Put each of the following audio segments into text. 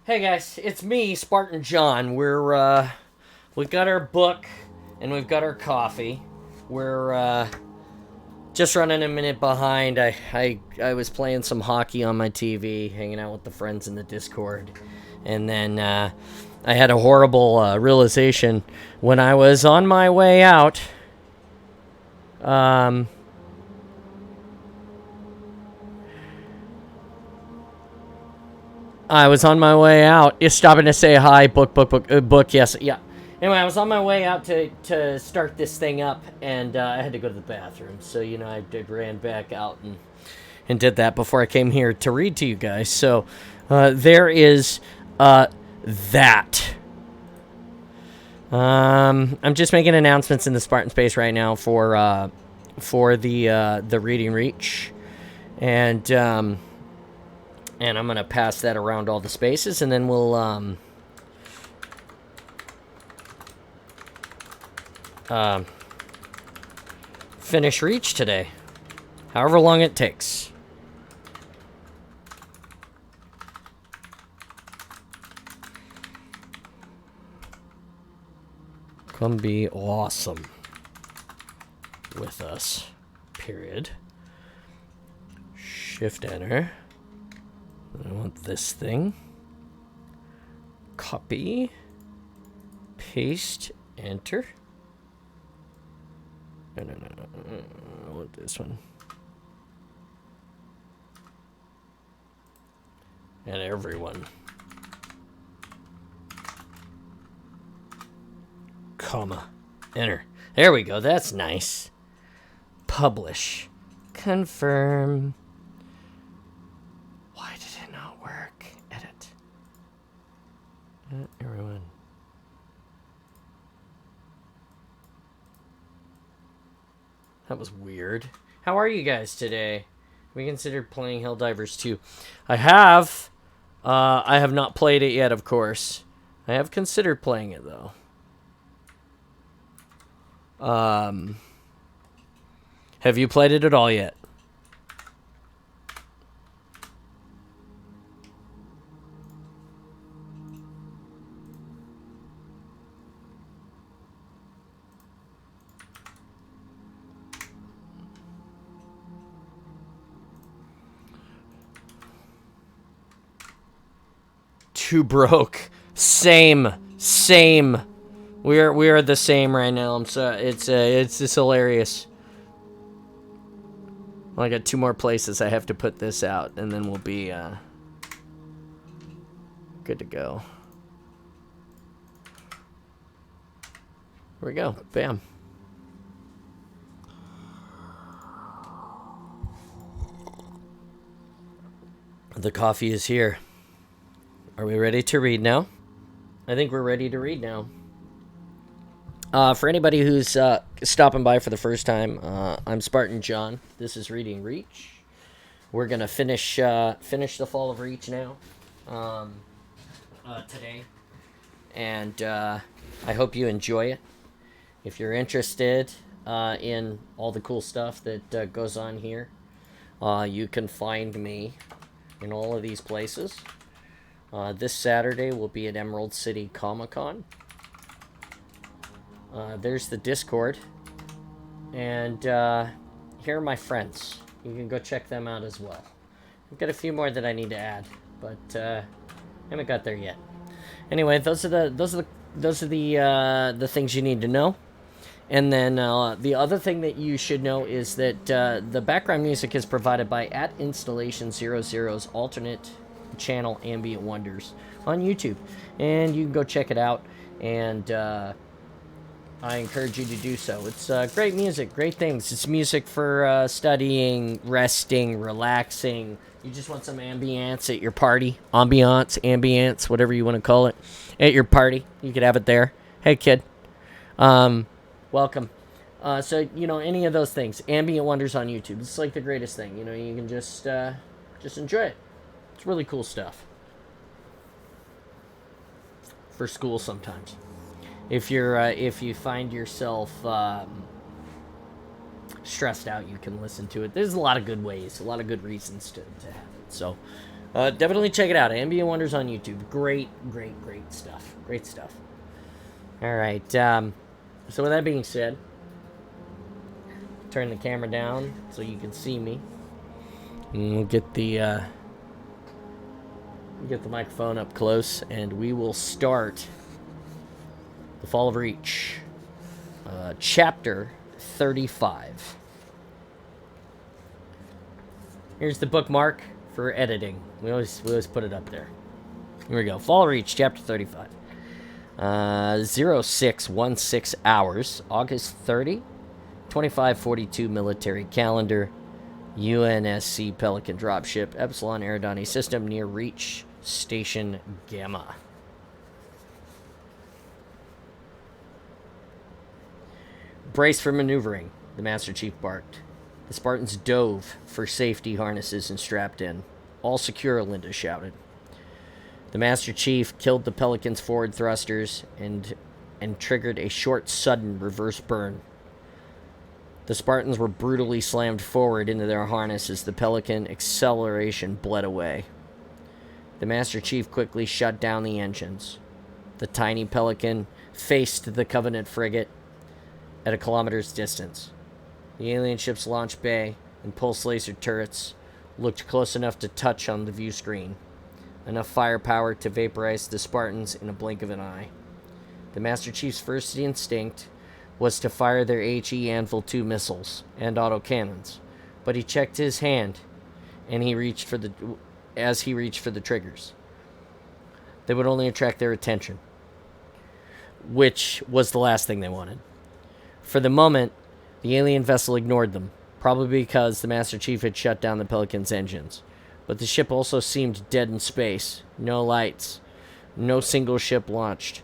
Hey guys, it's me, Spartan John. We've got our book and we've got our coffee. We're just running a minute behind. I was playing some hockey on my TV, hanging out with the friends in the Discord, and then I had a horrible realization when I was on my way out. Um, I was on my way out. You're stopping to say hi. Book. Yes, yeah. Anyway, I was on my way out to start this thing up, and I had to go to the bathroom. So I ran back out and did that before I came here to read to you guys. So there is that. I'm just making announcements in the Spartan space right now for the reading reach, and I'm gonna pass that around all the spaces, and then we'll finish reach today, however long it takes. Come be awesome with us. Period. Shift enter. I want this thing. Copy. Paste. Enter. No. I want this one. And everyone. Comma. Enter. There we go. That's nice. Publish. Confirm. Why did it not work? Edit. Everyone. That was weird. How are you guys today? We considered playing Helldivers 2. I have. I have not played it yet, of course. I have considered playing it, though. Have you played it at all yet? Too broke. Same. We are the same right now. I'm sorry. It's just hilarious. Well, I got 2 more places I have to put this out, and then we'll be good to go. Here we go. Bam. The coffee is here. Are we ready to read now? I think we're ready to read now. For anybody who's stopping by for the first time, I'm Spartan John. This is Reading Reach. We're gonna finish the Fall of Reach now, today, and I hope you enjoy it. If you're interested in all the cool stuff that goes on here, you can find me in all of these places. This Saturday will be at Emerald City Comic-Con. There's the Discord. And here are my friends. You can go check them out as well. I've got a few more that I need to add, but haven't got there yet. Anyway, those are the things you need to know. And then the other thing that you should know is that the background music is provided by @Installation00's alternate channel Ambient Wonders on YouTube, and you can go check it out, and I encourage you to do so. It's great music, great things. It's music for studying, resting, relaxing. You just want some ambiance at your party. Ambiance, whatever you want to call it, at your party. You could have it there. Hey kid, welcome. So any of those things. Ambient Wonders on YouTube. It's like the greatest thing. You can just enjoy it. It's really cool stuff for school sometimes. If you find yourself stressed out, you can listen to it. There's a lot of good ways, a lot of good reasons to have it. So Definitely check it out. Ambient Wonders on YouTube. Great stuff. Great stuff. All right. So with that being said, turn the camera down so you can see me. And we'll get the microphone up close, and we will start The Fall of Reach, chapter 35. Here's the bookmark for editing. We always put it up there. Here we go. Fall of Reach, chapter 35. 0616 hours, August 30, 2542 military calendar, UNSC Pelican dropship, Epsilon Eridani system near Reach Station Gamma. Brace for maneuvering, the Master Chief barked. The Spartans dove for safety harnesses and strapped in. All secure, Linda shouted. The Master Chief killed the Pelican's forward thrusters and triggered a short, sudden reverse burn. The Spartans were brutally slammed forward into their harness as the Pelican acceleration bled away. The Master Chief quickly shut down the engines. The tiny Pelican faced the Covenant frigate at a kilometer's distance. The alien ship's launch bay and pulse laser turrets looked close enough to touch on the view screen. Enough firepower to vaporize the Spartans in a blink of an eye. The Master Chief's first instinct was to fire their HE Anvil 2 missiles and autocannons, but he checked his hand and as he reached for the triggers. They would only attract their attention, which was the last thing they wanted. For the moment, the alien vessel ignored them, probably because the Master Chief had shut down the Pelican's engines. But the ship also seemed dead in space. No lights, no single ship launched,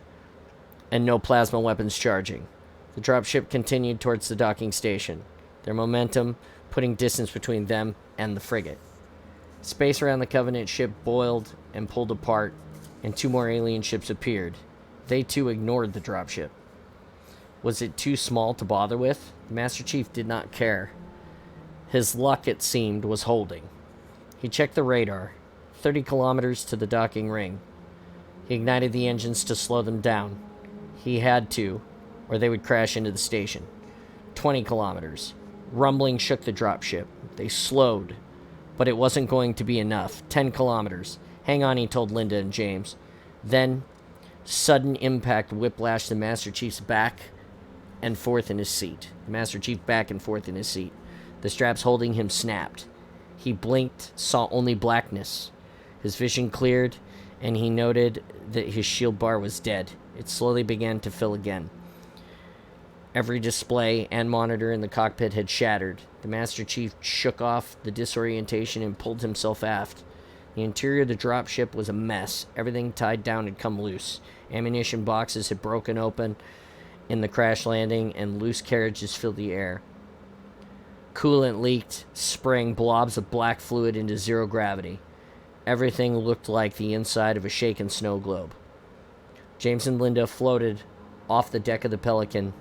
and no plasma weapons charging. The dropship continued towards the docking station, their momentum putting distance between them and the frigate. Space around the Covenant ship boiled and pulled apart, and two more alien ships appeared. They too ignored the dropship. Was it too small to bother with? The Master Chief did not care. His luck, it seemed, was holding. He checked the radar. 30 kilometers to the docking ring. He ignited the engines to slow them down. He had to, or they would crash into the station. 20 kilometers. Rumbling shook the dropship. They slowed, but it wasn't going to be enough. 10 kilometers. Hang on, he told Linda and James. Then, sudden impact whiplashed the Master Chief's back and forth in his seat. The Master Chief back and forth in his seat. The straps holding him snapped. He blinked, saw only blackness. His vision cleared, and he noted that his shield bar was dead. It slowly began to fill again. Every display and monitor in the cockpit had shattered. The Master Chief shook off the disorientation and pulled himself aft. The interior of the dropship was a mess. Everything tied down had come loose. Ammunition boxes had broken open in the crash landing, and loose carriages filled the air. Coolant leaked, spraying blobs of black fluid into zero gravity. Everything looked like the inside of a shaken snow globe. James and Linda floated off the deck of the Pelican.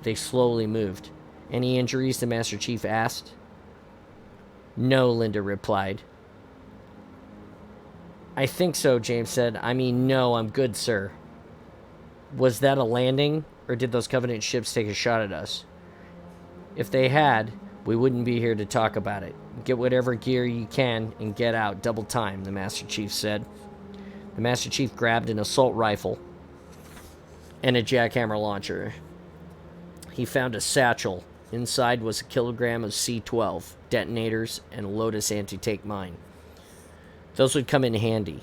They slowly moved. Any injuries? The Master Chief asked. No, Linda replied. I think so, James said. I mean, no, I'm good, sir. Was that a landing, or did those Covenant ships take a shot at us? If they had, we wouldn't be here to talk about it. Get whatever gear you can and get out double time, the Master Chief said. The Master Chief grabbed an assault rifle and a jackhammer launcher. He found a satchel. Inside was a kilogram of C-12, detonators, and a Lotus anti-tank mine. Those would come in handy.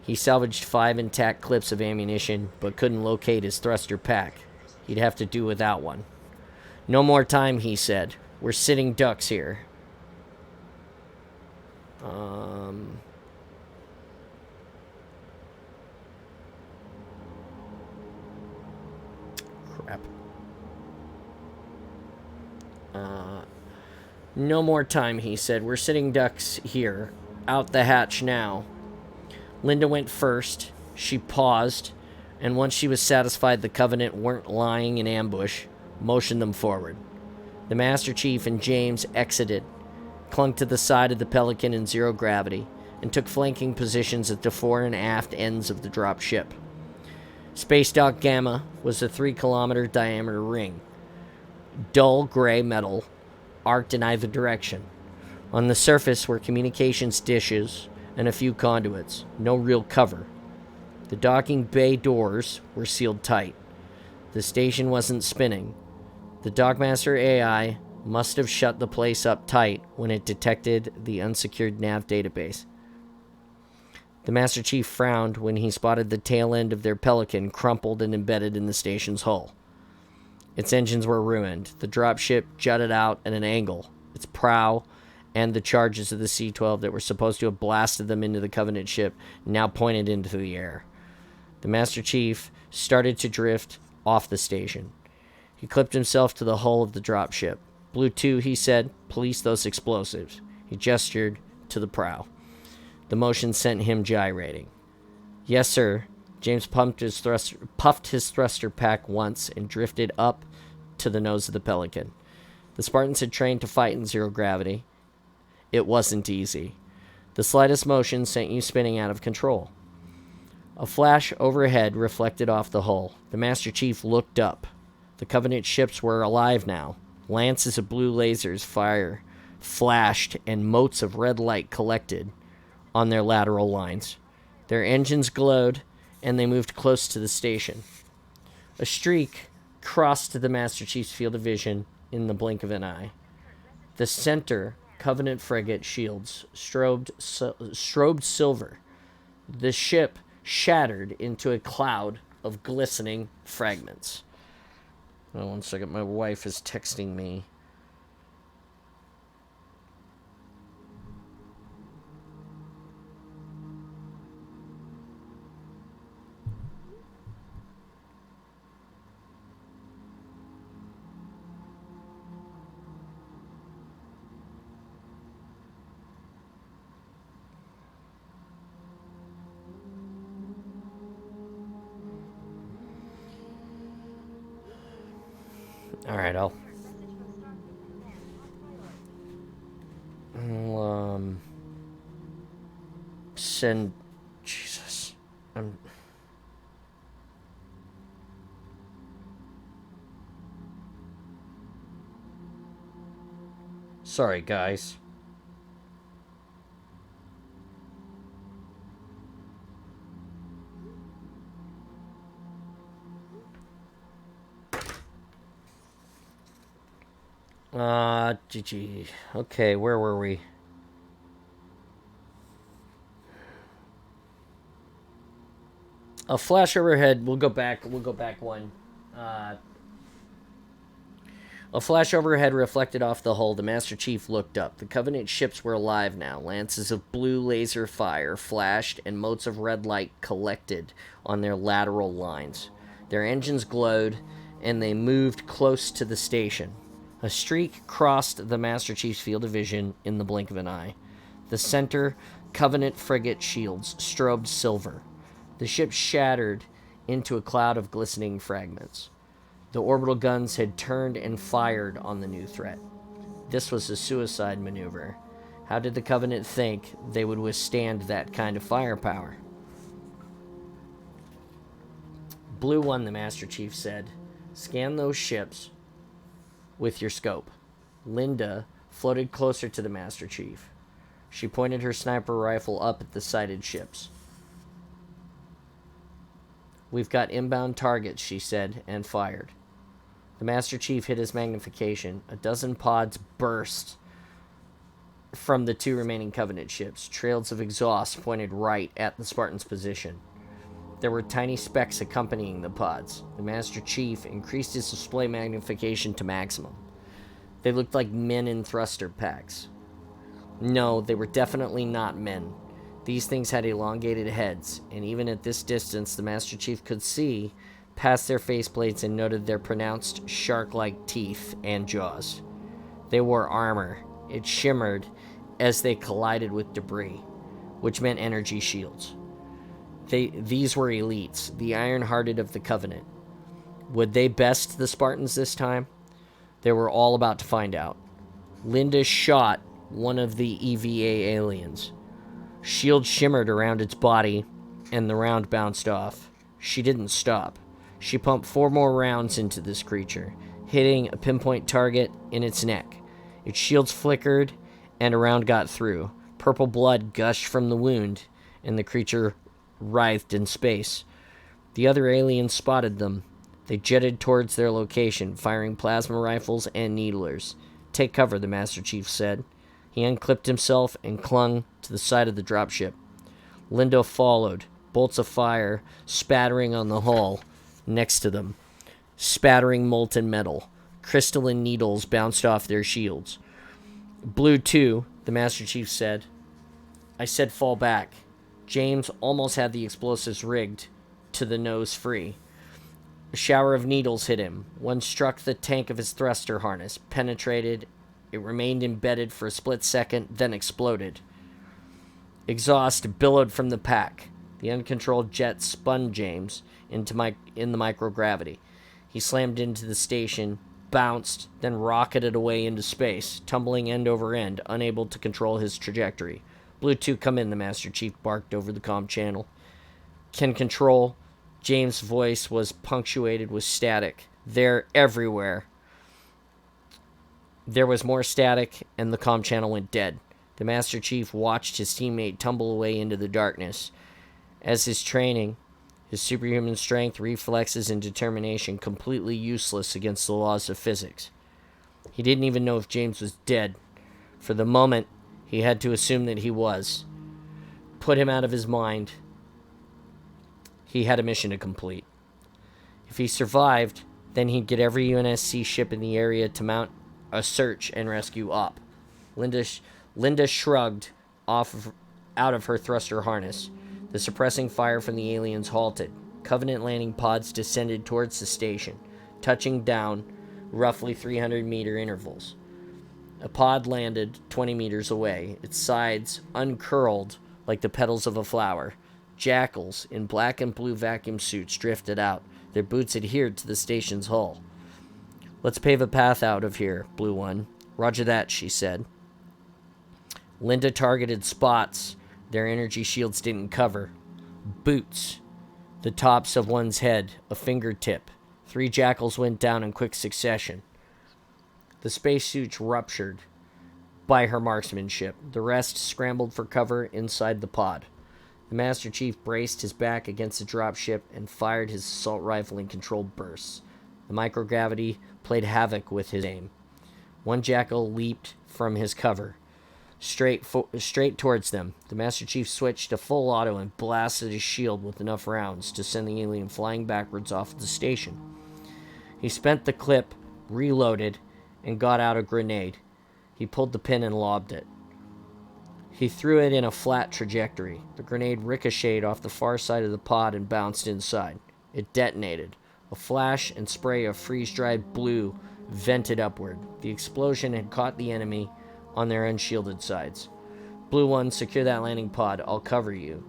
He salvaged 5 intact clips of ammunition, but couldn't locate his thruster pack. He'd have to do without one. No more time, he said. We're sitting ducks here. Crap. No more time, he said. We're sitting ducks here. Out the hatch now. Linda went first. She paused, and once she was satisfied the Covenant weren't lying in ambush, motioned them forward. The Master Chief and James exited, clung to the side of the Pelican in zero gravity. and took flanking positions at the fore and aft ends of the drop ship. Space Dock Gamma was a 3-kilometer diameter ring. Dull gray metal, arced in either direction. On the surface were communications dishes and a few conduits. No real cover. The docking bay doors were sealed tight. The station wasn't spinning. The Dockmaster AI must have shut the place up tight when it detected the unsecured nav database. The Master Chief frowned when he spotted the tail end of their Pelican crumpled and embedded in the station's hull. Its engines were ruined. The dropship jutted out at an angle. Its prow and the charges of the C-12 that were supposed to have blasted them into the Covenant ship now pointed into the air. The Master Chief started to drift off the station. He clipped himself to the hull of the dropship. Blue 2, he said, police those explosives. He gestured to the prow. The motion sent him gyrating. Yes, sir. James puffed his thruster pack once and drifted up to the nose of the Pelican. The Spartans had trained to fight in zero gravity. It wasn't easy. The slightest motion sent you spinning out of control. A flash overhead reflected off the hull. The Master Chief looked up. The Covenant ships were alive now. Lances of blue lasers flashed, and motes of red light collected on their lateral lines. Their engines glowed, and they moved close to the station. A streak crossed the Master Chief's field of vision in the blink of an eye. The center Covenant frigate shields strobed silver. The ship shattered into a cloud of glistening fragments. Oh, 1 second, my wife is texting me. All right, I'll send. Jesus, I'm. Sorry, guys. GG. Okay, where were we? A flash overhead. We'll go back one. A flash overhead reflected off the hull. The Master Chief looked up. The Covenant ships were alive now. Lances of blue laser fire flashed, and motes of red light collected on their lateral lines. Their engines glowed, and they moved close to the station. A streak crossed the Master Chief's field of vision in the blink of an eye. The center Covenant frigate shields strobed silver. The ship shattered into a cloud of glistening fragments. The orbital guns had turned and fired on the new threat. This was a suicide maneuver. How did the Covenant think they would withstand that kind of firepower? Blue 1, the Master Chief said. Scan those ships with your scope. Linda floated closer to the Master Chief. She pointed her sniper rifle up at the sighted ships. We've got inbound targets, she said, and fired. The Master Chief hit his magnification. A dozen pods burst from the 2 remaining Covenant ships. Trails of exhaust pointed right at the Spartan's position. There were tiny specks accompanying the pods. The Master Chief increased his display magnification to maximum. They looked like men in thruster packs. No, they were definitely not men. These things had elongated heads, and even at this distance, the Master Chief could see past their faceplates and noted their pronounced shark-like teeth and jaws. They wore armor. It shimmered as they collided with debris, which meant energy shields. These were elites, the iron-hearted of the Covenant. Would they best the Spartans this time? They were all about to find out. Linda shot one of the EVA aliens. Shield shimmered around its body, and the round bounced off. She didn't stop. She pumped 4 more rounds into this creature, hitting a pinpoint target in its neck. Its shields flickered, and a round got through. Purple blood gushed from the wound, and the creature writhed in space. The other aliens spotted them. They jetted towards their location, firing plasma rifles and needlers. "Take cover," the Master Chief said. He unclipped himself and clung to the side of the dropship. Linda followed, bolts of fire spattering on the hull next to them, spattering molten metal. Crystalline needles bounced off their shields. "Blue 2, the Master Chief said. "I said fall back." James almost had the explosives rigged to the nose free. A shower of needles hit him. One struck the tank of his thruster harness, penetrated. It remained embedded for a split second, then exploded. Exhaust billowed from the pack. The uncontrolled jet spun James in the microgravity. He slammed into the station, bounced, then rocketed away into space, tumbling end over end, unable to control his trajectory. "Blue 2, come in," the Master Chief barked over the comm channel. "Can control." James' voice was punctuated with static. "They're everywhere." There was more static, and the comm channel went dead. The Master Chief watched his teammate tumble away into the darkness. As his training, his superhuman strength, reflexes, and determination completely useless against the laws of physics. He didn't even know if James was dead. For the moment, he had to assume that he was. Put him out of his mind. He had a mission to complete. If he survived, then he'd get every UNSC ship in the area to mount a search and rescue op. Linda shrugged out of her thruster harness. The suppressing fire from the aliens halted. Covenant landing pods descended towards the station, touching down roughly 300-meter intervals. A pod landed 20 meters away, its sides uncurled like the petals of a flower. Jackals in black and blue vacuum suits drifted out. Their boots adhered to the station's hull. "Let's pave a path out of here, Blue 1. "Roger that," she said. Linda targeted spots their energy shields didn't cover. Boots. The tops of one's head, a fingertip. 3 jackals went down in quick succession. The spacesuits ruptured by her marksmanship. The rest scrambled for cover inside the pod. The Master Chief braced his back against the dropship and fired his assault rifle in controlled bursts. The microgravity played havoc with his aim. One jackal leaped from his cover, straight towards them. The Master Chief switched to full auto and blasted his shield with enough rounds to send the alien flying backwards off of the station. He spent the clip, reloaded, and got out a grenade. He pulled the pin and lobbed it. He threw it in a flat trajectory. The grenade ricocheted off the far side of the pod and bounced inside. It detonated. A flash and spray of freeze-dried blue vented upward. The explosion had caught the enemy on their unshielded sides. "Blue 1, secure that landing pod. I'll cover you."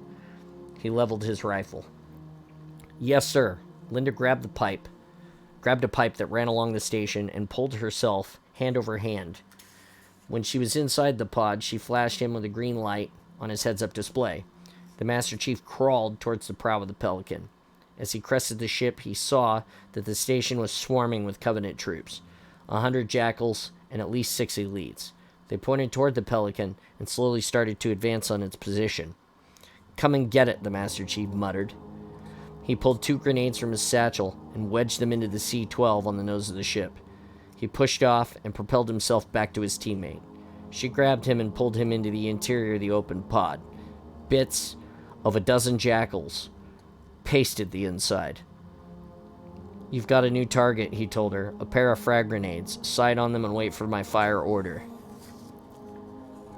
He leveled his rifle. "Yes, sir." Linda grabbed a pipe that ran along the station and pulled herself hand over hand. When she was inside the pod, she flashed him with a green light on his heads-up display. The Master Chief crawled towards the prow of the Pelican. As he crested the ship, he saw that the station was swarming with Covenant troops. 100 jackals and at least 6 elites. They pointed toward the Pelican and slowly started to advance on its position. "Come and get it," the Master Chief muttered. He pulled 2 grenades from his satchel and wedged them into the C-12 on the nose of the ship. He pushed off and propelled himself back to his teammate. She grabbed him and pulled him into the interior of the open pod. Bits of a dozen jackals pasted the inside. "You've got a new target," he told her. "A pair of frag grenades. Sight on them and wait for my fire order."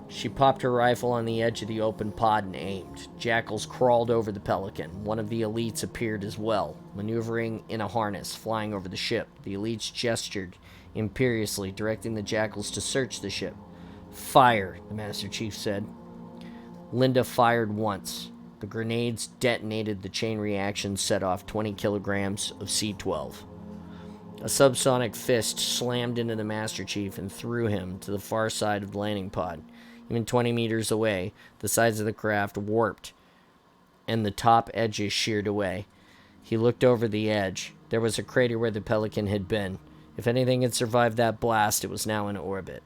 She popped her rifle on the edge of the open pod and aimed. Jackals crawled over the Pelican. One of the elites appeared as well, maneuvering in a harness, flying over the ship. The elites gestured imperiously, directing the jackals to search the ship. "Fire," the Master Chief said. Linda fired once. The grenades detonated. The chain reaction set off 20 kilograms of C-12. A subsonic fist slammed into the Master Chief and threw him to the far side of the landing pod. Even 20 meters away, the sides of the craft warped and the top edges sheared away. He looked over the edge. There was a crater where the Pelican had been. If anything had survived that blast, it was now in orbit.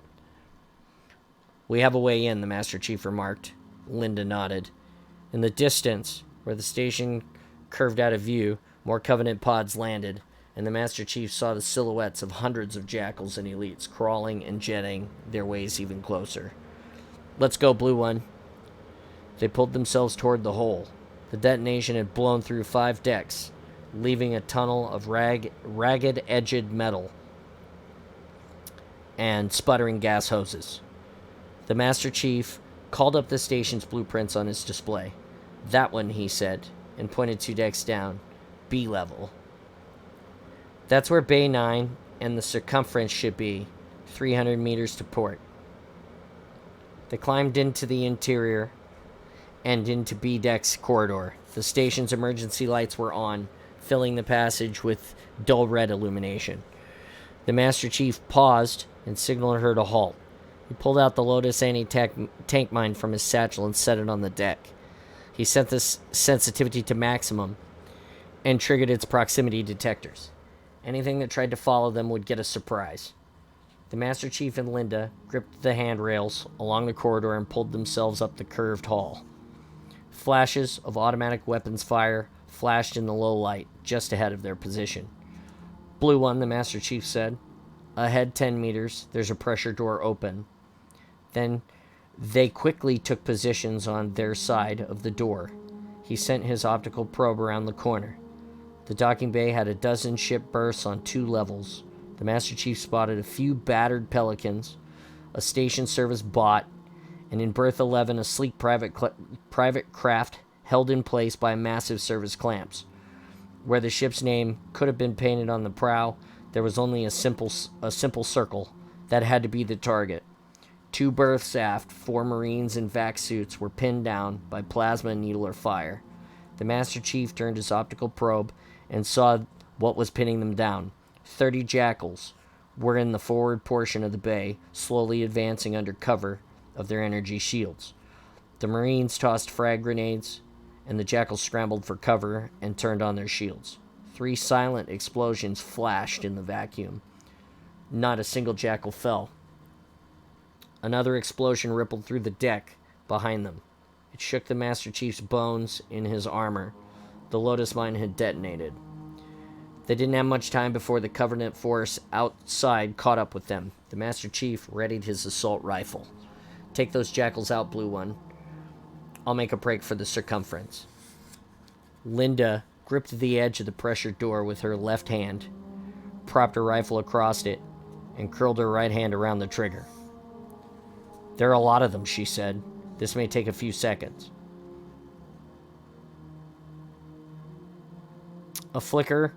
"We have a way in," the Master Chief remarked. Linda nodded. In the distance, where the station curved out of view, more Covenant pods landed, and the Master Chief saw the silhouettes of hundreds of jackals and elites crawling and jetting their ways even closer. "Let's go, Blue One." They pulled themselves toward the hole. The detonation had blown through 5 decks, leaving a tunnel of ragged-edged metal and sputtering gas hoses. The Master Chief called up the station's blueprints on his display. "That one," he said, and pointed 2 decks down. "B level. That's where Bay 9 and the circumference should be, 300 meters to port." They climbed into the interior and into B deck's corridor. The station's emergency lights were on, filling the passage with dull red illumination. The Master Chief paused and signaled her to halt. He pulled out the Lotus anti-tank mine from his satchel and set it on the deck. He set the sensitivity to maximum and triggered its proximity detectors. Anything that tried to follow them would get a surprise. The Master Chief and Linda gripped the handrails along the corridor and pulled themselves up the curved hall. Flashes of automatic weapons fire flashed in the low light just ahead of their position. "Blue One," the Master Chief said. "Ahead 10 meters, there's a pressure door open." Then they quickly took positions on their side of the door. He sent his optical probe around the corner. The docking bay had a dozen ship berths on 2 levels. The Master Chief spotted a few battered Pelicans, a station service bot, and in berth 11 a sleek private craft held in place by massive service clamps. Where the ship's name could have been painted on the prow, there was only a simple circle. That had to be the target. 2 berths aft, 4 Marines in vac suits were pinned down by plasma, needle, or fire. The Master Chief turned his optical probe and saw what was pinning them down. 30 jackals were in the forward portion of the bay, slowly advancing under cover of their energy shields. The Marines tossed frag grenades, and the jackals scrambled for cover and turned on their shields. 3 silent explosions flashed in the vacuum. Not a single jackal fell. Another explosion rippled through the deck behind them. It shook the Master Chief's bones in his armor. The Lotus mine had detonated. They didn't have much time before the Covenant force outside caught up with them. The Master Chief readied his assault rifle. "Take those jackals out, Blue One. I'll make a break for the circumference." Linda gripped the edge of the pressure door with her left hand, propped her rifle across it, and curled her right hand around the trigger. "There are a lot of them," she said. "This may take a few seconds." A flicker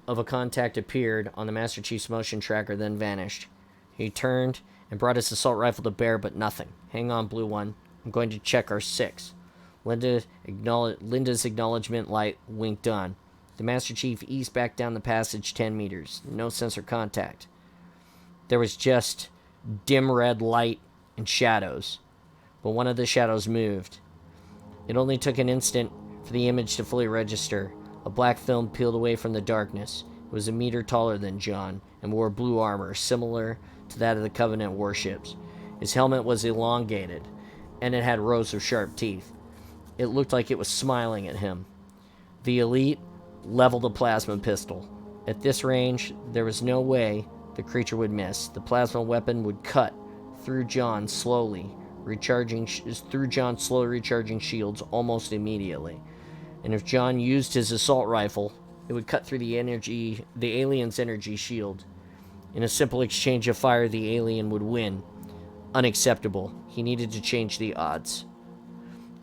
of a contact appeared on the Master Chief's motion tracker, then vanished. He turned and brought his assault rifle to bear, but nothing. "Hang on, Blue One. I'm going to check our 6. Linda's acknowledgement light winked on. The Master Chief eased back down the passage 10 meters. No sensor contact. There was just dim red light and shadows, but one of the shadows moved. It only took an instant for the image to fully register. A black film peeled away from the darkness. It was a meter taller than John and wore blue armor, similar to that of the Covenant warships. His helmet was elongated, and it had rows of sharp teeth. It looked like it was smiling at him. The elite leveled a plasma pistol. At this range, there was no way the creature would miss. The plasma weapon would cut through John's slowly recharging shields almost immediately. And if John used his assault rifle, it would cut through the alien's energy shield. In a simple exchange of fire, the alien would win. Unacceptable. He needed to change the odds.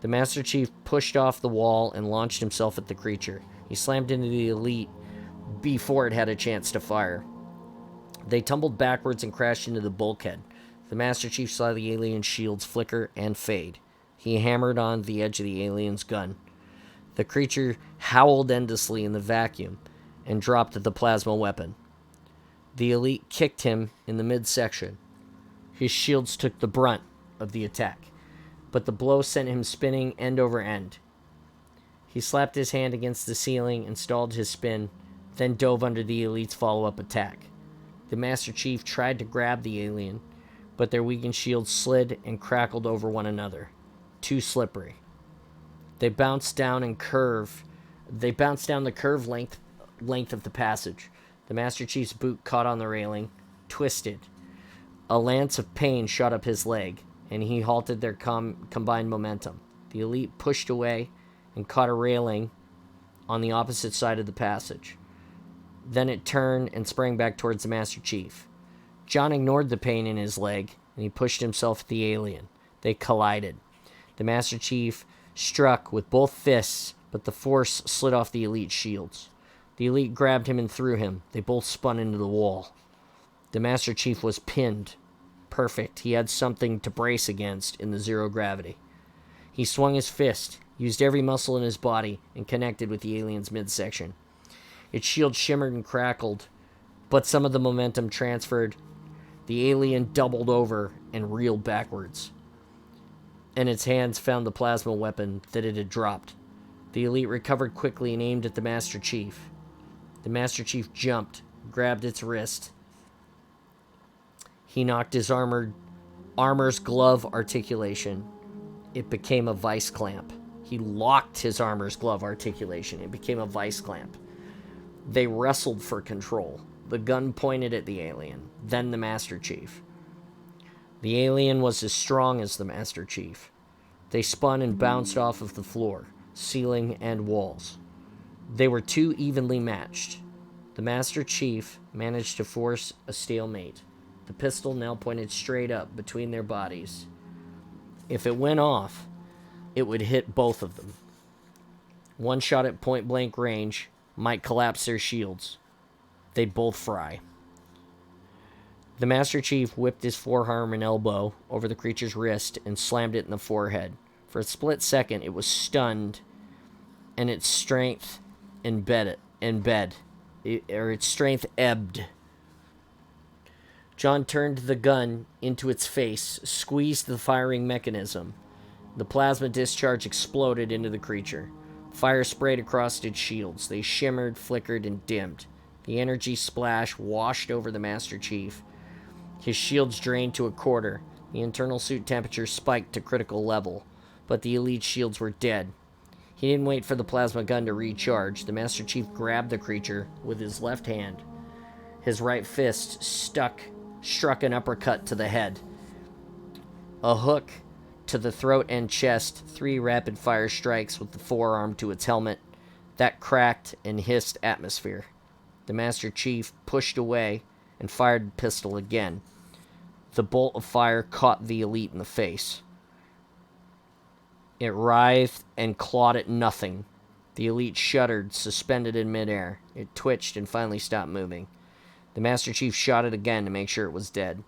The Master Chief pushed off the wall and launched himself at the creature. He slammed into the elite before it had a chance to fire. They tumbled backwards and crashed into the bulkhead. The Master Chief saw the alien's shields flicker and fade. He hammered on the edge of the alien's gun. The creature howled endlessly in the vacuum and dropped the plasma weapon. The elite kicked him in the midsection. His shields took the brunt of the attack, but the blow sent him spinning end over end. He slapped his hand against the ceiling and stalled his spin, then dove under the elite's follow-up attack. The Master Chief tried to grab the alien, but their weakened shields slid and crackled over one another. Too slippery. They bounced down the curved length of the passage. The Master Chief's boot caught on the railing, twisted. A lance of pain shot up his leg, and he halted their combined momentum. The elite pushed away and caught a railing on the opposite side of the passage. Then it turned and sprang back towards the Master Chief. John ignored the pain in his leg, and he pushed himself at the alien. They collided. The Master Chief struck with both fists, but the force slid off the elite's shields. The elite grabbed him and threw him. They both spun into the wall. The Master Chief was pinned. Perfect. He had something to brace against in the zero gravity. He swung his fist, used every muscle in his body, and connected with the alien's midsection. Its shield shimmered and crackled, but some of the momentum transferred. The alien doubled over and reeled backwards, and its hands found the plasma weapon that it had dropped. The elite recovered quickly and aimed at the Master Chief. The Master Chief jumped, grabbed its wrist. He knocked his armor's glove articulation. It became a vice clamp. He locked his armor's glove articulation. It became a vice clamp. They wrestled for control. The gun pointed at the alien, then the Master Chief. The alien was as strong as the Master Chief. They spun and bounced off of the floor, ceiling, and walls. They were too evenly matched. The Master Chief managed to force a stalemate. The pistol now pointed straight up between their bodies. If it went off, it would hit both of them. One shot at point-blank range might collapse their shields. They'd both fry. The Master Chief whipped his forearm and elbow over the creature's wrist and slammed it in the forehead. For a split second, it was stunned, and its strength its strength ebbed. John turned the gun into its face, squeezed the firing mechanism. The plasma discharge exploded into the creature. Fire sprayed across its shields. They shimmered, flickered, and dimmed. The energy splash washed over the Master Chief. His shields drained to a quarter. The internal suit temperature spiked to critical level, but the elite shields were dead. He didn't wait for the plasma gun to recharge. The Master Chief grabbed the creature with his left hand. His right fist struck an uppercut to the head. A hook to the throat and chest, 3 rapid-fire strikes with the forearm to its helmet. That cracked and hissed atmosphere. The Master Chief pushed away and fired the pistol again. The bolt of fire caught the elite in the face. It writhed and clawed at nothing. The elite shuddered, suspended in midair. It twitched and finally stopped moving. The Master Chief shot it again to make sure it was dead.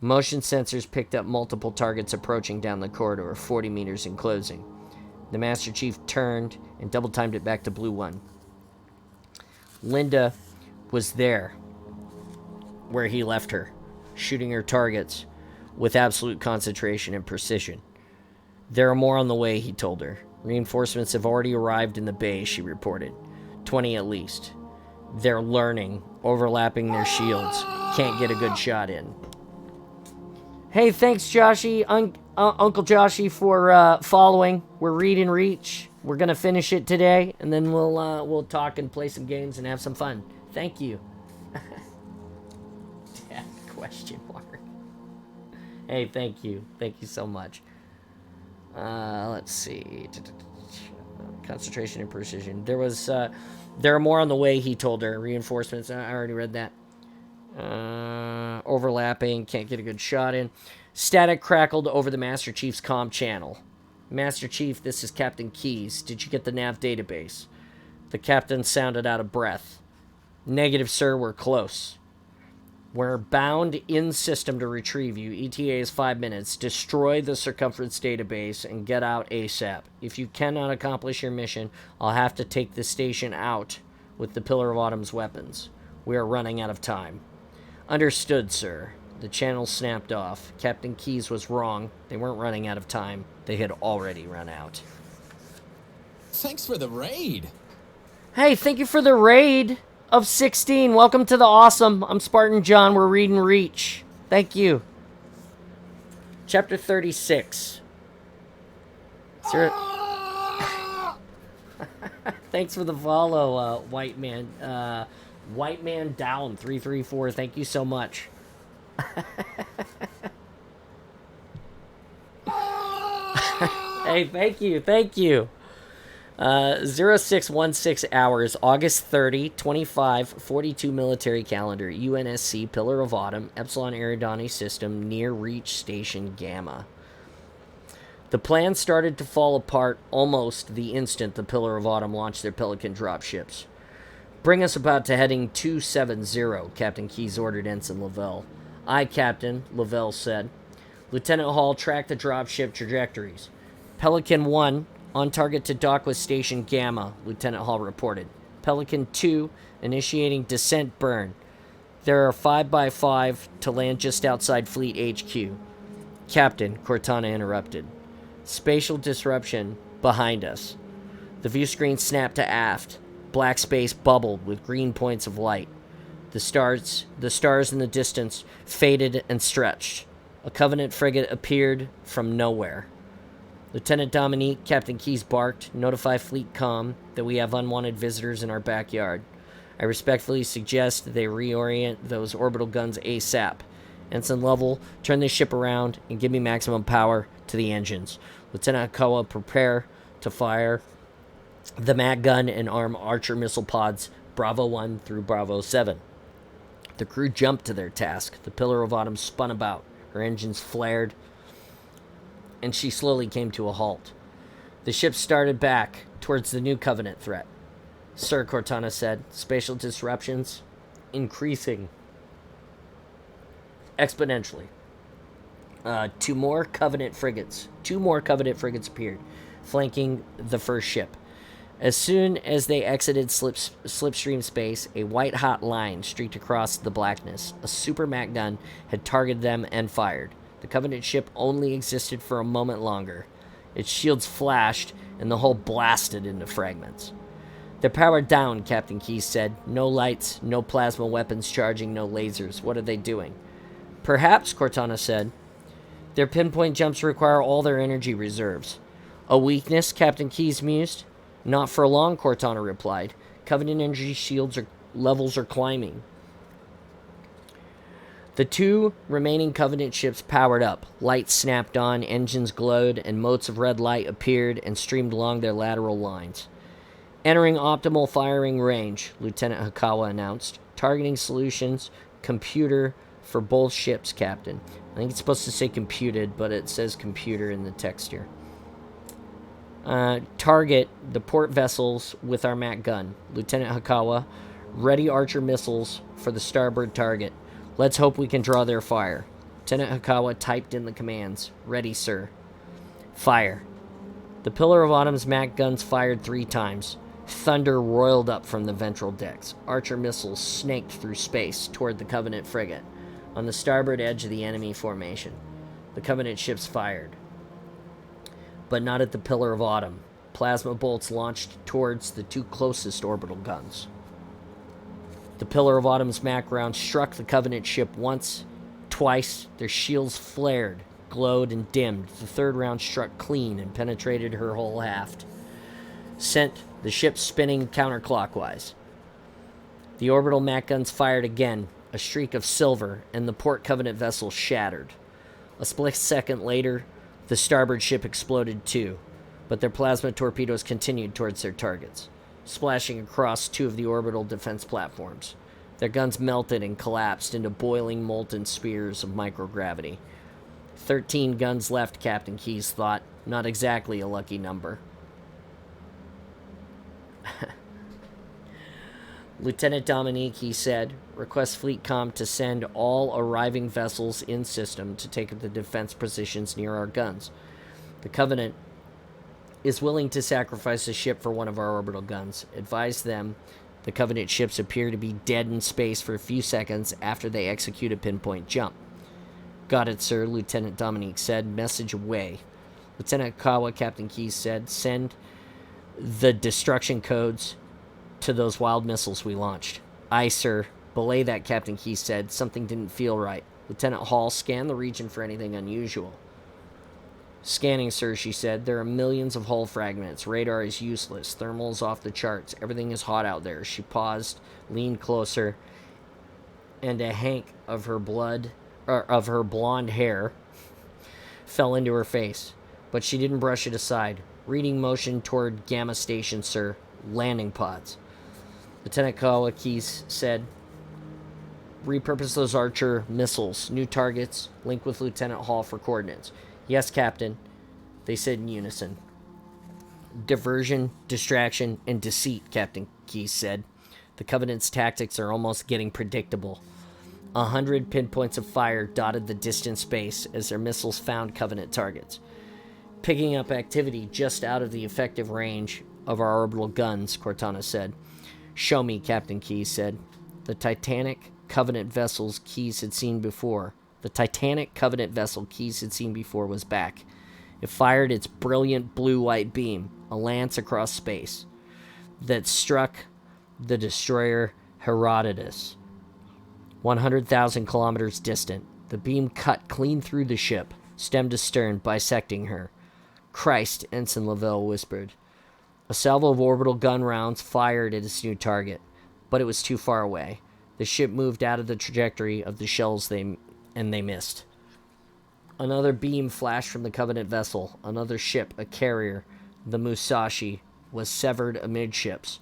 Motion sensors picked up multiple targets approaching down the corridor, 40 meters in closing. The Master Chief turned and double-timed it back to Blue 1. Linda was there, where he left her, shooting her targets with absolute concentration and precision. There are more on the way, he told her. Reinforcements have already arrived in the bay, she reported. 20 at least. They're learning, overlapping their shields. Can't get a good shot in. Hey, thanks, Joshy, Uncle Joshy, for following. We're reading Reach. We're gonna finish it today, and then we'll talk and play some games and have some fun. Thank you. Yeah, question mark. Hey, thank you. Thank you so much. Let's see. Concentration and precision. There are more on the way, he told her. Reinforcements. I already read that. Overlapping. Can't get a good shot in. Static crackled over the Master Chief's comm channel. Master Chief, this is Captain Keyes. Did you get the nav database? The captain sounded out of breath. Negative, sir. We're close. We're bound in system to retrieve you. ETA is 5 minutes. Destroy the circumference database and get out ASAP. If you cannot accomplish your mission, I'll have to take the station out with the Pillar of Autumn's weapons. We are running out of time. Understood, sir. The channel snapped off. Captain Keyes was wrong. They weren't running out of time. They had already run out. Thanks for the raid. Hey, thank you for the raid of 16. Welcome to the awesome. I'm Spartan John. We're reading Reach. Thank you. Chapter 36. Thanks for the follow, White Man. White Man Down 334. Thank you so much. Hey, thank you. 0616 hours, August 30, 25, 42 military calendar, UNSC, Pillar of Autumn, Epsilon Eridani system, near Reach Station Gamma. The plan started to fall apart almost the instant the Pillar of Autumn launched their Pelican dropships. Bring us about to heading 270, Captain Keyes ordered Ensign Lavelle. Aye, Captain, Lavelle said. Lieutenant Hall tracked the dropship trajectories. Pelican 1, on target to dock with Station Gamma, Lieutenant Hall reported. Pelican 2, initiating descent burn. There are 5x5 to land just outside Fleet HQ. Captain, Cortana interrupted. Spatial disruption behind us. The view screen snapped to aft. Black space bubbled with green points of light. The stars in the distance faded and stretched. A Covenant frigate appeared from nowhere. Lieutenant Dominique, Captain Keyes barked, notify Fleet Comm that we have unwanted visitors in our backyard. I respectfully suggest they reorient those orbital guns ASAP. Ensign Lovell, turn this ship around and give me maximum power to the engines. Lieutenant Hakawa, prepare to fire the mag gun and arm Archer missile pods Bravo 1 through Bravo 7. The crew jumped to their task. The Pillar of Autumn spun about. Her engines flared, and she slowly came to a halt. The ship started back towards the new Covenant threat. Sir, Cortana said, spatial disruptions increasing exponentially. Two more Covenant frigates appeared, flanking the first ship. As soon as they exited slipstream space, a white-hot line streaked across the blackness. A super Mac gun had targeted them and fired. The Covenant ship only existed for a moment longer. Its shields flashed, and the hull blasted into fragments. They're powered down, Captain Keyes said. No lights, no plasma weapons charging, no lasers. What are they doing? Perhaps, Cortana said. Their pinpoint jumps require all their energy reserves. A weakness, Captain Keyes mused. Not for long, Cortana replied. Covenant energy shields levels are climbing. The two remaining Covenant ships powered up. Lights snapped on, engines glowed, and motes of red light appeared and streamed along their lateral lines. Entering optimal firing range, Lieutenant Hakawa announced. Targeting solutions, computer for both ships, Captain. I think it's supposed to say computed, but it says computer in the text here. Target the port vessels with our MAC gun. Lieutenant Hakawa, ready Archer missiles for the starboard target. Let's hope we can draw their fire. Lieutenant Hakawa typed in the commands. Ready, sir. Fire. The Pillar of Autumn's MAC guns fired 3 times. Thunder roiled up from the ventral decks. Archer missiles snaked through space toward the Covenant frigate on the starboard edge of the enemy formation. The Covenant ships fired, but not at the Pillar of Autumn. Plasma bolts launched towards the 2 closest orbital guns. The Pillar of Autumn's MAC round struck the Covenant ship once, twice. Their shields flared, glowed, and dimmed. The 3rd round struck clean and penetrated her whole aft, sent the ship spinning counterclockwise. The orbital MAC guns fired again, a streak of silver, and the port Covenant vessel shattered. A split second later, the starboard ship exploded too, but their plasma torpedoes continued towards their targets, splashing across 2 of the orbital defense platforms. Their guns melted and collapsed into boiling molten spheres of microgravity. 13 guns left, Captain Keyes thought. Not exactly a lucky number. Lieutenant Dominique, he said, request Fleet Comm to send all arriving vessels in system to take up the defense positions near our guns. The Covenant is willing to sacrifice a ship for one of our orbital guns. Advise them the Covenant ships appear to be dead in space for a few seconds after they execute a pinpoint jump. Got it, sir, Lieutenant Dominique said. Message away. Lieutenant Kawa, Captain Keyes said, send the destruction codes to those wild missiles we launched. Aye, sir. Belay that, Captain Keyes said. Something didn't feel right. Lieutenant Hall, scan the region for anything unusual. Scanning, sir, she said. There are millions of hull fragments. Radar is useless. Thermal's off the charts. Everything is hot out there. She paused, leaned closer, and a hank of her blonde hair fell into her face. But she didn't brush it aside. Reading motion toward Gamma Station, sir. Landing pods. Lieutenant Kawa, Keyes said, repurpose those Archer missiles. New targets. Link with Lieutenant Hall for coordinates. Yes, Captain, they said in unison. Diversion, distraction, and deceit, Captain Keyes said. The Covenant's tactics are almost getting predictable. 100 pinpoints of fire dotted the distant space as their missiles found Covenant targets. Picking up activity just out of the effective range of our orbital guns, Cortana said. Show me, Captain Keyes said. The Titanic Covenant vessels Keyes had seen before. The Titanic Covenant vessel Keyes had seen before was back. It fired its brilliant blue-white beam, a lance across space, that struck the destroyer Herodotus, 100,000 kilometers distant. The beam cut clean through the ship, stem to stern, bisecting her. Christ, Ensign Lavelle whispered. A salvo of orbital gun rounds fired at its new target, but it was too far away. The ship moved out of the trajectory of the shells and they missed. Another beam flashed from the Covenant vessel. Another ship, a carrier, the Musashi, was severed amidships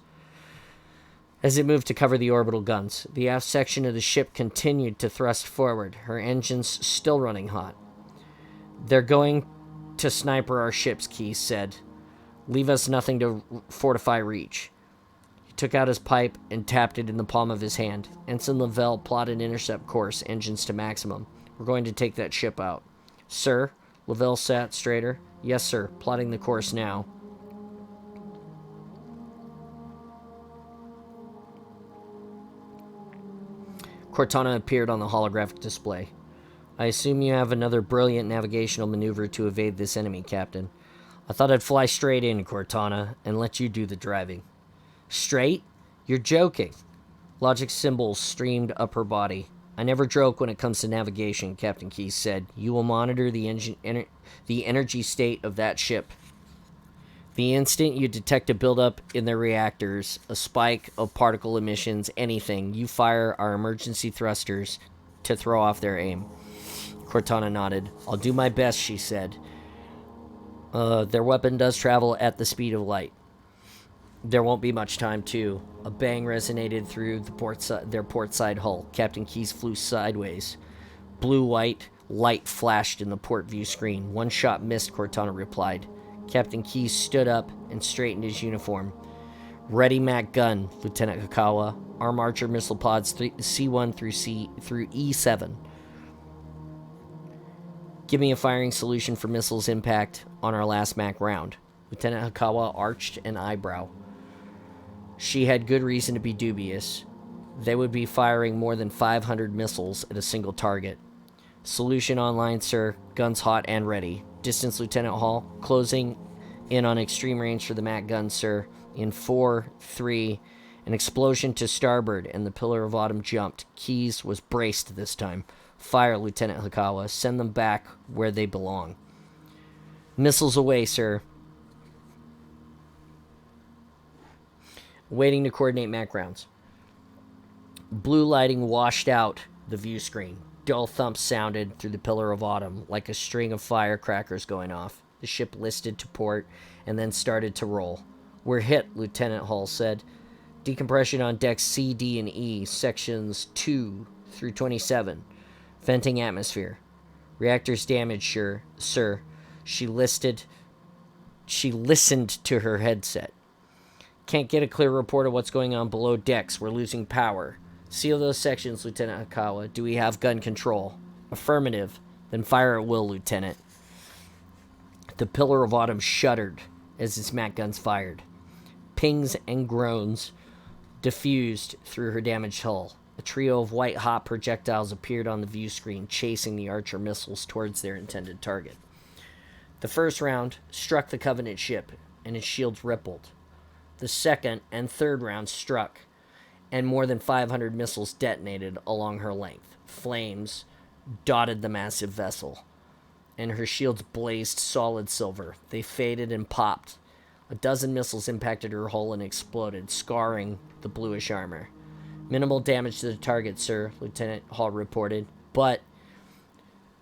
as it moved to cover the orbital guns. The aft section of the ship continued to thrust forward, her engines still running hot. They're going to sniper our ships, Keyes said. Leave us nothing to fortify reach. He took out his pipe and tapped it in the palm of his hand. Ensign Lavelle plotted intercept course, engines to maximum. We're going to take that ship out. Sir? Lavelle sat straighter. Yes, sir. Plotting the course now. Cortana appeared on the holographic display. I assume you have another brilliant navigational maneuver to evade this enemy, Captain. I thought I'd fly straight in, Cortana, and let you do the driving. Straight? You're joking. Logic symbols streamed up her body. I never joke when it comes to navigation, Captain Keyes said. You will monitor the energy state of that ship. The instant you detect a buildup in their reactors, a spike of particle emissions, anything, you fire our emergency thrusters to throw off their aim. Cortana nodded. I'll do my best, she said. Their weapon does travel at the speed of light. There won't be much time, too. A bang resonated through their port side hull. Captain Keyes flew sideways. Blue-white light flashed in the port view screen. One shot missed, Cortana replied. Captain Keyes stood up and straightened his uniform. Ready, Mac gun, Lieutenant Hakawa. Arm Archer missile pods C1 through E7. Give me a firing solution for missiles impact on our last Mac round. Lieutenant Hakawa arched an eyebrow. She had good reason to be dubious. They would be firing more than 500 missiles at a single target. Solution online, sir. Guns hot and ready. Distance, Lieutenant Hall. Closing in on extreme range for the Mac gun, sir. In 4, 3, an explosion to starboard, and the Pillar of Autumn jumped. Keyes was braced this time. Fire, Lieutenant Hakawa. Send them back where they belong. Missiles away, sir. Waiting to coordinate Mac rounds. Blue lighting washed out the view screen. Dull thumps sounded through the Pillar of Autumn, like a string of firecrackers going off. The ship listed to port, and then started to roll. We're hit, Lieutenant Hall said. Decompression on decks C, D, and E, sections 2 through 27. Venting atmosphere. Reactors damaged, sir. She listened to her headset. Can't get a clear report of what's going on below decks. We're losing power. Seal those sections, Lieutenant Hakawa. Do we have gun control? Affirmative. Then fire at will, Lieutenant. The Pillar of Autumn shuddered as its Mac guns fired. Pings and groans diffused through her damaged hull. A trio of white-hot projectiles appeared on the view screen, chasing the Archer missiles towards their intended target. The first round struck the Covenant ship, and its shields rippled. The second and third rounds struck, and more than 500 missiles detonated along her length. Flames dotted the massive vessel, and her shields blazed solid silver. They faded and popped. A dozen missiles impacted her hull and exploded, scarring the bluish armor. "Minimal damage to the target, sir," Lieutenant Hall reported. "But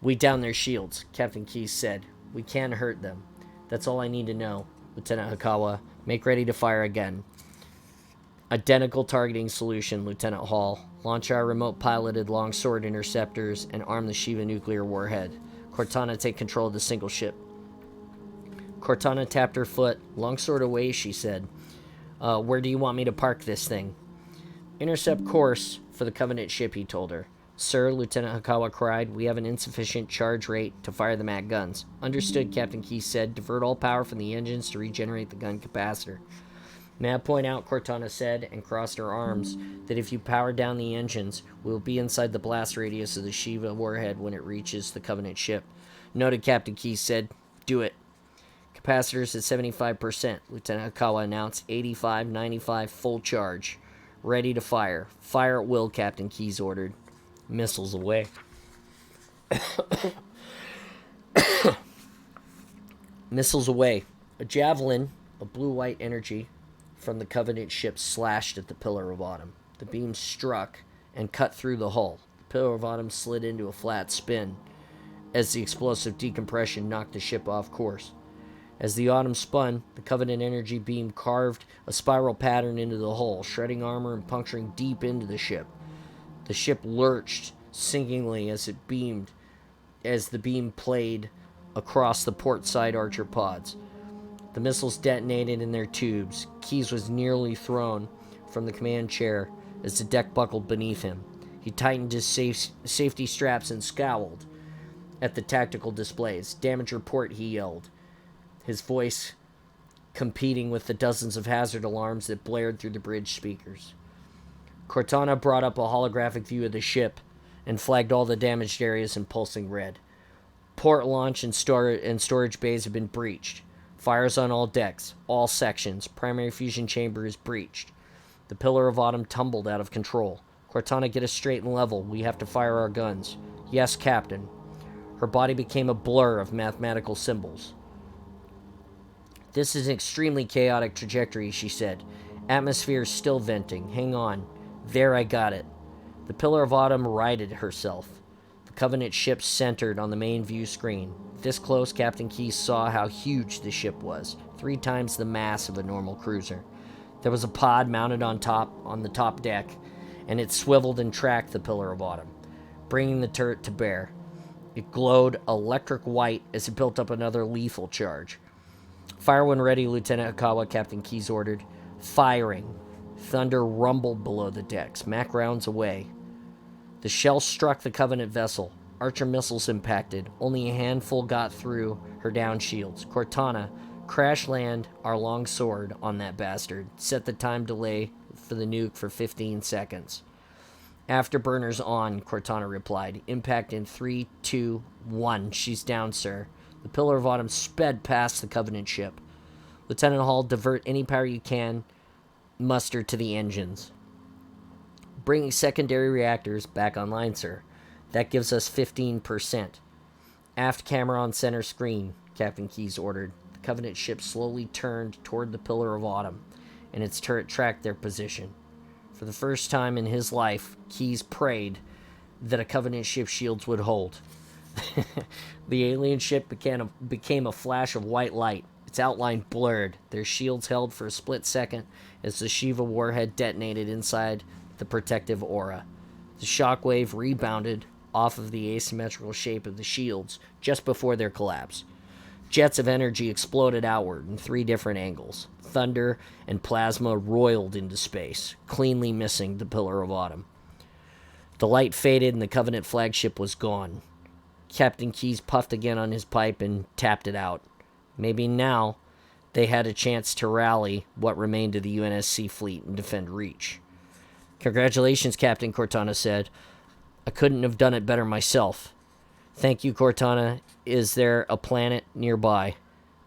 we downed their shields," Captain Keyes said. "We can hurt them. That's all I need to know, Lieutenant Hakawa. Make ready to fire again." "Identical targeting solution, Lieutenant Hall. Launch our remote-piloted longsword interceptors and arm the Shiva nuclear warhead. Cortana, take control of the single ship." Cortana tapped her foot. "Longsword away," she said. Where do you want me to park this thing?" "Intercept course for the Covenant ship," he told her. "Sir," Lieutenant Hakawa cried, "we have an insufficient charge rate to fire the MAC guns." "Understood," Captain Keyes said. "Divert all power from the engines to regenerate the gun capacitor." "May I point out," Cortana said, and crossed her arms, "that if you power down the engines, we will be inside the blast radius of the Shiva warhead when it reaches the Covenant ship." "Noted," Captain Keyes said. "Do it." "Capacitors at 75%, Lieutenant Hakawa announced. 85, 95, full charge. Ready to fire. Fire at will," Captain Keyes ordered. Missiles away. Missiles away. A javelin of blue-white energy from the Covenant ship slashed at the Pillar of Autumn. The beam struck and cut through the hull. The Pillar of Autumn slid into a flat spin as the explosive decompression knocked the ship off course. As the Autumn spun, the Covenant energy beam carved a spiral pattern into the hull, shredding armor and puncturing deep into the ship. The ship lurched sinkingly as the beam played across the port side Archer pods. The missiles detonated in their tubes. Keyes was nearly thrown from the command chair as the deck buckled beneath him. He tightened his safety straps and scowled at the tactical displays. "Damage report," he yelled, his voice competing with the dozens of hazard alarms that blared through the bridge speakers. Cortana brought up a holographic view of the ship and flagged all the damaged areas in pulsing red. "Port launch and storage bays have been breached. Fires on all decks, all sections. Primary fusion chamber is breached." The Pillar of Autumn tumbled out of control. "Cortana, get us straight and level. We have to fire our guns." "Yes, Captain." Her body became a blur of mathematical symbols. "This is an extremely chaotic trajectory," she said. "Atmosphere is still venting. Hang on. There, I got it." The Pillar of Autumn righted herself. The Covenant ship centered on the main view screen. This close, Captain Keyes saw how huge the ship was, 3 times the mass of a normal cruiser. There was a pod mounted on the top deck, and it swiveled and tracked the Pillar of Autumn, bringing the turret to bear. It glowed electric white as it built up another lethal charge. "Fire when ready, Lieutenant Hakawa," Captain Keyes ordered. Firing. Thunder rumbled below the decks, MAC rounds away. The shell struck the Covenant vessel. Archer missiles impacted. Only a handful got through her down shields. "Cortana, crash land our longsword on that bastard. Set the time delay for the nuke for 15 seconds. "Afterburners on," Cortana replied. "Impact in 3, 2, 1. She's down, sir." The Pillar of Autumn sped past the Covenant ship. "Lieutenant Hall, divert any power you can muster to the engines." "Bringing secondary reactors back online, sir. That gives us 15%. "Aft camera on center screen," Captain Keyes ordered. The Covenant ship slowly turned toward the Pillar of Autumn, and its turret tracked their position. For the first time in his life, Keyes prayed that a Covenant ship's shields would hold. The alien ship became a flash of white light. Its outline blurred. Their shields held for a split second as the Shiva warhead detonated inside the protective aura. The shockwave rebounded off of the asymmetrical shape of the shields just before their collapse. Jets of energy exploded outward in 3 different angles. Thunder and plasma roiled into space, cleanly missing the Pillar of Autumn. The light faded and the Covenant flagship was gone. Captain Keyes puffed again on his pipe and tapped it out. Maybe now they had a chance to rally what remained of the UNSC fleet and defend Reach. Congratulations, Captain, Cortana said. I couldn't have done it better myself. Thank you, Cortana. Is there a planet nearby?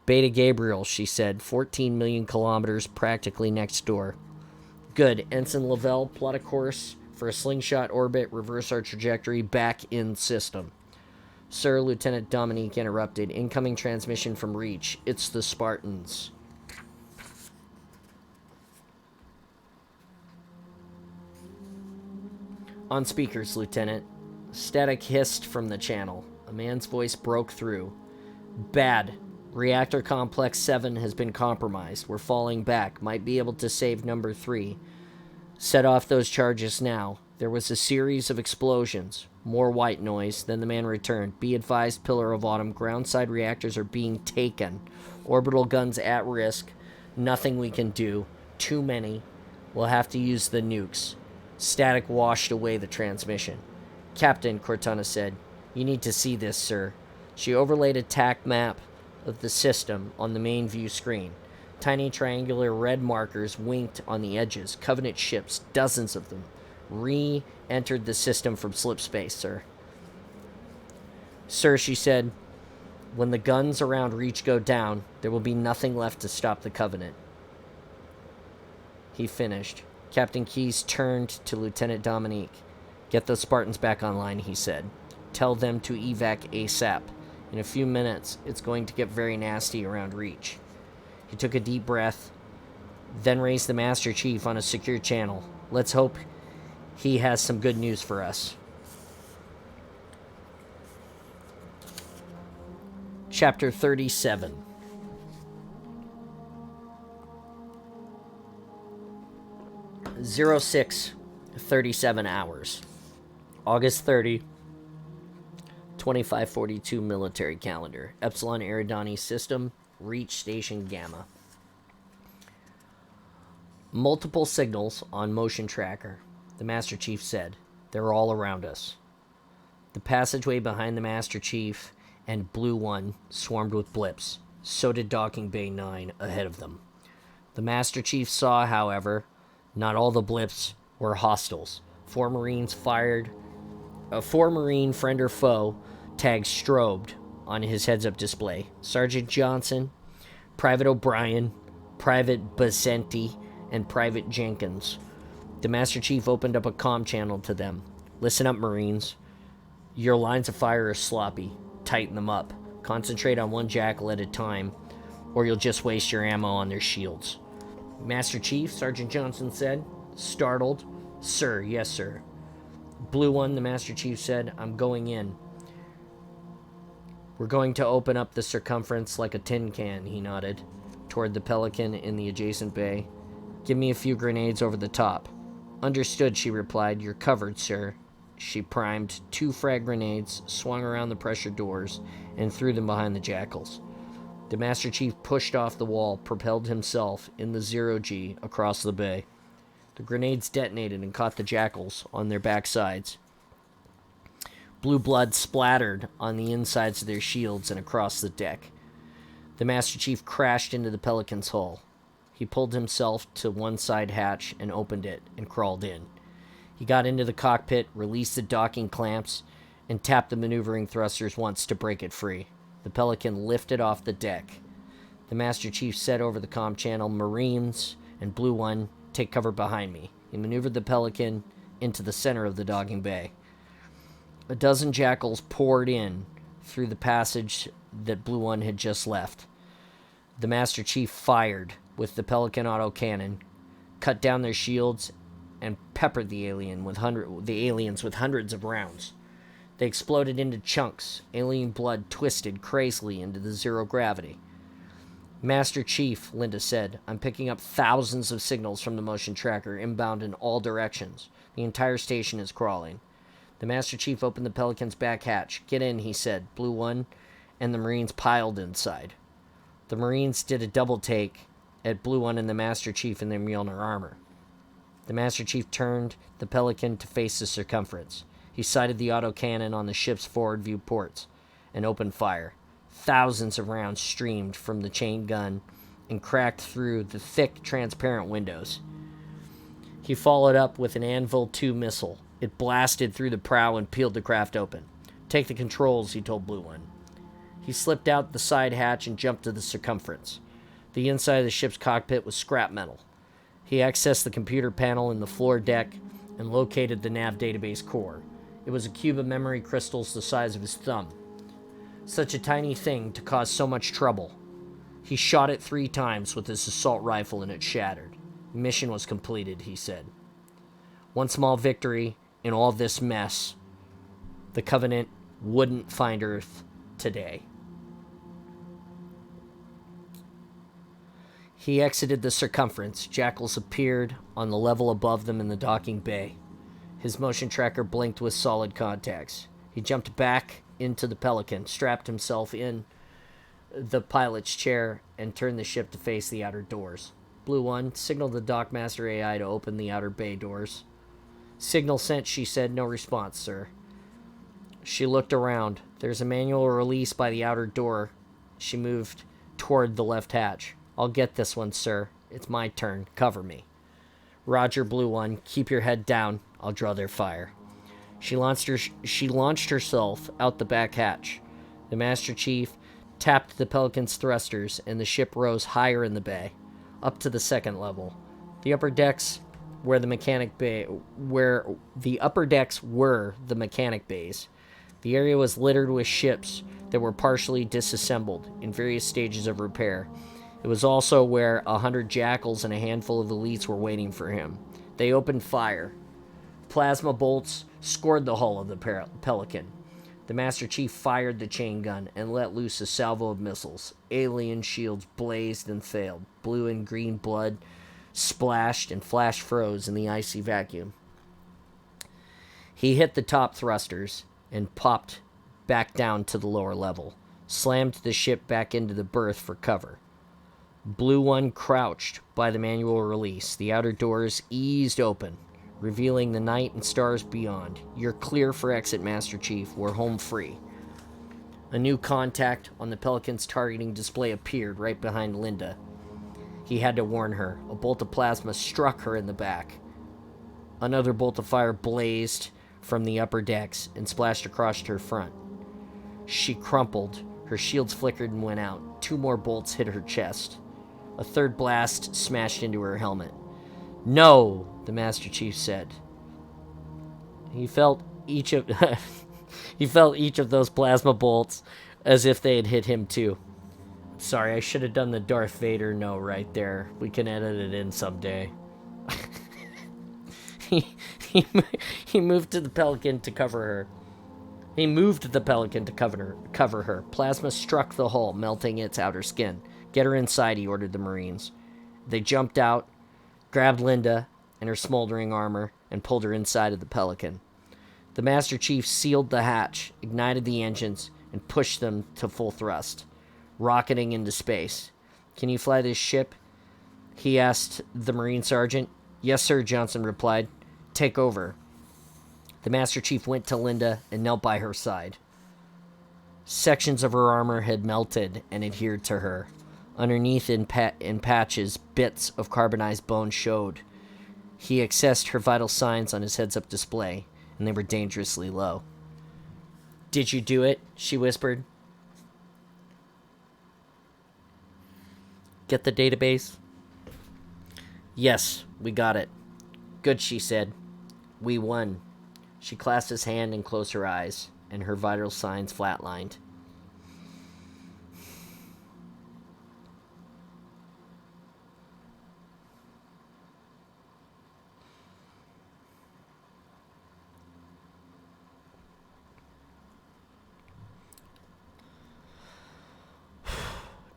Beta Gabriel, she said. 14 million kilometers practically next door. Good. Ensign Lavelle, plot a course for a slingshot orbit, reverse our trajectory, back in system. Sir, Lieutenant Dominique interrupted. Incoming transmission from Reach. It's the Spartans. On speakers, Lieutenant. Static hissed from the channel. A man's voice broke through. Bad. Reactor Complex 7 has been compromised. We're falling back. Might be able to save number 3. Set off those charges now. There was a series of explosions. More white noise. Then the man returned. Be advised, Pillar of Autumn. Groundside reactors are being taken. Orbital guns at risk. Nothing we can do. Too many. We'll have to use the nukes. Static washed away the transmission. Captain, Cortana said, you need to see this, sir. She overlaid a TAC map of the system on the main view screen. Tiny triangular red markers winked on the edges. Covenant ships, dozens of them, re-entered the system from slip space, sir. Sir, she said, when the guns around Reach go down, there will be nothing left to stop the Covenant. He finished. Captain Keyes turned to Lieutenant Dominique. Get the Spartans back online, he said. Tell them to evac ASAP. In a few minutes, it's going to get very nasty around Reach. He took a deep breath, then raised the Master Chief on a secure channel. Let's hope he has some good news for us. Chapter 37. (06:37 hours). August 30, 2542 military calendar. Epsilon Eridani System, Reach Station Gamma. Multiple signals on motion tracker, the Master Chief said. They're all around us. The passageway behind the Master Chief and Blue One swarmed with blips. So did Docking Bay 9 ahead of them. The Master Chief saw, however, not all the blips were hostiles. Four Marine, friend or foe, tagged strobed on his heads-up display. Sergeant Johnson, Private O'Brien, Private Basenti, and Private Jenkins. The Master Chief opened up a comm channel to them. Listen up, Marines. Your lines of fire are sloppy. Tighten them up. Concentrate on one jackal at a time, or you'll just waste your ammo on their shields. Master Chief, Sergeant Johnson said, startled. Sir, yes, sir. Blue One, the Master Chief said, I'm going in. We're going to open up the circumference like a tin can, he nodded, toward the Pelican in the adjacent bay. Give me a few grenades over the top. Understood, she replied. You're covered, sir. She primed 2 frag grenades, swung around the pressure doors, and threw them behind the jackals. The Master Chief pushed off the wall, propelled himself in the 0G across the bay. The grenades detonated and caught the jackals on their backsides. Blue blood splattered on the insides of their shields and across the deck. The Master Chief crashed into the Pelican's hull. He pulled himself to one side hatch and opened it and crawled in. He got into the cockpit, released the docking clamps, and tapped the maneuvering thrusters once to break it free. The Pelican lifted off the deck. The Master Chief said over the comm channel, Marines and Blue One, take cover behind me. He maneuvered the Pelican into the center of the docking bay. A dozen jackals poured in through the passage that Blue One had just left. The Master Chief fired with the Pelican autocannon, cut down their shields, and peppered the aliens with hundreds of rounds. They exploded into chunks. Alien blood twisted crazily into the zero gravity. Master Chief, Linda said, I'm picking up thousands of signals from the motion tracker inbound in all directions. The entire station is crawling. The Master Chief opened the Pelican's back hatch. Get in, he said. Blue One and the Marines piled inside. The Marines did a double take at Blue One and the Master Chief in their Mjolnir armor. The Master Chief turned the Pelican to face the circumference. He sighted the autocannon on the ship's forward view ports and opened fire. Thousands of rounds streamed from the chain gun and cracked through the thick, transparent windows. He followed up with an Anvil 2 missile. It blasted through the prow and peeled the craft open. "Take the controls," he told Blue One. He slipped out the side hatch and jumped to the circumference. The inside of the ship's cockpit was scrap metal. He accessed the computer panel in the floor deck and located the nav database core. It was a cube of memory crystals the size of his thumb. Such a tiny thing to cause so much trouble. He shot it 3 times with his assault rifle and it shattered. Mission was completed, he said. One small victory in all this mess. The Covenant wouldn't find Earth today. He exited the circumference. Jackals appeared on the level above them in the docking bay. His motion tracker blinked with solid contacts. He jumped back into the Pelican, strapped himself in the pilot's chair, and turned the ship to face the outer doors. Blue One signaled the Dockmaster AI to open the outer bay doors. "Signal sent," she said. "No response, sir." She looked around. "There's a manual release by the outer door." She moved toward the left hatch. "I'll get this one, sir. It's my turn. Cover me." "Roger, Blue One. Keep your head down. I'll draw their fire." She launched herself out the back hatch. The Master Chief tapped the Pelican's thrusters, and the ship rose higher in the bay, up to the 2nd level. The upper decks were the mechanic bays. The area was littered with ships that were partially disassembled in various stages of repair. It was also where 100 jackals and a handful of elites were waiting for him. They opened fire. Plasma bolts scored the hull of the Pelican. The Master Chief fired the chain gun and let loose a salvo of missiles. Alien shields blazed and failed. Blue and green blood splashed and flash froze in the icy vacuum. He hit the top thrusters and popped back down to the lower level, slammed the ship back into the berth for cover. Blue One crouched by the manual release. The outer doors eased open, revealing the night and stars beyond. "You're clear for exit, Master Chief. We're home free." A new contact on the Pelican's targeting display appeared right behind Linda. He had to warn her. A bolt of plasma struck her in the back. Another bolt of fire blazed from the upper decks and splashed across her front. She crumpled. Her shields flickered and went out. 2 more bolts hit her chest. A 3rd blast smashed into her helmet. "No," the Master Chief said. He felt each of those plasma bolts as if they had hit him too. "Sorry, I should have done the Darth Vader no right there. We can edit it in someday." He moved to the Pelican to cover her. Cover her. Plasma struck the hull, melting its outer skin. "Get her inside," he ordered the Marines. They jumped out, grabbed Linda and her smoldering armor, and pulled her inside of the Pelican. The Master Chief sealed the hatch, ignited the engines, and pushed them to full thrust, rocketing into space. "Can you fly this ship?" he asked the Marine Sergeant. "Yes, sir," Johnson replied. "Take over." The Master Chief went to Linda and knelt by her side. Sections of her armor had melted and adhered to her. Underneath, in patches, bits of carbonized bone showed. He accessed her vital signs on his heads-up display, and they were dangerously low. "Did you do it?" she whispered. "Get the database?" "Yes, we got it." "Good," she said. "We won." She clasped his hand and closed her eyes, and her vital signs flatlined.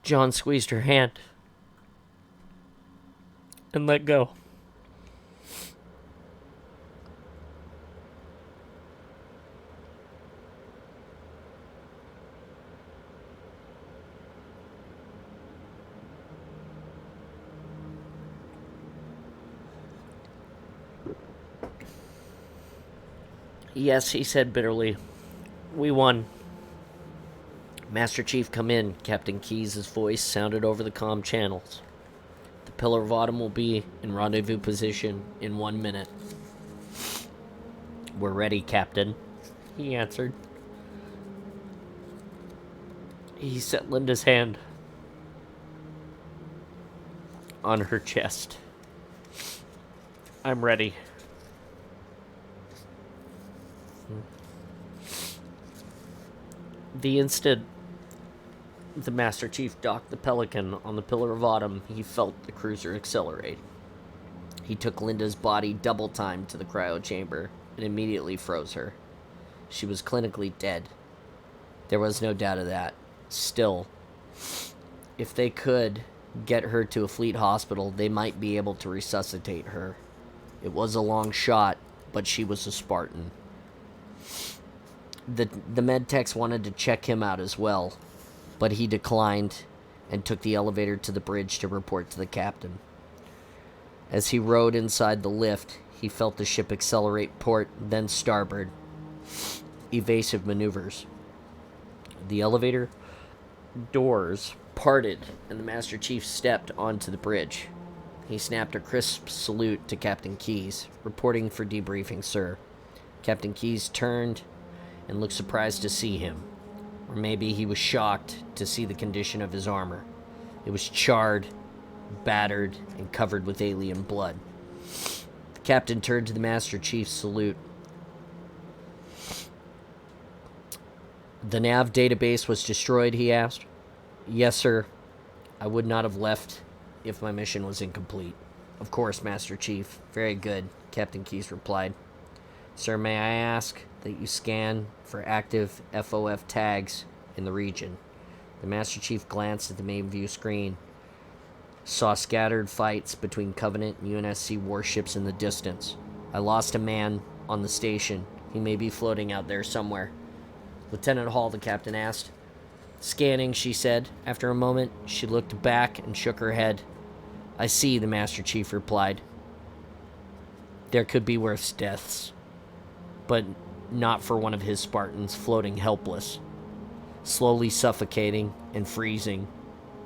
John squeezed her hand and let go. "Yes," he said bitterly. "We won." "Master Chief, come in." Captain Keyes' voice sounded over the comm channels. The Pillar of Autumn will be in rendezvous position in 1 minute. We're ready, Captain, he answered. He set Linda's hand on her chest. I'm ready. The instant the Master Chief docked the Pelican on the Pillar of Autumn, he felt the cruiser accelerate. He took Linda's body double time to the cryo chamber and immediately froze her. She was clinically dead. There was no doubt of that. Still, if they could get her to a fleet hospital, they might be able to resuscitate her. It was a long shot, but she was a Spartan. The med techs wanted to check him out as well, but he declined and took the elevator to the bridge to report to the captain. As he rode inside the lift, he felt the ship accelerate port, then starboard. Evasive maneuvers. The elevator doors parted, and the Master Chief stepped onto the bridge. He snapped a crisp salute to Captain Keyes, reporting for debriefing, sir. Captain Keyes turned and looked surprised to see him. Or maybe he was shocked to see the condition of his armor. It was charred, battered, and covered with alien blood. The captain turned to the Master Chief's salute. The nav database was destroyed, he asked. Yes, sir. I would not have left if my mission was incomplete. Of course, Master Chief. Very good, Captain Keyes replied. Sir, may I ask that you scan for active FOF tags in the region? The Master Chief glanced at the main view screen, saw scattered fights between Covenant and UNSC warships in the distance. I lost a man on the station. He may be floating out there somewhere. Lieutenant Hall, the captain asked. Scanning, she said. After a moment, she looked back and shook her head. I see, the Master Chief replied. There could be worse deaths, but not for one of his Spartans floating helpless, slowly suffocating and freezing,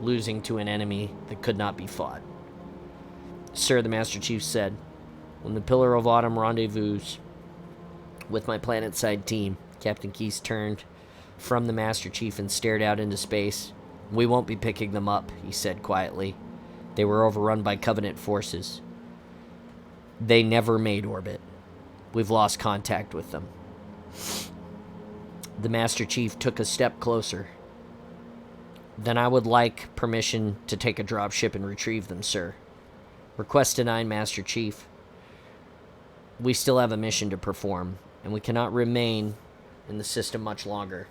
losing to an enemy that could not be fought. Sir, the Master Chief said, when the Pillar of Autumn rendezvous with my planet-side team, Captain Keyes turned from the Master Chief and stared out into space. We won't be picking them up, he said quietly. They were overrun by Covenant forces. They never made orbit. We've lost contact with them. The Master Chief took a step closer. Then I would like permission to take a dropship and retrieve them, sir. Request denied, Master Chief. We still have a mission to perform, and we cannot remain in the system much longer.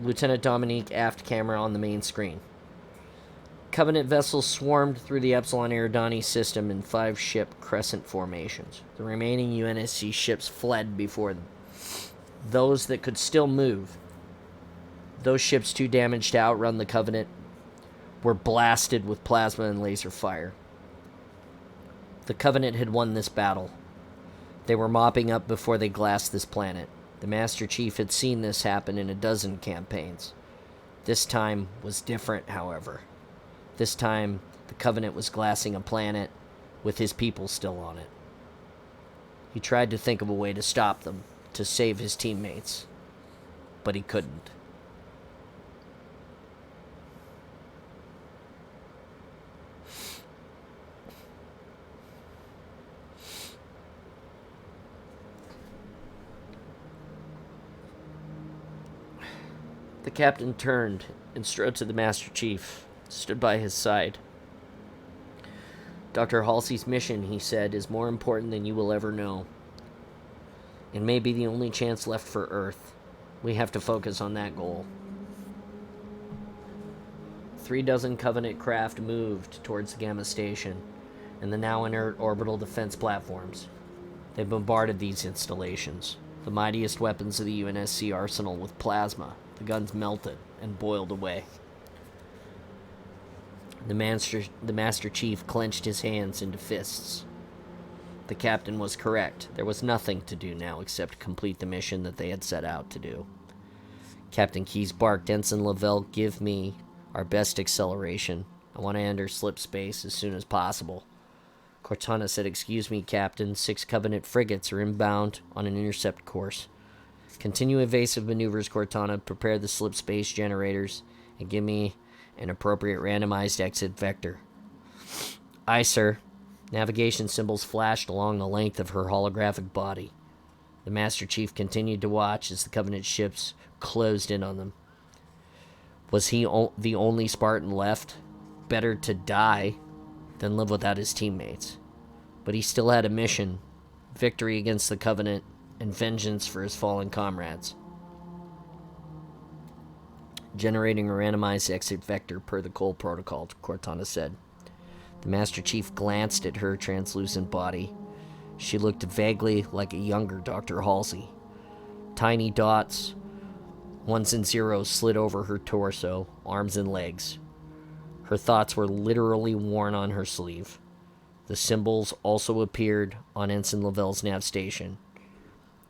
Lieutenant Dominique, aft camera on the main screen. Covenant vessels swarmed through the Epsilon Eridani system in 5-ship crescent formations. The remaining UNSC ships fled before them. Those that could still move, those ships too damaged to outrun the Covenant, were blasted with plasma and laser fire. The Covenant had won this battle. They were mopping up before they glassed this planet. The Master Chief had seen this happen in a dozen campaigns. This time was different, however. This time, the Covenant was glassing a planet with his people still on it. He tried to think of a way to stop them, to save his teammates, but he couldn't. The captain turned and strode to the Master Chief, stood by his side. Dr. Halsey's mission, he said, is more important than you will ever know. It may be the only chance left for Earth. We have to focus on that goal. 36 Covenant craft moved towards the Gamma Station and the now inert orbital defense platforms. They bombarded these installations, the mightiest weapons of the UNSC arsenal, with plasma. The guns melted and boiled away. The Master Chief clenched his hands into fists. The captain was correct. There was nothing to do now except complete the mission that they had set out to do. Captain Keyes barked, "Ensign Lavelle, give me our best acceleration. I want to enter slip space as soon as possible." Cortana said, "Excuse me, Captain. 6 Covenant frigates are inbound on an intercept course. Continue evasive maneuvers, Cortana. Prepare the slip space generators and give me an appropriate randomized exit vector." "Aye, sir." Navigation symbols flashed along the length of her holographic body. The Master Chief continued to watch as the Covenant ships closed in on them. Was he the only Spartan left? Better to die than live without his teammates. But he still had a mission: victory against the Covenant and vengeance for his fallen comrades. "Generating a randomized exit vector per the Cole Protocol," Cortana said. The Master Chief glanced at her translucent body. She looked vaguely like a younger Dr. Halsey. Tiny dots, ones and zeros, slid over her torso, arms, and legs. Her thoughts were literally worn on her sleeve. The symbols also appeared on Ensign Lavelle's nav station.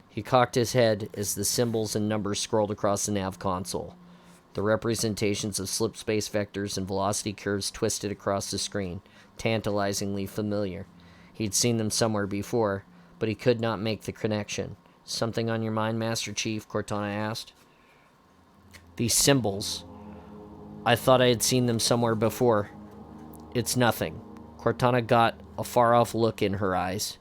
He cocked his head as the symbols and numbers scrolled across the nav console. The representations of slip space vectors and velocity curves twisted across the screen, tantalizingly familiar. He'd seen them somewhere before, but he could not make the connection. "Something on your mind, Master Chief?" Cortana asked. "These symbols. I thought I had seen them somewhere before." "It's nothing." Cortana got a far-off look in her eyes.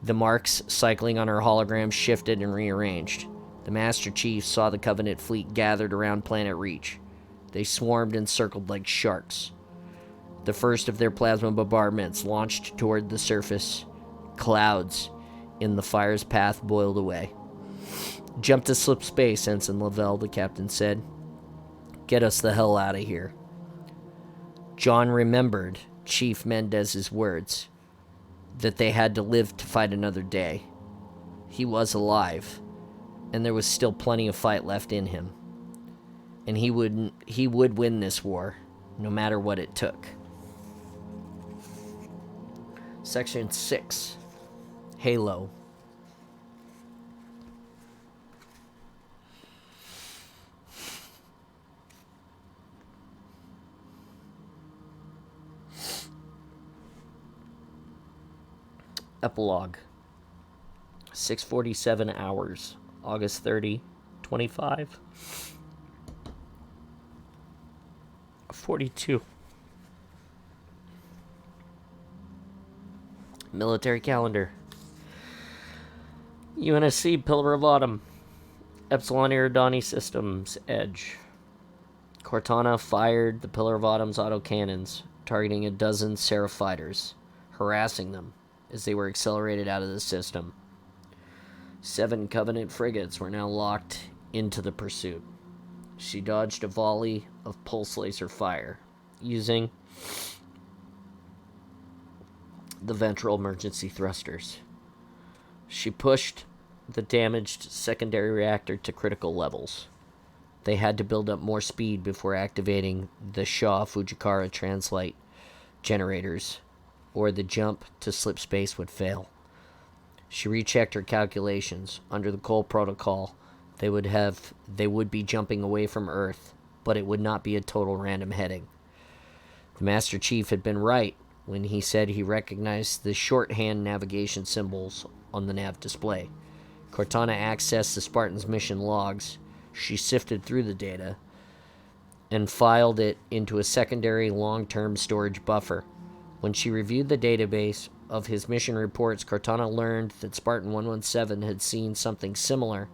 The marks cycling on her hologram shifted and rearranged. The Master Chief saw the Covenant fleet gathered around Planet Reach. They swarmed and circled like sharks. The first of their plasma bombardments launched toward the surface. Clouds in the fire's path boiled away. "Jump to slip space, Ensign Lavelle," the captain said. "Get us the hell out of here." John remembered Chief Mendez's words, that they had to live to fight another day. He was alive, and there was still plenty of fight left in him. And he would win this war, no matter what it took. Section 6. Halo. Epilogue. 6:47 hours, August 30, 25. 42. Military calendar. UNSC Pillar of Autumn. Epsilon Iridani Systems, Edge. Cortana fired the Pillar of Autumn's autocannons, targeting a dozen Seraph fighters, harassing them as they were accelerated out of the system. 7 Covenant frigates were now locked into the pursuit. She dodged a volley of pulse laser fire, using the ventral emergency thrusters. She pushed the damaged secondary reactor to critical levels. They had to build up more speed before activating the Shaw Fujikara translate generators, or the jump to slip space would fail. She rechecked her calculations. Under the Cole Protocol, they would be jumping away from Earth, but it would not be a total random heading. The Master Chief had been right when he said he recognized the shorthand navigation symbols on the nav display. Cortana accessed the Spartan's mission logs. She sifted through the data and filed it into a secondary long-term storage buffer. When she reviewed the database of his mission reports, Cortana learned that Spartan 117 had seen something similar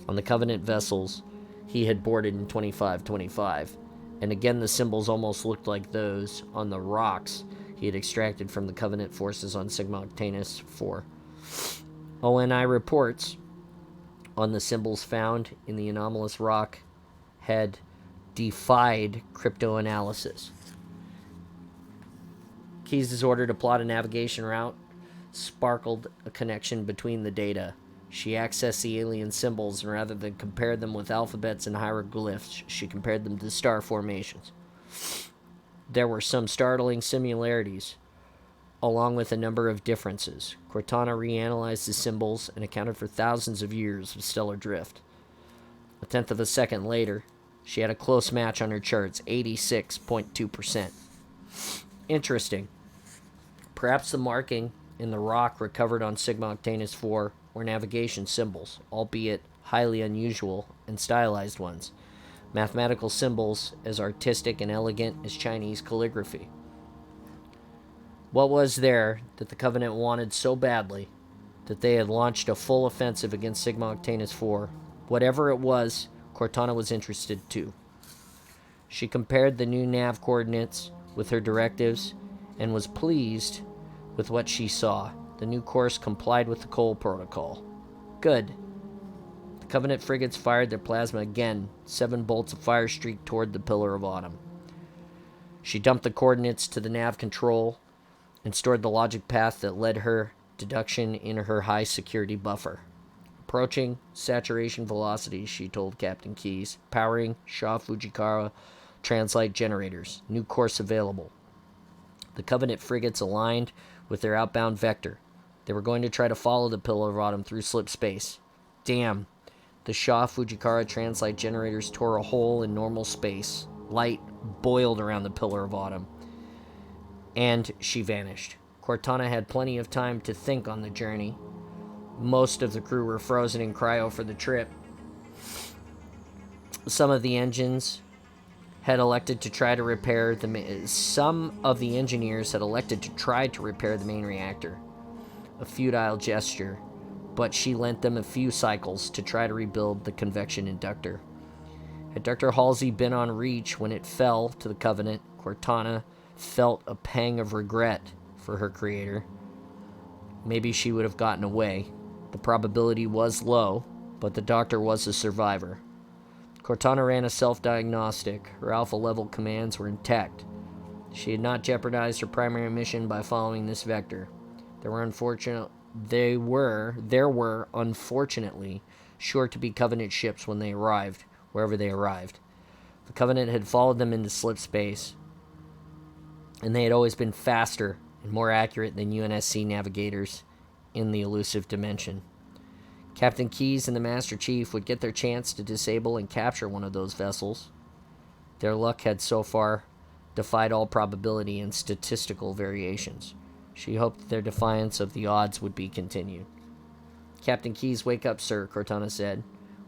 on the Covenant vessels he had boarded in 2525, and again the symbols almost looked like those on the rocks he had extracted from the Covenant forces on Sigma Octanus 4. ONI reports on the symbols found in the anomalous rock had defied cryptoanalysis. Keyes' order to plot a navigation route sparkled a connection between the data. She accessed the alien symbols, and rather than compare them with alphabets and hieroglyphs, she compared them to star formations. there were some startling similarities, along with a number of differences. Cortana reanalyzed the symbols and accounted for thousands of years of stellar drift. A tenth of a second later, she had a close match on her charts, 86.2%. Interesting. Perhaps the marking in the rock recovered on Sigma Octantis 4 were navigation symbols, albeit highly unusual and stylized ones. Mathematical symbols as artistic and elegant as Chinese calligraphy. What was there that the Covenant wanted so badly that they had launched a full offensive against Sigma Octantis 4? Whatever it was, Cortana was interested too. She compared the new nav coordinates with her directives and was pleased with what she saw. The new course complied with the Cole Protocol. Good. The Covenant frigates fired their plasma again. 7 bolts of fire streaked toward the Pillar of Autumn. She dumped the coordinates to the nav control and stored the logic path that led her deduction in her high security buffer. Approaching saturation velocity, she told Captain Keyes. Powering Shaw Fujikawa translite generators. New course available. The Covenant frigates aligned with their outbound vector. They were going to try to follow the Pillar of Autumn through slip space. Damn. The Shaw Fujikawa translite generators tore a hole in normal space. Light boiled around the Pillar of Autumn. And she vanished. Cortana had plenty of time to think on the journey. Most of the crew were frozen in cryo for the trip. Some of the engineers had elected to try to repair the main reactor. A futile gesture, but she lent them a few cycles to try to rebuild the convection inductor. Had Dr. Halsey been on Reach when it fell to the Covenant, Cortana felt a pang of regret for her creator. Maybe she would have gotten away. The probability was low, but the doctor was a survivor. Cortana ran a self-diagnostic. Her alpha-level commands were intact. She had not jeopardized her primary mission by following this vector. There were unfortunately sure to be Covenant ships when they arrived, wherever they arrived. The Covenant had followed them into slip space, and they had always been faster and more accurate than UNSC navigators in the elusive dimension. Captain Keyes and the Master Chief would get their chance to disable and capture one of those vessels. Their luck had so far defied all probability and statistical variations. She hoped that their defiance of the odds would be continued. Captain Keyes, wake up, sir, Cortana said.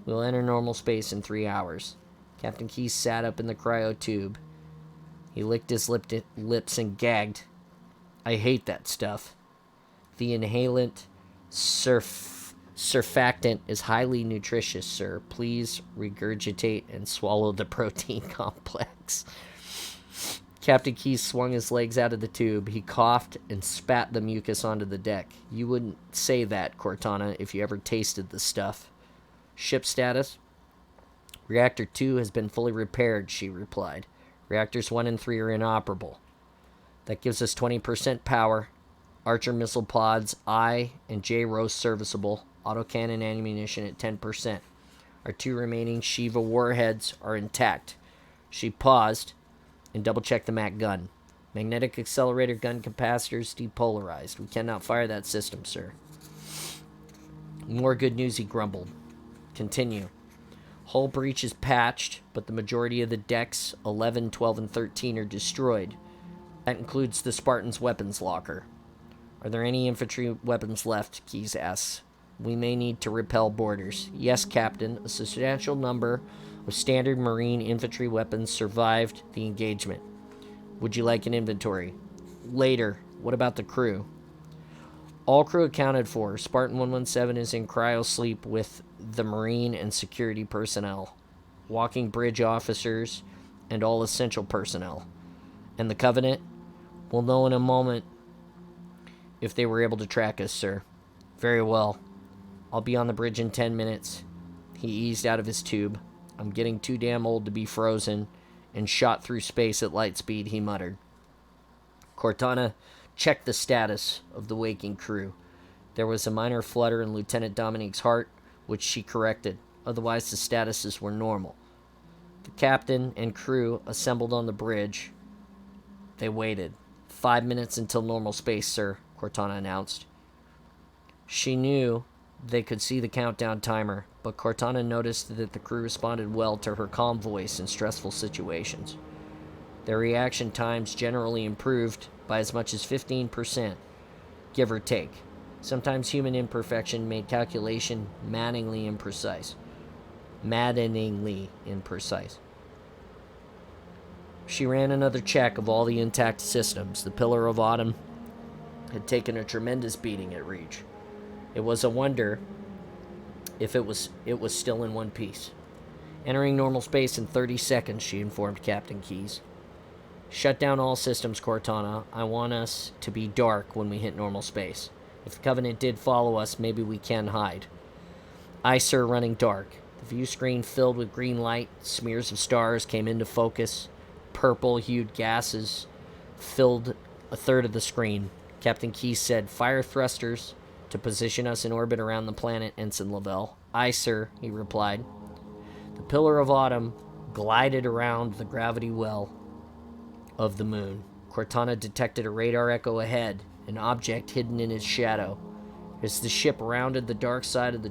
We'll enter normal space in 3 hours. Captain Keyes sat up in the cryo tube. He licked his lips and gagged. I hate that stuff. The inhalant surfactant is highly nutritious, sir. Please regurgitate and swallow the protein complex. Captain Keyes swung his legs out of the tube. He coughed and spat the mucus onto the deck. You wouldn't say that, Cortana, if you ever tasted the stuff. Ship status? Reactor 2 has been fully repaired, she replied. Reactors 1 and 3 are inoperable. That gives us 20% power. Archer missile pods I and J roast serviceable. Autocannon ammunition at 10%. Our 2 remaining Shiva warheads are intact. She paused and double-checked the MAC gun. Magnetic accelerator gun capacitors depolarized. We cannot fire that system, sir. More good news, he grumbled. Continue. Hull breach is patched, but the majority of the decks, 11, 12, and 13, are destroyed. That includes the Spartan's weapons locker. Are there any infantry weapons left? Keyes asks. We may need to repel boarders. Yes, Captain. A substantial number of standard Marine infantry weapons survived the engagement. Would you like an inventory? Later. What about the crew? All crew accounted for. Spartan 117 is in cryo sleep with the Marine and security personnel, walking bridge officers, and all essential personnel. And the Covenant? We'll know in a moment if they were able to track us, sir. Very well. I'll be on the bridge in 10 minutes. He eased out of his tube. I'm getting too damn old to be frozen and shot through space at light speed, he muttered. Cortana checked the status of the waking crew. There was a minor flutter in Lieutenant Dominique's heart, which she corrected. Otherwise, the statuses were normal. The captain and crew assembled on the bridge. They waited. 5 minutes until normal space, sir, Cortana announced. She knew they could see the countdown timer, but Cortana noticed that the crew responded well to her calm voice in stressful situations. Their reaction times generally improved by as much as 15%, give or take. Sometimes human imperfection made calculation maddeningly imprecise. She ran another check of all the intact systems. The Pillar of Autumn had taken a tremendous beating at Reach. It was a wonder if it was still in one piece. Entering normal space in 30 seconds, she informed Captain Keyes. Shut down all systems, Cortana. I want us to be dark when we hit normal space. If the Covenant did follow us, maybe we can hide. Aye, sir, running dark. The view screen filled with green light. Smears of stars came into focus. Purple-hued gases filled a third of the screen. Captain Keyes said, fire thrusters to position us in orbit around the planet, Ensign Lavelle. Aye, sir, he replied. The Pillar of Autumn glided around the gravity well of the moon. Cortana detected a radar echo ahead, an object hidden in its shadow. As the ship rounded the dark side of the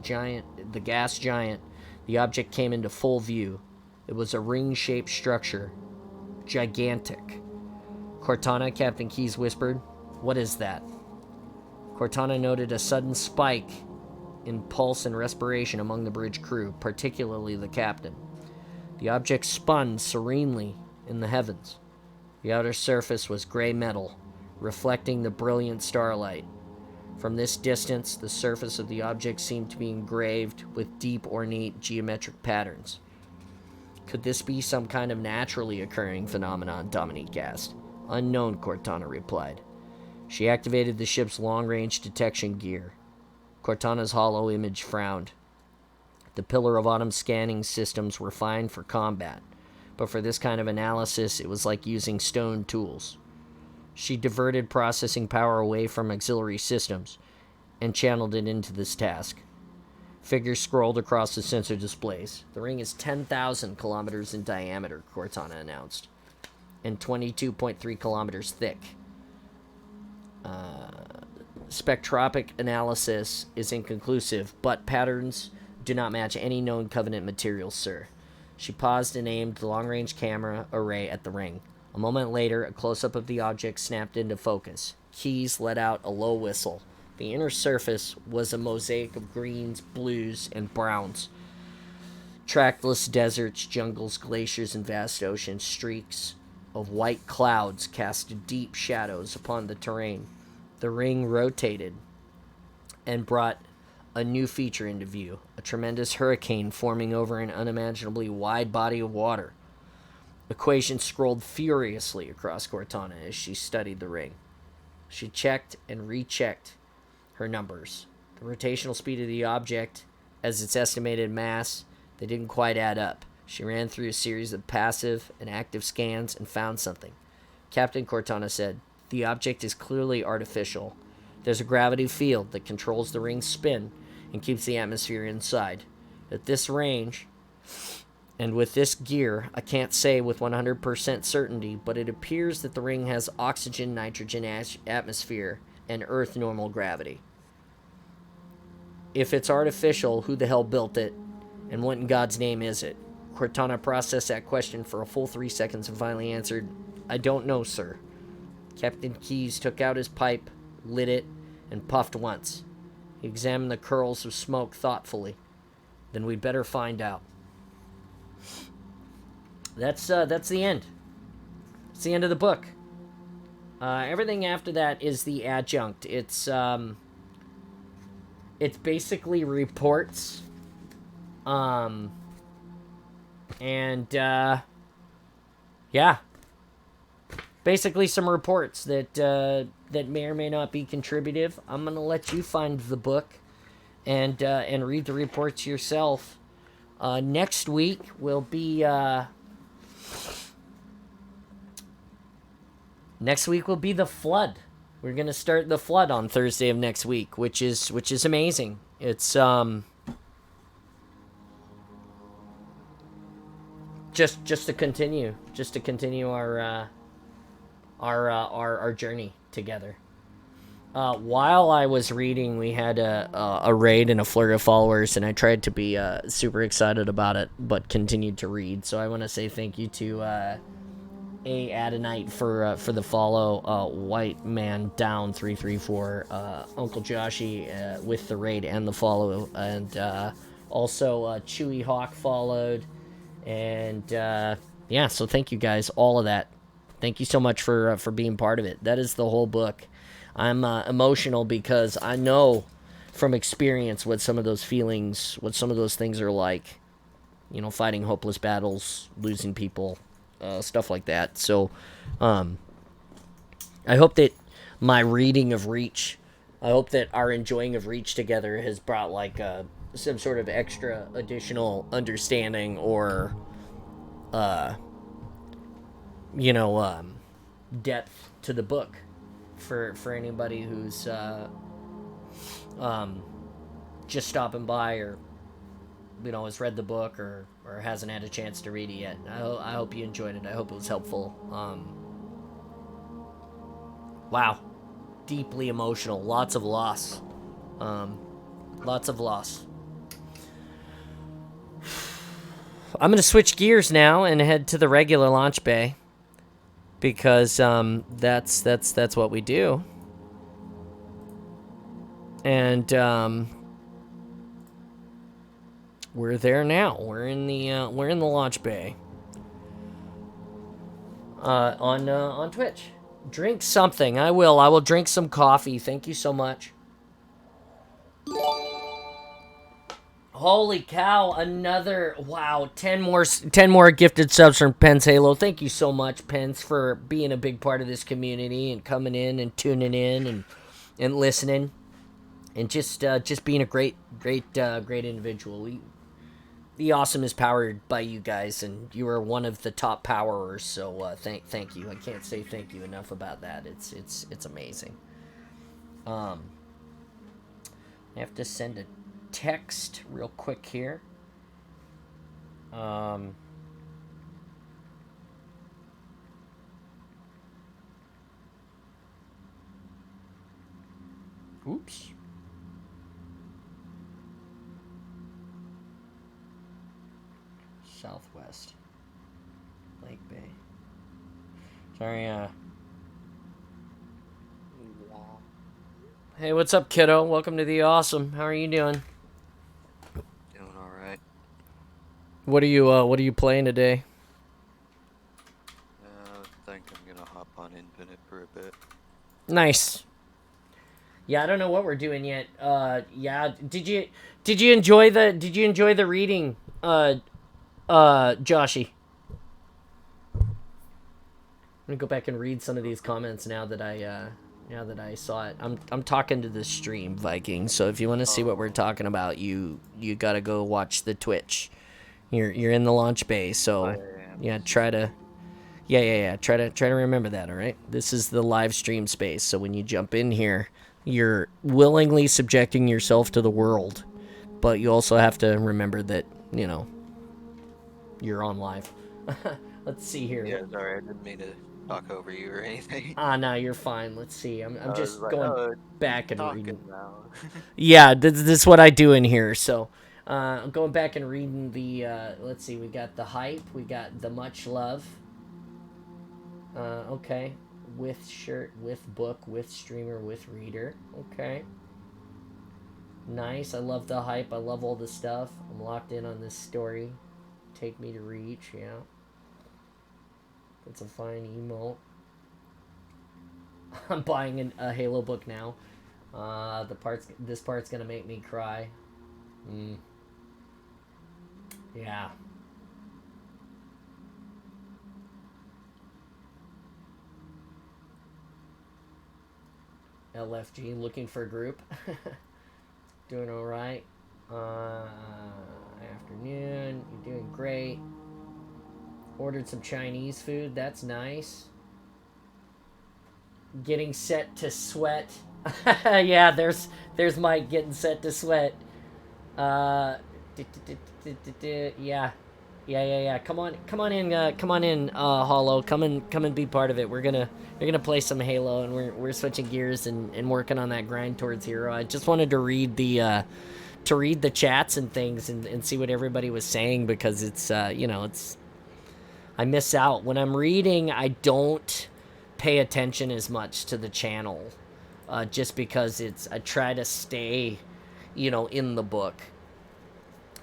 gas giant, the object came into full view. It was a ring-shaped structure. Gigantic. Cortana, Captain Keyes whispered. What is that? Cortana noted a sudden spike in pulse and respiration among the bridge crew, particularly the captain. The object spun serenely in the heavens. The outer surface was gray metal, reflecting the brilliant starlight. From this distance, the surface of the object seemed to be engraved with deep, ornate geometric patterns. Could this be some kind of naturally occurring phenomenon? Dominique asked. Unknown, Cortana replied. She activated the ship's long-range detection gear. Cortana's hollow image frowned. The Pillar of Autumn scanning systems were fine for combat, but for this kind of analysis, it was like using stone tools. She diverted processing power away from auxiliary systems and channeled it into this task. Figures scrolled across the sensor displays. The ring is 10,000 kilometers in diameter, Cortana announced, and 22.3 kilometers thick. Spectropic analysis is inconclusive, but patterns do not match any known Covenant materials, sir. She paused and aimed the long-range camera array at the ring. A moment later, a close-up of the object snapped into focus. Keyes let out a low whistle. The inner surface was a mosaic of greens, blues, and browns. Trackless deserts, jungles, glaciers, and vast oceans. Streaks of white clouds cast deep shadows upon the terrain. The ring rotated and brought a new feature into view, a tremendous hurricane forming over an unimaginably wide body of water. Equations scrolled furiously across Cortana as she studied the ring. She checked and rechecked her numbers. The rotational speed of the object, as its estimated mass, they didn't quite add up. She ran through a series of passive and active scans and found something. Captain, Cortana said, the object is clearly artificial. There's a gravity field that controls the ring's spin and keeps the atmosphere inside. At this range, and with this gear, I can't say with 100% certainty, but it appears that the ring has oxygen, nitrogen atmosphere, and Earth normal gravity. If it's artificial, who the hell built it? And what in God's name is it? Cortana processed that question for a full 3 seconds and finally answered, I don't know, sir. Captain Keyes took out his pipe, lit it, and puffed once. He examined the curls of smoke thoughtfully. Then we'd better find out. That's the end. It's the end of the book. Everything after that is the adjunct. It's basically reports. Yeah. Basically some reports that may or may not be contributive. I'm going to let you find the book and read the reports yourself. Next week will be the flood. We're going to start the flood on Thursday of next week, which is amazing. It's just to continue our our journey together. While I was reading, we had a raid and a flurry of followers, and I tried to be super excited about it, but continued to read. So I want to say thank you to A Adonite for the follow, White Man Down 334, Uncle Joshy with the raid and the follow, and also Chewy Hawk followed, and yeah. So thank you guys, all of that. Thank you so much for being part of it. That is the whole book. I'm emotional because I know from experience what some of those feelings, what some of those things are like. You know, fighting hopeless battles, losing people, stuff like that. So, I hope that my reading of Reach, I hope that our enjoying of Reach together has brought like some sort of extra additional understanding or, you know, depth to the book for anybody who's just stopping by or has read the book or hasn't had a chance to read it yet. I hope you enjoyed it. I hope it was helpful. Wow, deeply emotional. Lots of loss. Lots of loss. I'm gonna switch gears now and head to the regular launch bay because that's what we do. And we're there now. We're in the launch bay. On Twitch. Drink something. I will drink some coffee. Thank you so much. Holy cow, another 10 more gifted subs from Pence Halo. Thank you so much, Pence, for being a big part of this community and coming in and tuning in and listening and just being a great individual. The Awesome is powered by you guys, and you are one of the top powerers. So thank you. I can't say thank you enough about that. It's amazing. I have to send a text real quick here. Oops. Southwest Lake Bay. Sorry, Hey, what's up, kiddo? Welcome to the Awesome. How are you doing? Doing all right. What are you playing today? I think I'm gonna hop on Infinite for a bit. Nice. Yeah, I don't know what we're doing yet. Yeah, did you enjoy the reading, Joshy? I'm gonna go back and read some of these comments now that I saw it. I'm talking to the stream, Viking. So if you want to see what we're talking about, you gotta go watch the Twitch. You're in the launch bay, so yeah, try to remember that. All right, this is the live stream space. So when you jump in here, you're willingly subjecting yourself to the world, but you also have to remember that you're on live. Let's see here. Yeah, sorry, I didn't mean to talk over you or anything. No, you're fine. Let's see. I'm just like, going back and talking reading. now. Yeah, this is what I do in here. So, I'm going back and reading the. Let's see. We got the hype. We got the much love. Okay, with shirt, with book, with streamer, with reader. Okay. Nice. I love the hype. I love all the stuff. I'm locked in on this story. Take me to reach. Yeah. That's a fine emote. I'm buying a Halo book now. This part's gonna make me cry. Yeah. LFG looking for a group. Doing all right. Afternoon. You're doing great. Ordered some Chinese food. That's nice. Getting set to sweat. Yeah, there's Mike getting set to sweat. Yeah. Yeah. Come on in, Hollow. Come and be part of it. We're gonna play some Halo, and we're switching gears and working on that grind towards hero. I just wanted to read the chats and things and see what everybody was saying, because it's it's, I miss out when I'm reading. I don't pay attention as much to the channel, just because I try to stay, in the book,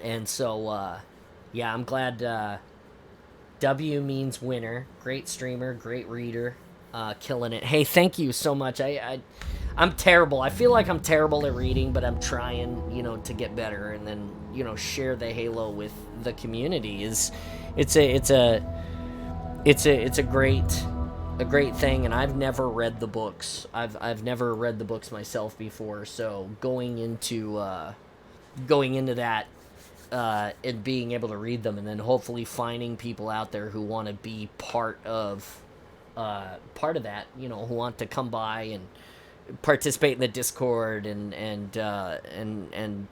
and so. Yeah, I'm glad. W means winner. Great streamer, great reader, killing it. Hey, thank you so much. I'm terrible. I feel like I'm terrible at reading, but I'm trying, to get better, and then, share the Halo with the community. It's a great thing, and I've never read the books. I've never read the books myself before, so going into that. And being able to read them, and then hopefully finding people out there who want to be part of that, who want to come by and participate in the Discord and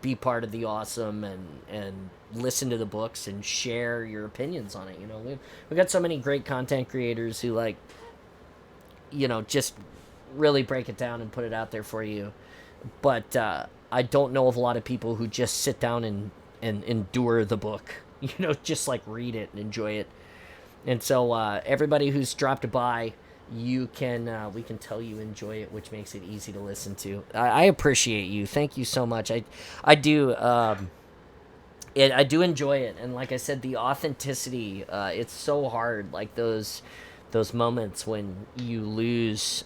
be part of the awesome, and listen to the books and share your opinions on it. We've got so many great content creators who just really break it down and put it out there for you, but I don't know of a lot of people who just sit down and endure the book, just read it and enjoy it. And so everybody who's dropped by, we can tell you enjoy it, which makes it easy to listen to. I appreciate you. Thank you so much. I do I do enjoy it, and like I said, the authenticity, it's so hard, like those moments when you lose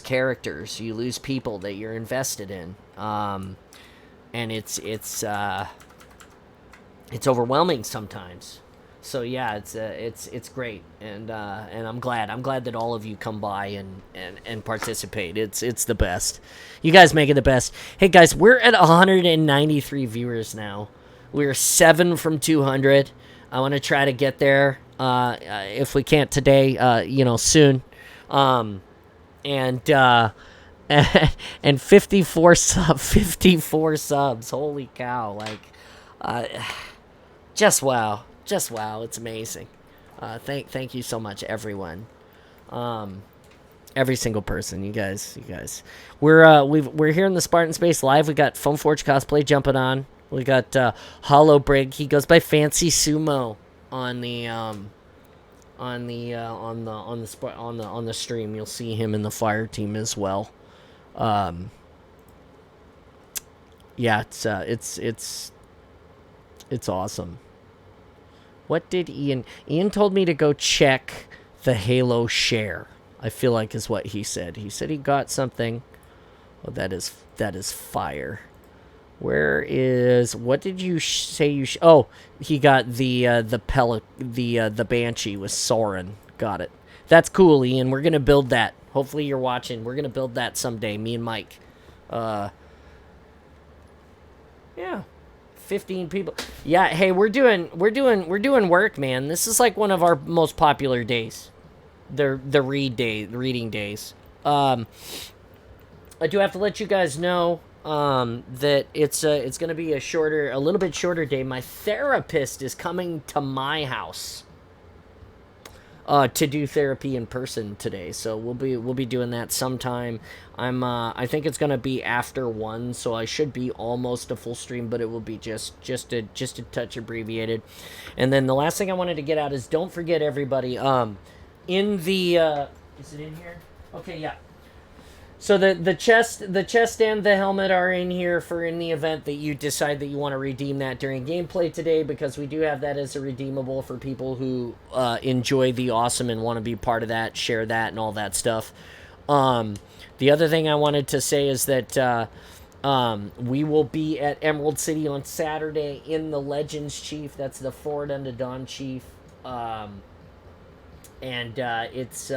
characters, you lose people that you're invested in. And it's overwhelming sometimes. So yeah, it's great, and I'm glad that all of you come by and participate. It's the best. You guys make it the best. Hey guys, we're at 193 viewers now. We're 7 from 200. I want to try to get there. If we can't today, soon. And 54 subs. Holy cow. Just wow. It's amazing. Thank you so much, everyone. Every single person. You guys. We're here in the Spartan Space live. We got Foam Forge Cosplay jumping on. We got Hollow Brig. He goes by Fancy Sumo on the stream. You'll see him in the fire team as well. Yeah, it's awesome. What did Ian told me to go check the Halo share, I feel like is what he said. He said he got something. Oh, that is fire. What did you say you oh, he got the Banshee with Soren. Got it. That's cool, Ian. We're going to build that. Hopefully you're watching. We're going to build that someday, me and Mike. Yeah. 15 people. Yeah, hey, we're doing work, man. This is like one of our most popular days. The reading days. I do have to let you guys know that it's going to be a little bit shorter day. My therapist is coming to my house to do therapy in person today, so we'll be doing that sometime. I think it's gonna be after 1, so I should be almost a full stream, but it will be just a touch abbreviated. And then the last thing I wanted to get out is, don't forget, everybody, in the is it in here? Okay, yeah. So the chest and the helmet are in here for in the event that you decide that you want to redeem that during gameplay today, because we do have that as a redeemable for people who enjoy the awesome and want to be part of that, share that, and all that stuff. The other thing I wanted to say is that we will be at Emerald City on Saturday in the Legends Chief. That's the Forward Unto Dawn Chief. It's...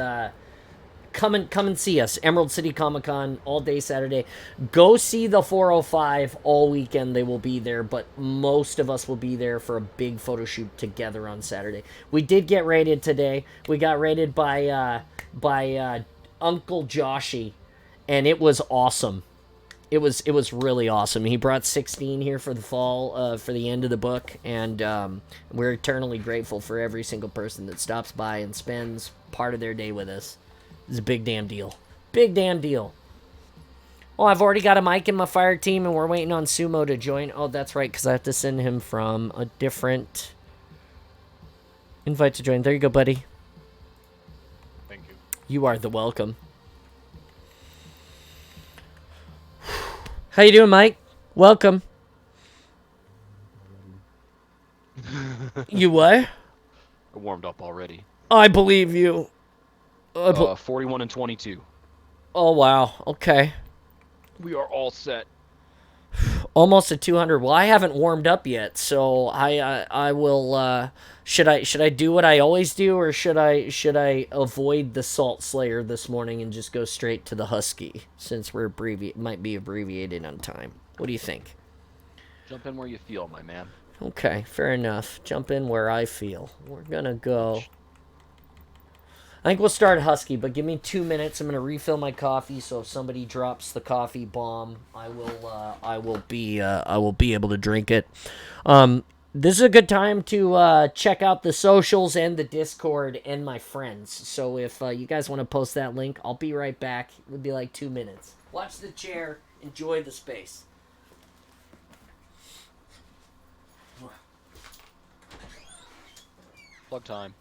Come and see us. Emerald City Comic-Con all day Saturday. Go see the 405 all weekend. They will be there, but most of us will be there for a big photo shoot together on Saturday. We did get raided today. We got raided by Uncle Joshy, and it was awesome. it was really awesome. He brought 16 here for the fall, for the end of the book, and we're eternally grateful for every single person that stops by and spends part of their day with us. It's a big damn deal. Big damn deal. Oh, I've already got a mic in my fire team, and we're waiting on Sumo to join. Oh, that's right, because I have to send him from a different invite to join. There you go, buddy. Thank you. You are the welcome. How you doing, Mike? Welcome. You what? I warmed up already. I believe you. 41 and 22. Oh, wow. Okay. We are all set. Almost at 200. Well, I haven't warmed up yet, so I will. Should I do what I always do, or should I avoid the Salt Slayer this morning and just go straight to the Husky, since we're might be abbreviated on time? What do you think? Jump in where you feel, my man. Okay, fair enough. Jump in where I feel. We're gonna go. I think we'll start Husky, but give me 2 minutes. I'm gonna refill my coffee, so if somebody drops the coffee bomb, I will be able to drink it. This is a good time to check out the socials and the Discord and my friends. So if you guys want to post that link, I'll be right back. It'll be like 2 minutes. Watch the chair. Enjoy the space. Plug time.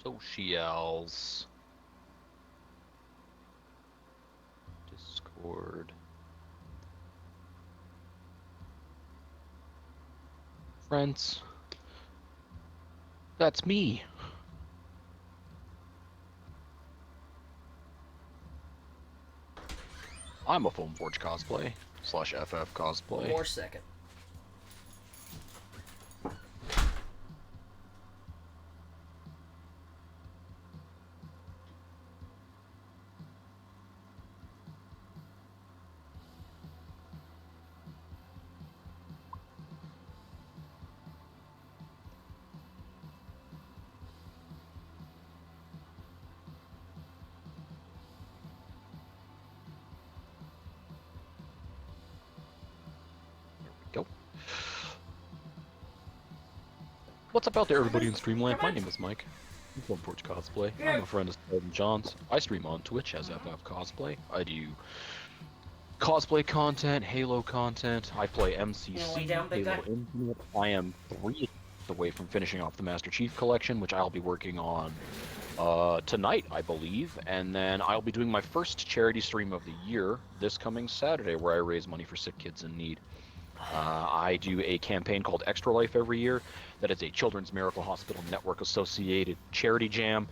Socials. Discord. Friends. That's me. I'm a Foam Forge cosplay / FF cosplay. One more second. Go. What's up out there, everybody in Streamland? My name is Mike. I'm from Forge Cosplay. I'm a friend of Spartan John's. I stream on Twitch as FF Cosplay. I do cosplay content, Halo content. I play MCC, Halo Infinite. I am 3 away from finishing off the Master Chief Collection, which I'll be working on tonight, I believe. And then I'll be doing my first charity stream of the year this coming Saturday, where I raise money for sick kids in need. I do a campaign called Extra Life every year. That is a Children's Miracle Hospital Network associated charity jam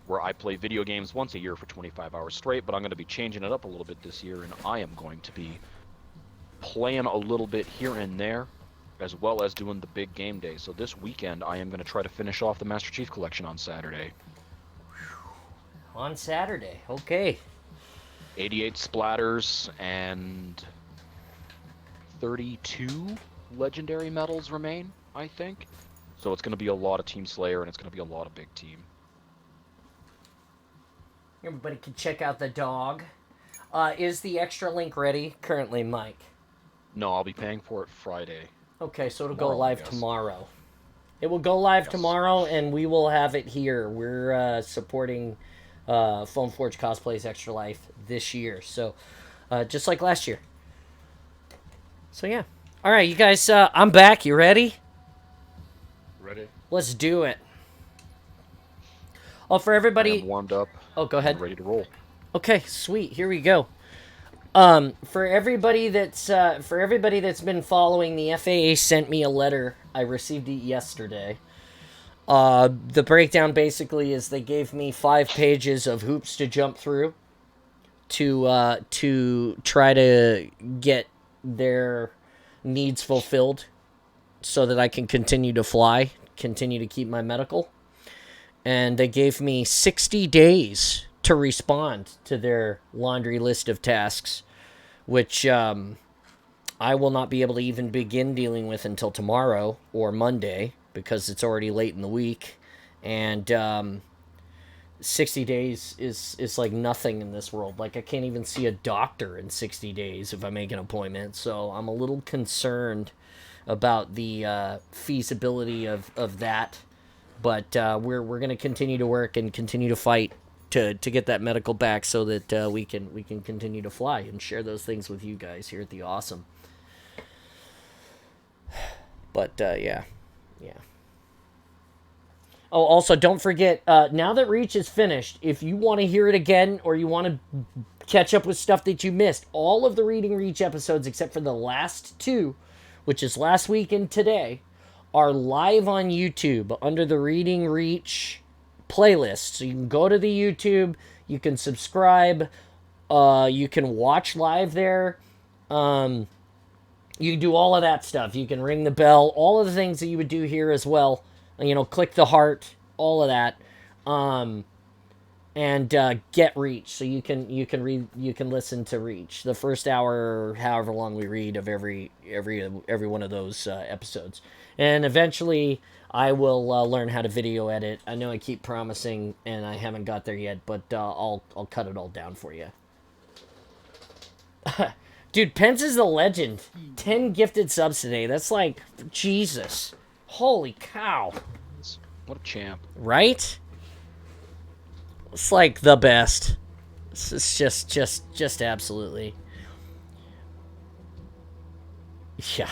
where I play video games once a year for 25 hours straight, but I'm going to be changing it up a little bit this year, and I am going to be playing a little bit here and there, as well as doing the big game day. So this weekend, I am going to try to finish off the Master Chief Collection on Saturday. On Saturday, okay. 88 splatters and 32 legendary medals remain, I think. So it's going to be a lot of Team Slayer, and it's going to be a lot of big team. Everybody can check out the dog. Is the extra link ready currently, Mike? No, I'll be paying for it Friday. Okay, so it'll Tomorrow, go live tomorrow. It will go live tomorrow, and we will have it here. We're supporting Foam Forge Cosplay's Extra Life this year, so just like last year. So yeah. All right, you guys, I'm back. You ready? Ready? Let's do it. Oh, for everybody... I'm warmed up. Oh, go ahead. I'm ready to roll. Okay, sweet. Here we go. For everybody that's been following, the FAA sent me a letter. I received it yesterday. The breakdown basically is they gave me 5 pages of hoops to jump through to try to get their needs fulfilled so that I can continue to fly, continue to keep my medical. And they gave me 60 days to respond to their laundry list of tasks, which I will not be able to even begin dealing with until tomorrow or Monday because it's already late in the week. And 60 days is like nothing in this world. Like, I can't even see a doctor in 60 days if I make an appointment. So I'm a little concerned about the feasibility of that. But we're going to continue to work and continue to fight to get that medical back so that we can continue to fly and share those things with you guys here at the Awesome. But yeah. Oh, also, don't forget, now that Reach is finished, if you want to hear it again or you want to catch up with stuff that you missed, all of the Reading Reach episodes, except for the last two, which is last week and today, are live on YouTube under the Reading Reach playlist. So you can go to the YouTube, you can subscribe, you can watch live there. You can do all of that stuff. You can ring the bell, all of the things that you would do here as well. You know, click the heart, all of that, and get Reach, so you can listen to Reach the first hour, or however long we read of every one of those episodes, and eventually I will learn how to video edit. I know I keep promising, and I haven't got there yet, but I'll cut it all down for you. Dude, Pence is the legend. 10 gifted subs today. That's like, Jesus. Holy cow. What a champ. Right? It's like the best. It's just absolutely. Yeah.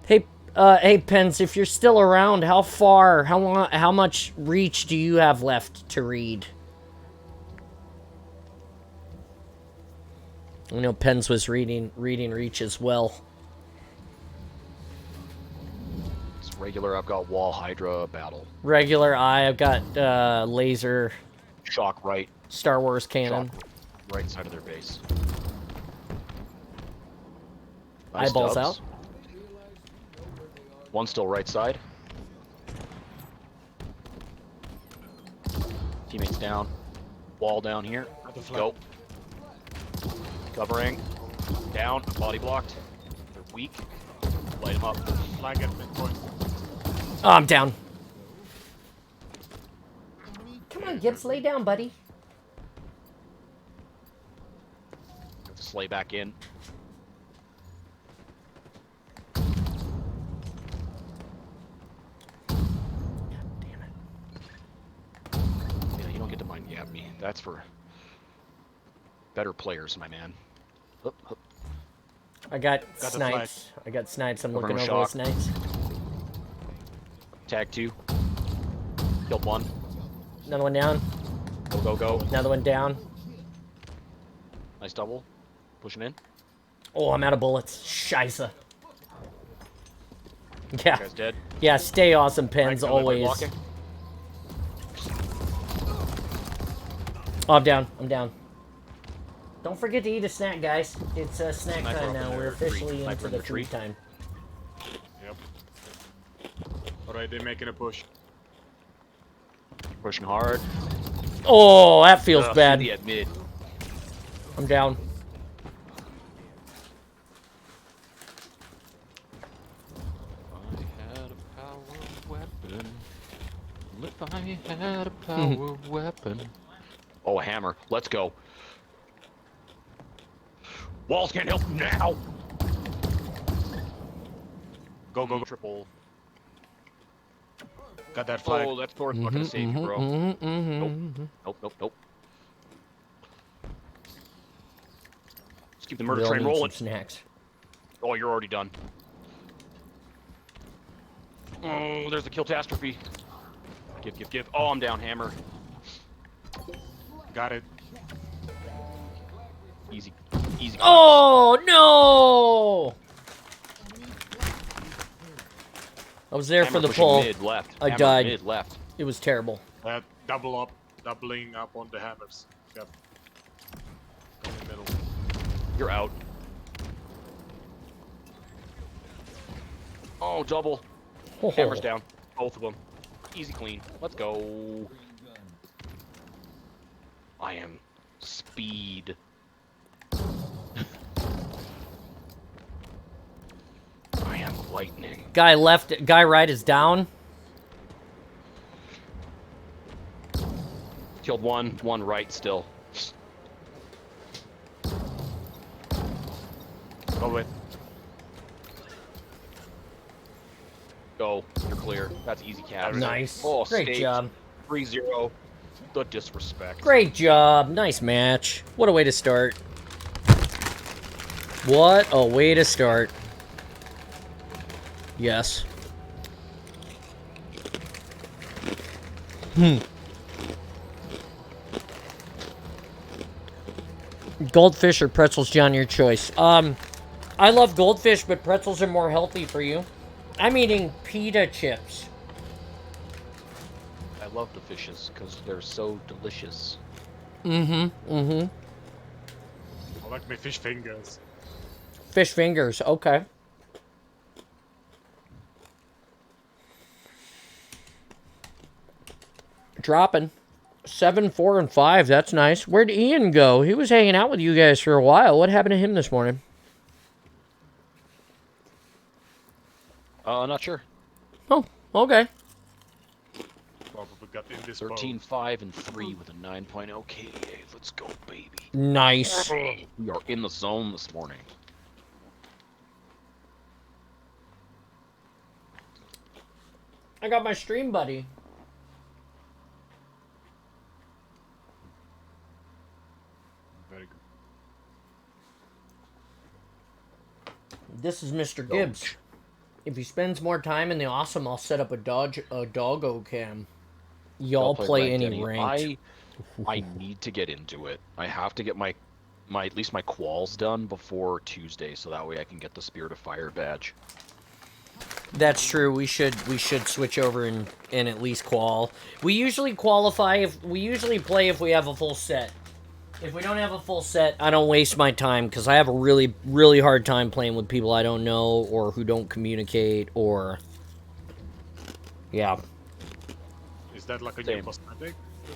Hey, Pence, if you're still around, how much Reach do you have left to read? I know Pence was reading Reach as well. Regular, I've got Wall Hydra Battle. Regular, I've got laser. Shock right. Star Wars cannon. Shock right side of their base. Eyeballs dubs. out. One still right side. Teammates down. Wall down here. Go. Covering. Down. Body blocked. They're weak. Light them up. Flag at midpoint. Oh, I'm down. Come on, Gibbs, lay down, buddy. Have to slay back in. Damn it. Yeah, you don't get to mind gap me. That's for better players, my man. Hup, hup. I got the snipes. I got snipes. I'm Over looking no over shock. the snipes. Tag 2. Killed 1. Another one down. Go, go, go. Another one down. Nice double. Pushing in. Oh, I'm out of bullets. Scheisse. You Yeah. guys dead? Yeah, stay awesome, Pens, Right, always. blocking. Oh, I'm down. I'm down. Don't forget to eat a snack, guys. It's snack Sniper time up in now. the We're tree. officially Sniper into in the the free tree. time. Yep. Alright, they're making a push. Pushing hard. Oh, that feels bad. City at mid. I'm down. I had a power weapon. If I had a power weapon. Oh, a hammer. Let's go. Walls can't help now. Go, go, go. Triple. Got that flag. Oh, that's Thor's not gonna save you, bro. Nope, nope, nope. Let's keep the murder We'll train need rolling. some snacks. Oh, you're already done. Oh, there's the catastrophe. Give, give, give. Oh, I'm down, hammer. Got it. Easy, easy. Oh, no! I was there Hammer for the pushing pull. Mid left. I Hammer died. Mid left. It was terrible. Doubling up on the hammers. Yep. Come in the middle. You're out. Oh, double. Oh. Hammers down. Both of them. Easy clean. Let's go. I am speed. I am lightning. Guy left, guy right is down. Killed one right still. Oh wait. Go, you're clear. That's easy capture. Nice. Oh, Great staked. job. 3-0. The disrespect. Great job. Nice match. What a way to start. What a way to start. Yes. Goldfish or pretzels, John, your choice. I love goldfish, but pretzels are more healthy for you. I'm eating pita chips. I love the fishes because they're so delicious. I like my fish fingers. Fish fingers, okay. Dropping. 7, 4, and 5. That's nice. Where'd Ian go? He was hanging out with you guys for a while. What happened to him this morning? Not sure. Oh, okay. Probably got in this 13, 5, and 3 with a 9.0 KDA. Let's go, baby. Nice. We are in the zone this morning. I got my stream buddy. Very good. This is Mr. Gibbs. If he spends more time in the awesome, I'll set up a doggo cam. Y'all play any ranked. I need to get into it. I have to get my at least my quals done before Tuesday, so that way I can get the Spirit of Fire badge. That's true. We should switch over and at least qual. We usually qualify if we usually play if we have a full set. If we don't have a full set, I don't waste my time because I have a really, really hard time playing with people I don't know or who don't communicate or... Yeah. Is that like a Same. new cosmetic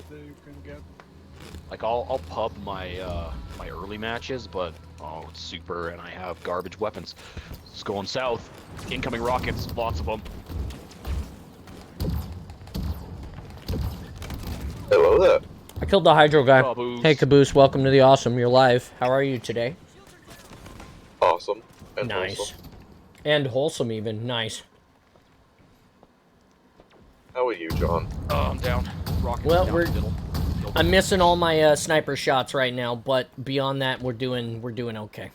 that you can get? Like I'll pub my my early matches, but oh, it's super, and I have garbage weapons. It's going south. Incoming rockets, lots of them. Hello there. I killed the Hydro guy. Caboose. Hey, Caboose, welcome to the Awesome. You're live. How are you today? Awesome. And Nice. wholesome. And wholesome, even. Nice. How are you, John? Oh, I'm down. Rockets Well, down we're- the middle. I'm missing all my sniper shots right now, but beyond that, we're doing okay.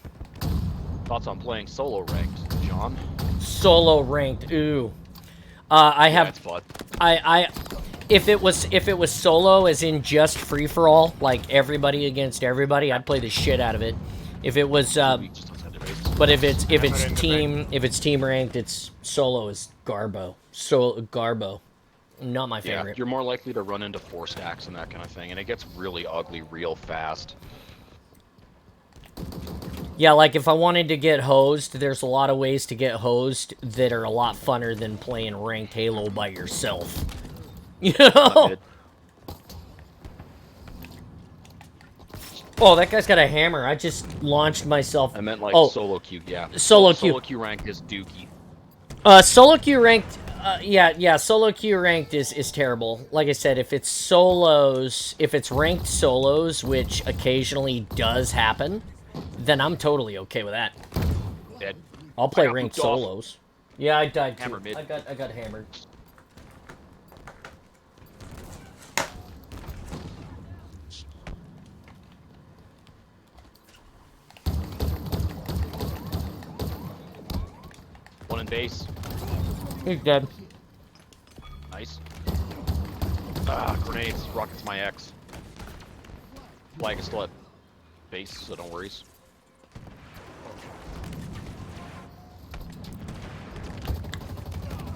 Thoughts on playing solo ranked, John? Solo ranked, ooh. I Yeah, have it's fun. if it was solo, as in just free for all, like everybody against everybody, I'd play the shit out of it. If it was, We just don't have debates. but if it's team ranked, it's solo is garbo. Garbo, not my Yeah, favorite. you're more likely to run into 4 stacks and that kind of thing, and it gets really ugly real fast. Yeah, like if I wanted to get hosed, there's a lot of ways to get hosed that are a lot funner than playing ranked Halo by yourself. You know? It- Oh, that guy's got a hammer. I just launched myself. I meant like Oh. solo queue, yeah. Solo queue. Solo queue rank is dookie. Solo queue ranked. Yeah. Solo queue ranked is terrible. Like I said, if it's solos, if it's ranked solos, which occasionally does happen, then I'm totally okay with that. Dead. I'll play I got ranked pooped off. solos. Yeah, I died too. Hammer mid. I got hammered. One in base. He's dead. Nice. Ah, grenades. Rockets my X. Flag is still at base, so don't worries.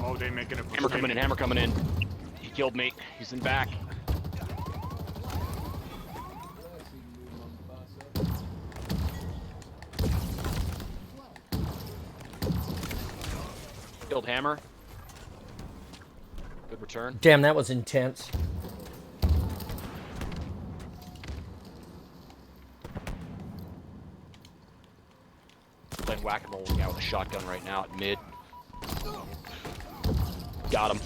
Oh, they making a push. Hammer coming in, hammer coming in. He killed me. He's in back. Killed hammer. Good return. Damn, that was intense. Playing whack-a-mole with a guy with a shotgun right now at mid. Got him.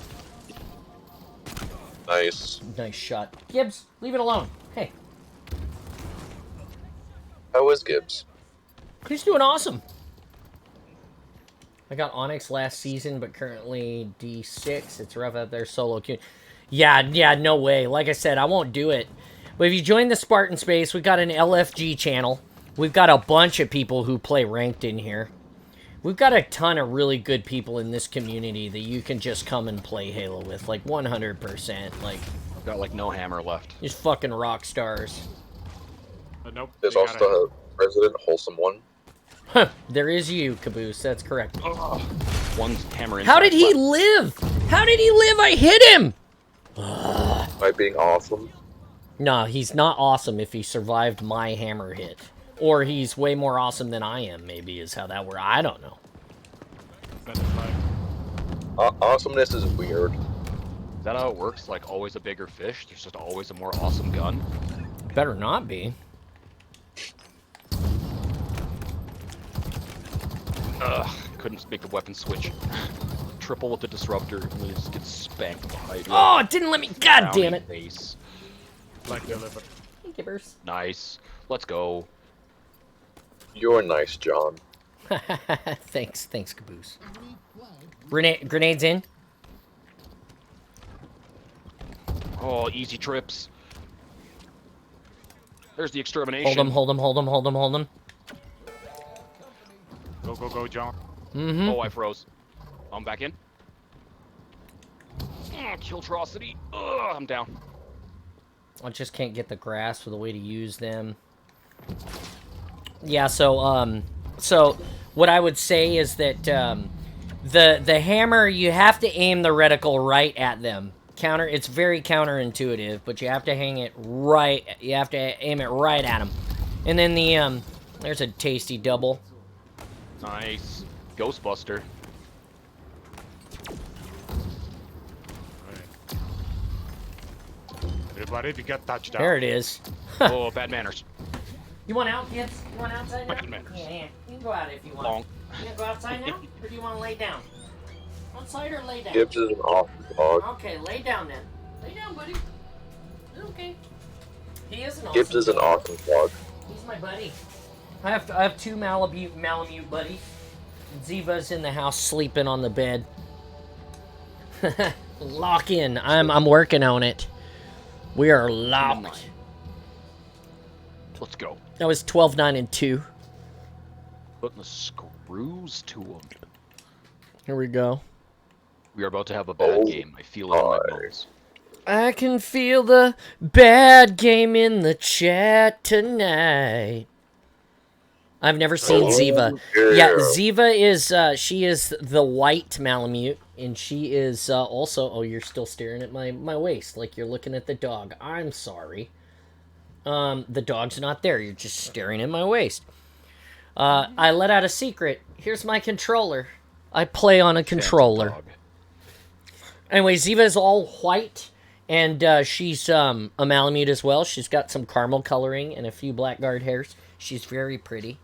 Nice. Nice shot. Gibbs, leave it alone. Hey, How is Gibbs? he's doing awesome. I got Onyx last season, but currently D6. It's rough out there, solo queue. Yeah, no way. Like I said, I won't do it. But if you join the Spartan space, we've got an LFG channel. We've got a bunch of people who play ranked in here. We've got a ton of really good people in this community that you can just come and play Halo with, like 100%. Like, I've got like no hammer left. just fucking rock stars. Nope. There's they also gotta- a President Wholesome one. Huh, there is you, Caboose. That's correct. One hammer in. How did he live? How did he live? I hit him! By being awesome. No, he's not awesome if he survived my hammer hit. Or he's way more awesome than I am, maybe, is how that works. I don't know. Better flag. Awesomeness is weird. Is that how it works? Like always a bigger fish? There's just always a more awesome gun? Better not be. Ugh, couldn't make the weapon switch. Triple with the disruptor, and then just get spanked behind. Oh, it didn't let me. God damn it. Face. Flag delivered. Hey, Gibbers. Nice. Let's go. You're nice, John. Thanks, Caboose. Grenades in. Oh, easy trips. There's the extermination. Hold him. Go, John. Mm-hmm. Oh, I froze. I'm back in. Killtrocity. Ugh, I'm down. I just can't get the grasp of the way to use them. Yeah, so what I would say is that the hammer, you have to aim the reticle right at them. It's very counterintuitive, but you have to hang it right. You have to aim it right at them. And then the there's a tasty double. Nice. Ghostbuster. Everybody, we got touchdown. There it is. Oh, bad manners. You want out, kids? You want outside now? Bad manners. Yeah. You can go out if you want. Long. You gonna go outside now, or do you want to lay down? Outside or lay down? Gibbs is an awesome dog. Okay, lay down then. Lay down, buddy. It's okay. He is an awesome Gibbs is an dog. awesome dog. He's my buddy. I have two Malamute buddies. Ziva's in the house sleeping on the bed. Lock in. I'm working on it. We are locked. Let's go. That was 12, 9, and 2. Putting the screws to them. Here we go. We are about to have a bad Oh, game. I feel it in my my. bones. I can feel the bad game in the chat tonight. I've never seen Ziva. Yeah, Ziva is she is the white Malamute, and she is also. Oh, you're still staring at my waist like you're looking at the dog. I'm sorry. The dog's not there. You're just staring at my waist. I let out a secret. Here's my controller. I play on a controller. Dog. Anyway, Ziva is all white, and she's a Malamute as well. She's got some caramel coloring and a few blackguard hairs. She's very pretty.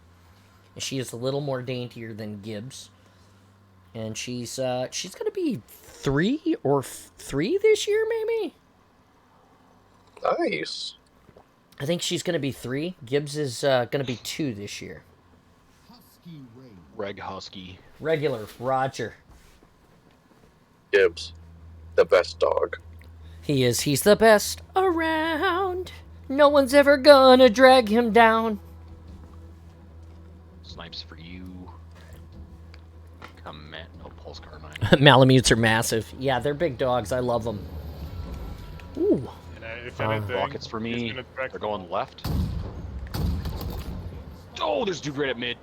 She is a little more daintier than Gibbs. And she's gonna be 3 or 3 this year, maybe? Nice. I think she's gonna be 3. Gibbs is gonna be 2 this year. Reg Husky. Regular, Roger. Gibbs. The best dog. He is. He's the best around. No one's ever gonna drag him down. Snipes for you. Come on. No pulse carbine. Malamutes are massive. Yeah, they're big dogs. I love them. Ooh. And if anything, Rockets for he's me. gonna track They're going left. Oh, there's dude right at mid.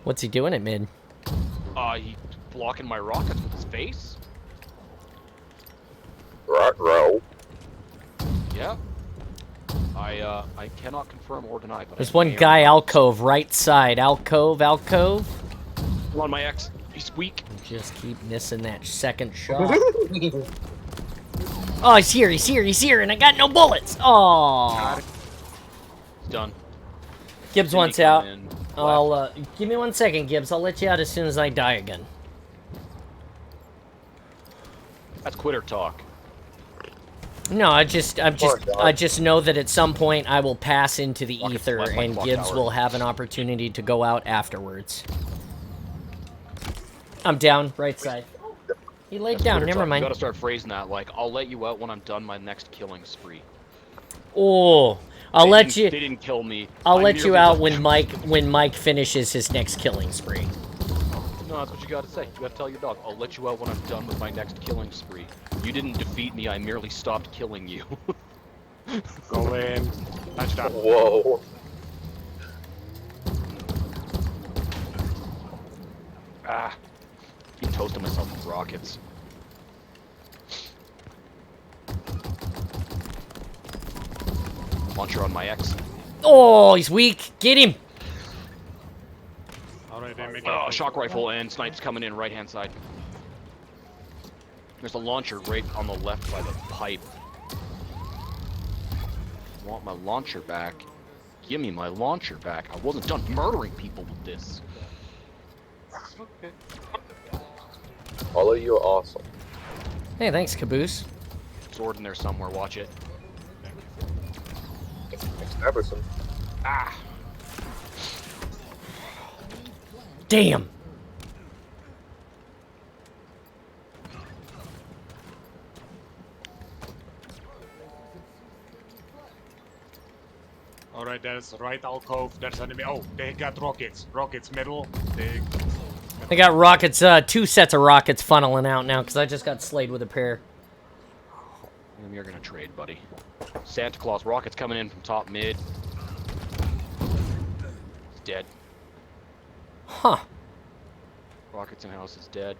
What's he doing at mid? He's blocking my rockets with his face. Right row. Yeah. I cannot confirm or deny, but There's I one may or guy may not- alcove, right side. Alcove. Come on, my ex. He's weak. Just keep missing that second shot. Oh, he's here, and I got no bullets. Oh. He's done. Gibbs Timmy wants out. coming in I'll give me 1 second, Gibbs. I'll let you out as soon as I die again. That's quitter talk. No, I just know that at some point I will pass into the Rockets ether, left, like and clock Gibbs tower. will have an opportunity to go out afterwards. I'm down, right side. He laid That's down. Twitter Never talk. You mind. gotta start phrasing that like, "I'll let you out when I'm done my next killing spree." Oh, I'll They let didn't- you. They didn't kill me. I'll I let you merely out left- when Mike finishes his next killing spree. No, that's what you gotta say. You gotta tell your dog, "I'll let you out when I'm done with my next killing spree." You didn't defeat me. I merely stopped killing you. Go in. Touchdown. Whoa. Ah, keep toasting myself with rockets. Launcher on my X. Oh, he's weak. Get him. Alright, they make Oh, shock rifle and snipes coming in right hand side. There's a launcher right on the left by the pipe. Want my launcher back? Give me my launcher back. I wasn't done murdering people with this. Okay. All of you are awesome. Hey, thanks, Caboose. Sword in there somewhere. Watch it. Thanks, Everson. Ah. Damn. Alright, there's right alcove. There's enemy. Oh, they got rockets. Rockets middle. They got rockets. 2 sets of rockets funneling out now because I just got slayed with a pair. And you're gonna trade, buddy. Santa Claus rockets coming in from top mid. He's dead. Huh. Rockets in house is dead.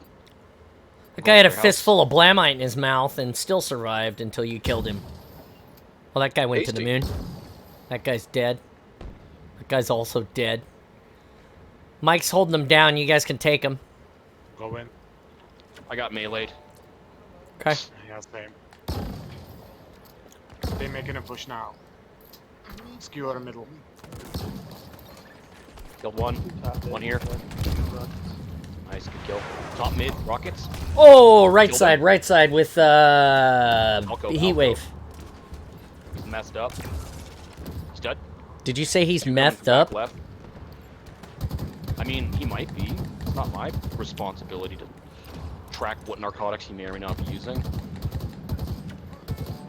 The guy had a House. fistful of blamite in his mouth and still survived until you killed him. Well, that guy went to the Tasty. moon. That guy's dead. That guy's also dead. Mike's holding him down. You guys can take him. Go in. I got meleeed. Okay. Yeah, same. They making a push now. Skewer middle. Killed one. One here. Nice, good kill. Top mid, rockets. Oh, Killed him. right side with Alco, heat Alco. wave. He's messed up. He's dead. Did you say he's Two coming methed from back up? Left. I mean, he might be. It's not my responsibility to track what narcotics he may or may not be using.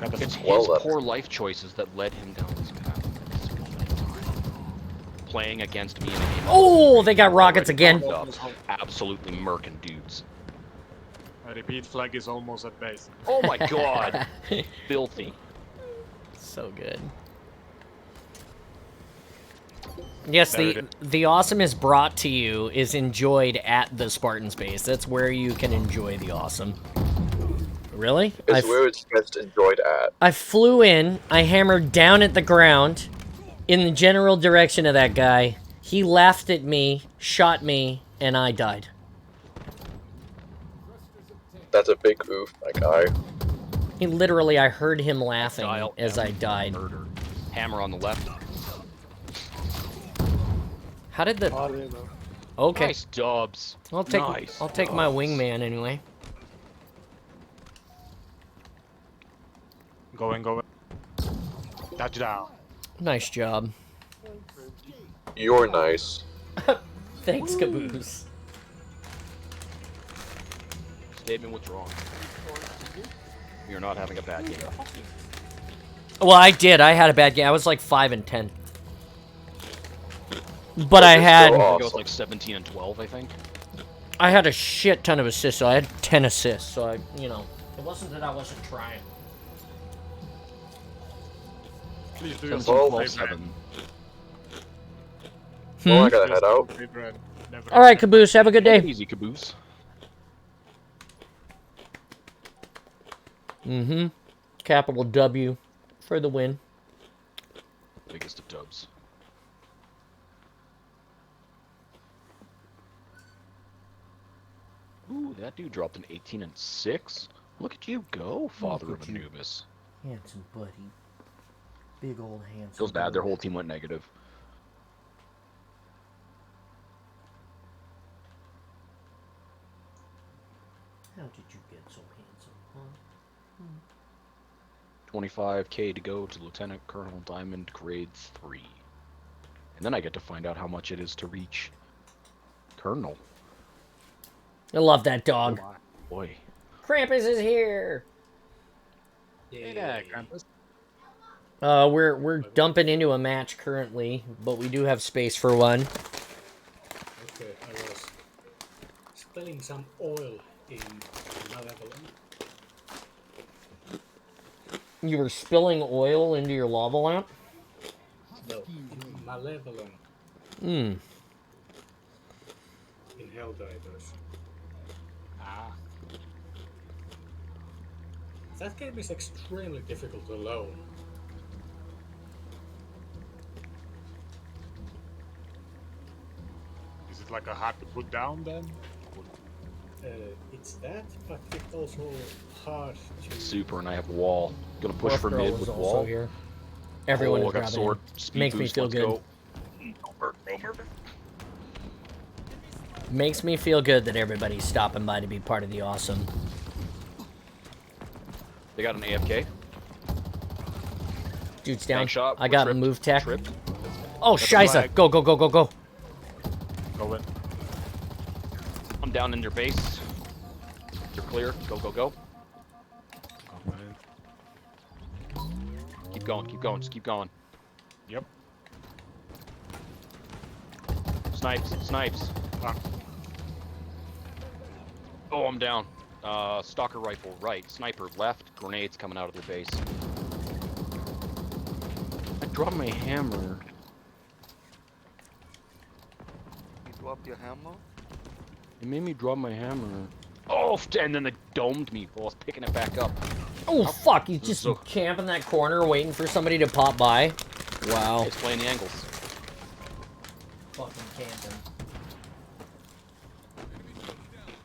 Got the It's Well, his that's- poor life choices that led him down this path every single time. Playing against me in a game. Oh, they got rockets Already again. fucked up, absolutely murking dudes. I repeat, flag is almost at base. Oh my god. Filthy. So good. Yes, There the it the awesome is brought to you is enjoyed at the Spartan space. That's where you can enjoy the awesome. Really? It's where it's best enjoyed at. I flew in, I hammered down at the ground in the general direction of that guy. He laughed at me, shot me, and I died. That's a big oof, my guy. He literally, I heard him laughing Dial as M I died. Murder. Hammer on the left. How did the... Okay, Nice dubs. I'll take Nice I'll take my dubs. wingman anyway. Go in, go in. Touchdown. Nice job. You're nice. Thanks, Caboose. Statement withdrawn. You're not having a bad game. Well, I did. I had a bad game. I was like 5 and 10. But I You're had still I think it was awesome. like 17 and 12, I think. I had a shit ton of assists, so I had 10 assists. So I, you know, it wasn't that I wasn't trying. Please do 17, Well, 12, yourself a 7. Well, I gotta head out. All right, Caboose. Have a good Take it day. easy, Caboose. Mm-hmm. Capital W for the win. Biggest of dubs. Ooh, that dude dropped an 18 and 6. Look at you go, father Look of at you. Anubis. Handsome buddy. Big old handsome. Feels bad, their whole team went negative. How did you get so handsome, huh? 25k to go to Lieutenant Colonel Diamond grade 3. And then I get to find out how much it is to reach Colonel. I love that dog. Boy. Krampus is here. Yeah, Krampus. We're dumping into a match currently, but we do have space for one. Okay, I was spilling some oil in Malevolent. You were spilling oil into your lava lamp? No, in Malevolent Hmm. in Helldivers. Ah. That game is extremely difficult to load. Is it like a hard to put down then? It's that, but it's also hard to... Super, and I have wall. Gonna push for Girl mid is with also wall. here. Everyone Oh, is I got grabbing sword. in. Speed Makes me boost, feel let's good. go. No murder. Makes me feel good that everybody's stopping by to be part of the awesome. They got an AFK. Dude's down. Tank shot. I We're got tripped. move tech. Tripped. Oh, Shiza! flag. Go, go, go, go, go! Go in. I'm down in your base. You're clear. Go, go, go. Go in. Keep going, keep going, just keep going. Yep. Snipes, snipes. Ah. Oh, I'm down. Stalker rifle right. Sniper left. Grenades coming out of their base. I dropped my hammer. You drop your hammer? It made me drop my hammer. Oh, and then they domed me while I was picking it back up. Oh, fuck! He's just So- camping that corner waiting for somebody to pop by. Wow. It's playing the angles. Fucking camping.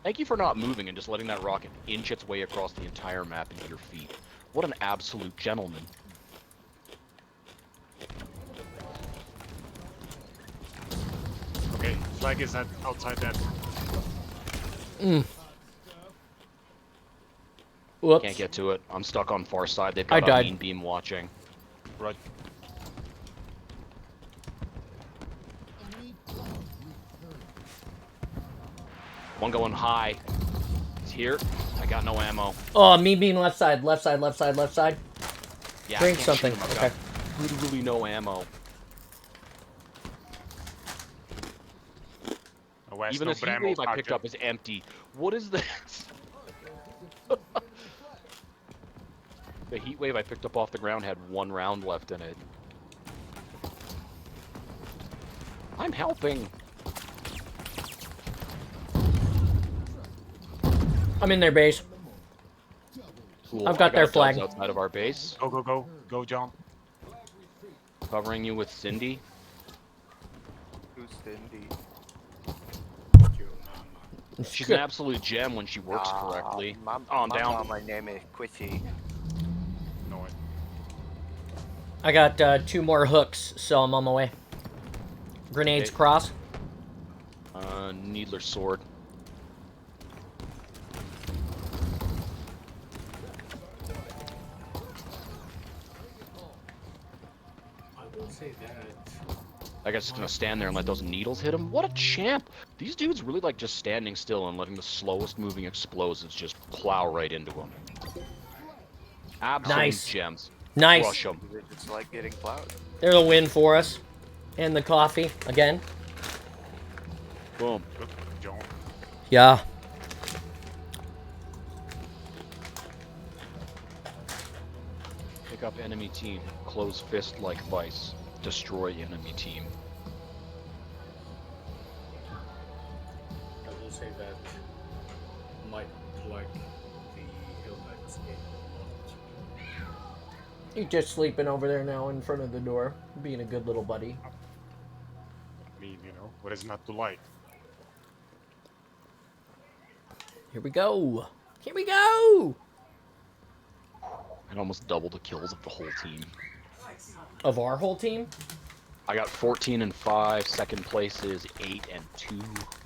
Thank you for not moving and just letting that rocket inch its way across the entire map into your feet. What an absolute gentleman. Okay, flag is outside that. Whoops. Can't get to it. I'm stuck on far side. They've I got a died. mean beam watching. Right. One going high. It's here. I got no ammo. Oh, me being left side, left side, left side, left side. Yeah, Bring I can't something. shoot him. I've Okay. got literally no ammo. West, Even no this heat Bremo wave I picked target. up is empty. What is this? The heat wave I picked up off the ground had 1 round left in it. I'm helping. I'm in their base. Cool. I've got I their dubs flag. outside of our base. Go, go, go. Go, John. Covering you with Cindy. Who's Cindy? She's an absolute gem when she works correctly. My, Oh, I'm my down. My name is Quitty. No one. I got 2 more hooks, so I'm on my way. Grenades Okay. cross. Needler sword. I will say that. I guess just gonna stand there and let those needles hit him. What a champ! These dudes really like just standing still and letting the slowest moving explosives just plow right into them. Absolute Nice. gems. Nice. Crush 'em. Is it just like getting plowed? There's a win for us. And the coffee, again. Boom. Good, John. Yeah. Pick up enemy team. Close fist like vice. Destroy enemy team. I will say that might like the Helldivers game a lot. He's just sleeping over there now in front of the door, being a good little buddy. I mean, you know, what is not to like? Here we go. Here we go. And almost double the kills of the whole team. Of our whole team? I got 14 and 5. Second place is 8 and 2.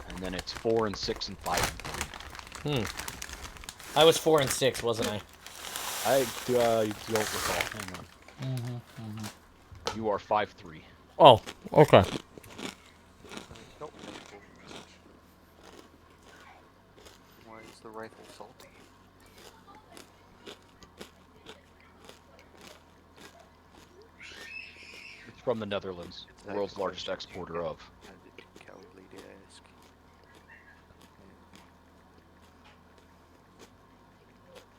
And then it's 4 and 6 and 5 and 3. I was 4 and 6, wasn't I? I don't recall. Hang on. You are 5'3". Oh, okay. Don't rifle. Why is the rifle salty? It's from the Netherlands, It's the that world's largest question exporter of. Kind of cowardly to ask.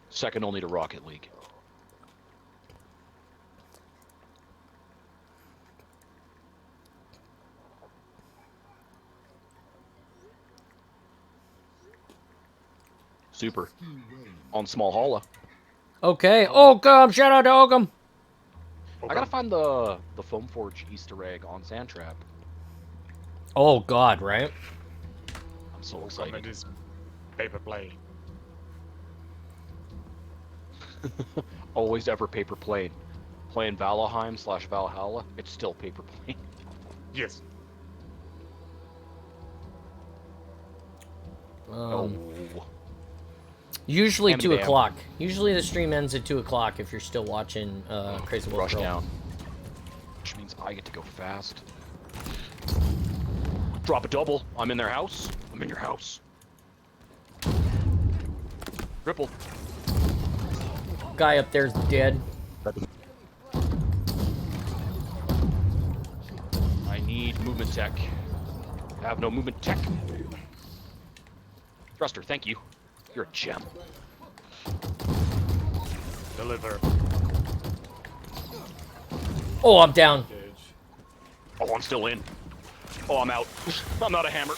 Second only to Rocket League. Super. On Small Holla. Okay. Oakham! Shout out to Oakham! I gotta find the Foam Forge Easter egg on Sandtrap. Oh, God, right? I'm so Come excited. and this paper plane. Always ever paper plane. Playing Valheim / Valhalla, it's still paper plane. Yes. Oh. Usually Ham and 2 bam. o'clock. Usually the stream ends at 2 o'clock if you're still watching Crazy Wolf Rush Girl. down. Which means I get to go fast. Drop a double. I'm in their house. I'm in your house. Triple. Guy up there's dead. I need movement tech. I have no movement tech. Thruster, thank you. You're a gem. Deliver. Oh, I'm down. Engage. Oh, I'm still in. Oh, I'm out. I'm out of hammer.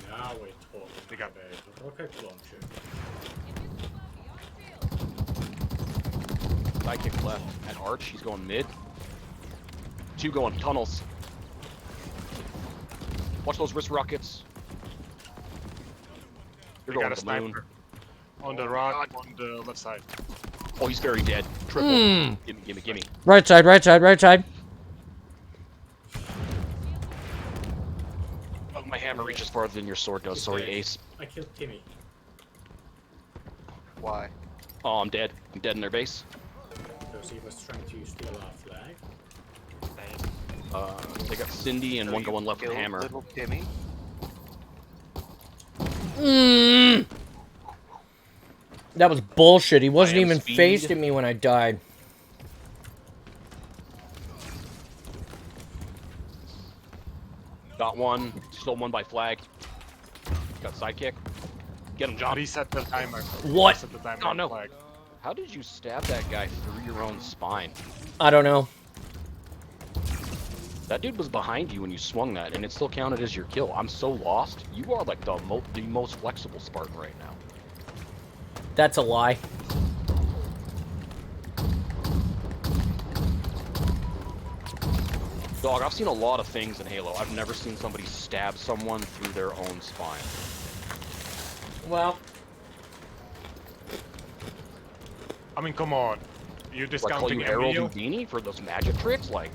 Now we're talking. They got a rocket launcher. Sidekick left. At Arch, he's going mid. 2 going tunnels. Watch those wrist rockets. You're They going got a to the moon. sniper. On the rock, on the left side. Oh, he's very dead. Triple. Hmm. Gimme, gimme, gimme. Right side, right side, right side. Oh, my hammer reaches farther than your sword does. Sorry, Ace. I killed Timmy. Why? Oh, I'm dead. I'm dead in their base. Because he was trying to steal our flag. They got Cindy and So one you going left with killed hammer. Little Timmy? That was bullshit. He wasn't am even speed. faced at me when I died. Got one. Stole one by flag. Got sidekick. Get him, John. Reset the timer. What? Reset the timer. Oh, no. Flag. How did you stab that guy through your own spine? I don't know. That dude was behind you when you swung that, and it still counted as your kill. I'm so lost. You are like the most flexible Spartan right now. That's a lie. Dog, I've seen a lot of things in Halo. I've never seen somebody stab someone through their own spine. Well, I mean, come on. You Do I call discounting you Harold Emilio? Houdini for those magic tricks? Like,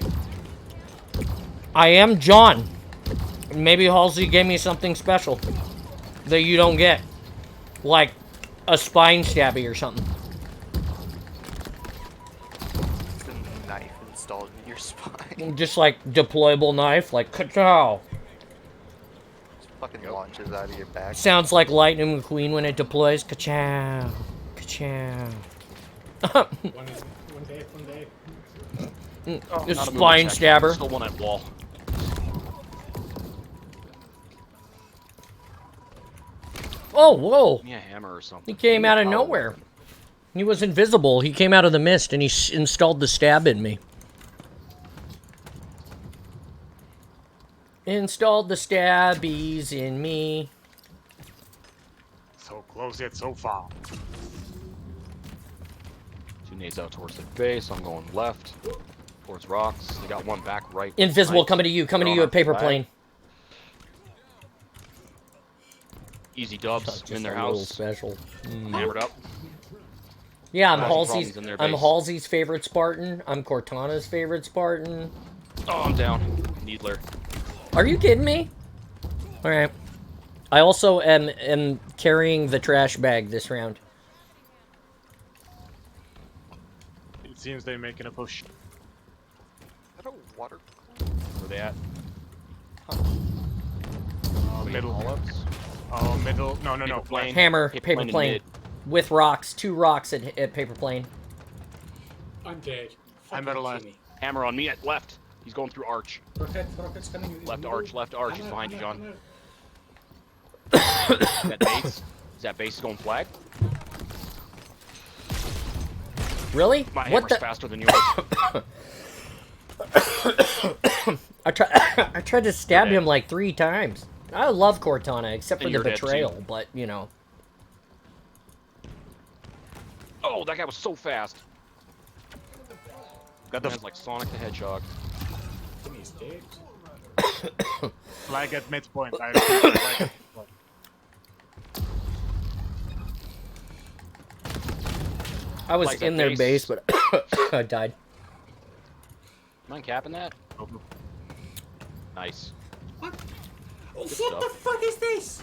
I am John. Maybe Halsey gave me something special that you don't get. Like a spine stabby or something. It's a knife installed in your spine. Just like deployable knife, like ka-chow. Just fucking launches out of your back. Sounds like Lightning McQueen when it deploys. Ka-chow. Ka-chow. One day, one day. The not a movement spine check. stabber. Still one at wall. Oh, whoa. Give me a hammer or something. He came Give me out a of power nowhere. weapon. He was invisible. He came out of the mist and he installed the stab in me. Installed the stabbies in me. So close yet so far. 2 nades out towards their base. I'm going left. Towards rocks. They got one back right. Invisible Nice. coming to you, coming to They're you on at paper our flag. plane. Easy dubs. Just in their a little house. special. Hammered up. Yeah, I'm Causing Halsey's. problems in their I'm base. Halsey's favorite Spartan. I'm Cortana's favorite Spartan. Oh, I'm down. Needler. Are you kidding me? All right. I also am carrying the trash bag this round. It seems they're making a push. Is that a water? Where they at? Middle. All-ups? Oh, middle. No, Paper plane. Hammer, Paper paper plane in plane. mid. With rocks. 2 rocks at paper plane. I'm dead. I'm Fucking alive. kill me. Hammer on me at left. He's going through arch. Rocket's coming in the Left middle. arch, left arch. I'm He's out, behind you, I'm out, John. I'm out. Is that base? Is that base going flag? Really? My What hammer's the? faster than yours. I tried to stab him like 3 times. I love Cortana, except for And the you're dead, too. betrayal, but, you know. Oh, that guy was so fast. Got the like Sonic the Hedgehog. Jimmy's dead. Flag at midpoint. I repeat, flag at midpoint. I was Like that in their base. base, but I died. Mind capping that? Nice. What? Oh, what stuff. the fuck is this?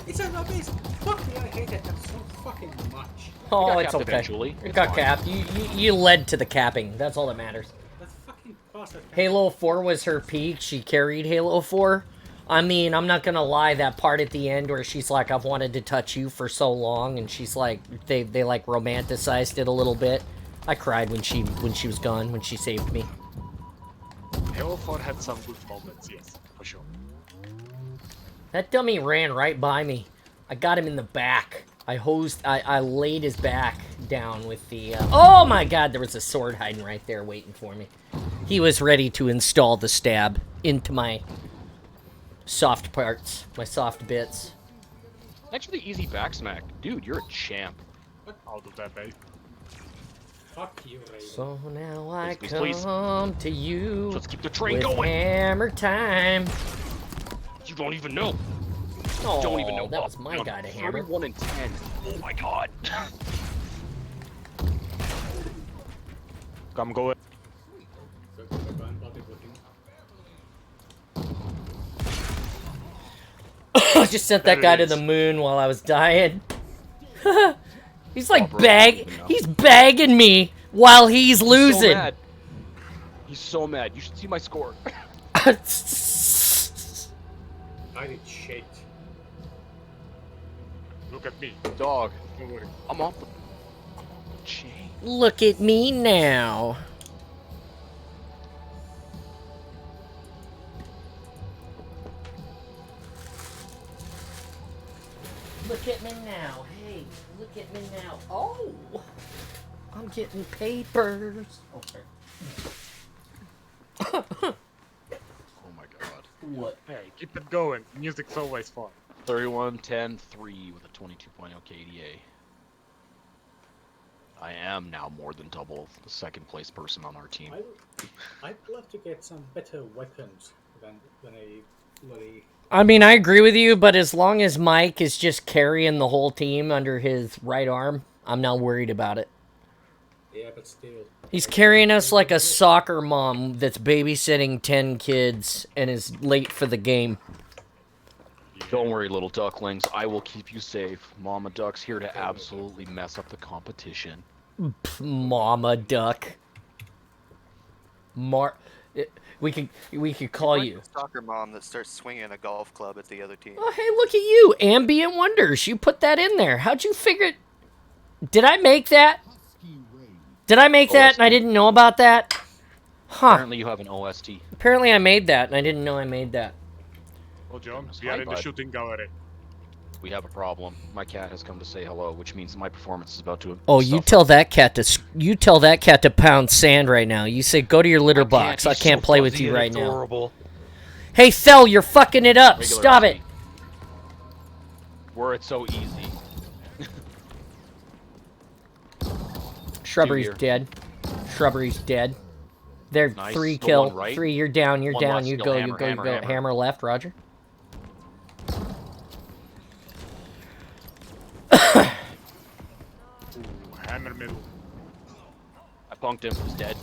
It's a base. Fuck me, I hate it so fucking much. Oh, got it's capped okay. eventually. It It's got fine. capped. You led to the capping. That's all that matters. That fucking bastard. Halo 4 was her peak. She carried Halo 4. I mean, I'm not gonna lie, that part at the end where she's like, I've wanted to touch you for so long, and she's like, they like romanticized it a little bit. I cried when she was gone, when she saved me. Halo 4 had some good moments, yes, for sure. That dummy ran right by me. I got him in the back. I laid his back down with the, oh my god, there was a sword hiding right there waiting for me. He was ready to install the stab into my soft parts, my soft bits. Thanks for the easy back smack. Dude, you're a champ. I'll do that, babe. Fuck you, Raven. So now I Please, please, come to you So let's keep the train with going. hammer time. You don't even know. Oh, Don't even know. that was my Oh, guy to hammer. 31 and 10. Oh my god. Come go. I just sent that There guy it to is. the moon while I was dying. He's like Oh, bro, even now. he's bagging me while he's So losing. mad. He's so mad. You should see my score. I did shit. Look at me. Dog, Don't worry. I'm off the chain. Look at me now. Look at me now. Hey, look at me now. Oh, I'm getting papers. Okay. Oh my god. What? Hey, keep it going. Music's always fun. 31, 10, 3 with a 22.0 KDA. I am now more than double the second place person on our team. I'd love to get some better weapons than a bloody. I mean, I agree with you, but as long as Mike is just carrying the whole team under his right arm, I'm not worried about it. Yeah, but still. He's carrying us like a soccer mom that's babysitting 10 kids and is late for the game. Don't worry, little ducklings. I will keep you safe. Mama Duck's here to absolutely mess up the competition. Mama Duck. We could call Like you. the soccer mom that starts swinging a golf club at the other team. Oh, hey, look at you. Ambient Wonders. You put that in there. How'd you figure it? Did I make that? Did I make that and I didn't know about that? Huh. Apparently you have an OST. Apparently I made that and I didn't know I made that. Oh, John, That's we are fine, in the bud. shooting gallery. We have a problem. My cat has come to say hello, which means my performance is about to. Oh, you suffer. tell that cat to pound sand right now. You say go to your litter box. I He's can't so play with fuzzy you and right now. adorable. Hey, Fel, you're fucking it up. Regular Stop it. Rusty. Were it so easy. Shrubbery's here. dead. Shrubbery's dead. They're Nice. 3 Still kill. one right. 3, you're down, you're One down. left, You still go, hammer, you go, hammer, you go. hammer. Hammer left, Roger. Ooh, hammer middle. I punked him. He's dead.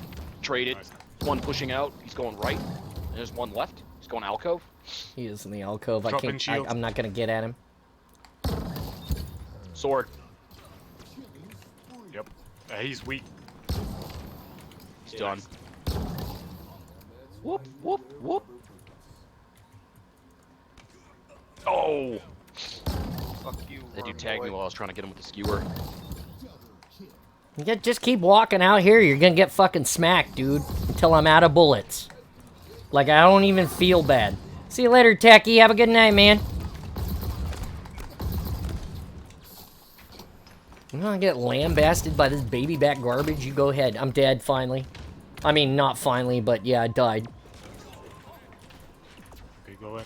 Traded. Nice. One pushing out. He's going right. And there's one left. He's going alcove. He is in the alcove. I Dropping can't. shield. I'm not gonna get at him. Sword. Yep. He's weak. He's done. Whoop, whoop, whoop. Oh! Fuck you. They do worm tag me boy. while I was trying to get him with the skewer. Yeah, just keep walking out here. You're gonna get fucking smacked, dude. Until I'm out of bullets. Like, I don't even feel bad. See you later, Techie. Have a good night, man. I'm gonna get lambasted by this baby back garbage. You go ahead. I'm dead, finally. I mean, not finally, but yeah, I died. Okay, go in.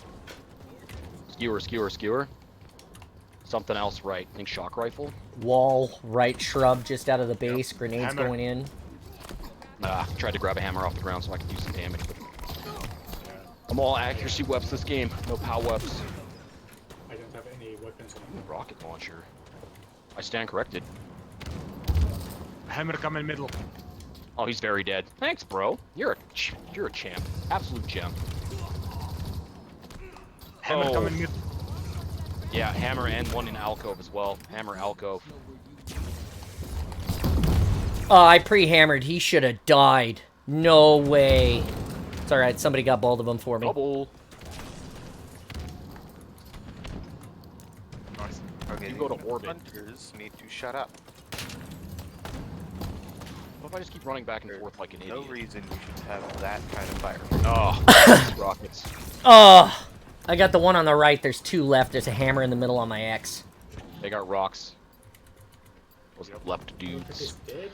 Skewer, skewer, skewer. Something else right. I think shock rifle. Wall, right shrub, just out of the base. Grenades Hammer. going in. Tried to grab a hammer off the ground so I could do some damage, but I'm all accuracy weapons this game. No pow weapons. I don't have any weapons on me. Rocket launcher. I stand corrected. Hammer come in middle. Oh, he's very dead. Thanks, bro. You're a champ. Absolute gem. Hammer come in middle. Yeah, hammer and one in alcove as well. Hammer alcove. Oh, I pre-hammered. He should have died. No way. It's alright. Somebody got both of them for me. Double. Nice. Okay, You go to these orbit. Hunters need to shut up. What if I just keep running back and forth like an No idiot? reason you should have that kind of fire. Oh, these rockets. Oh, I got the one on the right. There's two left. There's a hammer in the middle on my X. They got rocks. Those left Rocket dudes. is dead.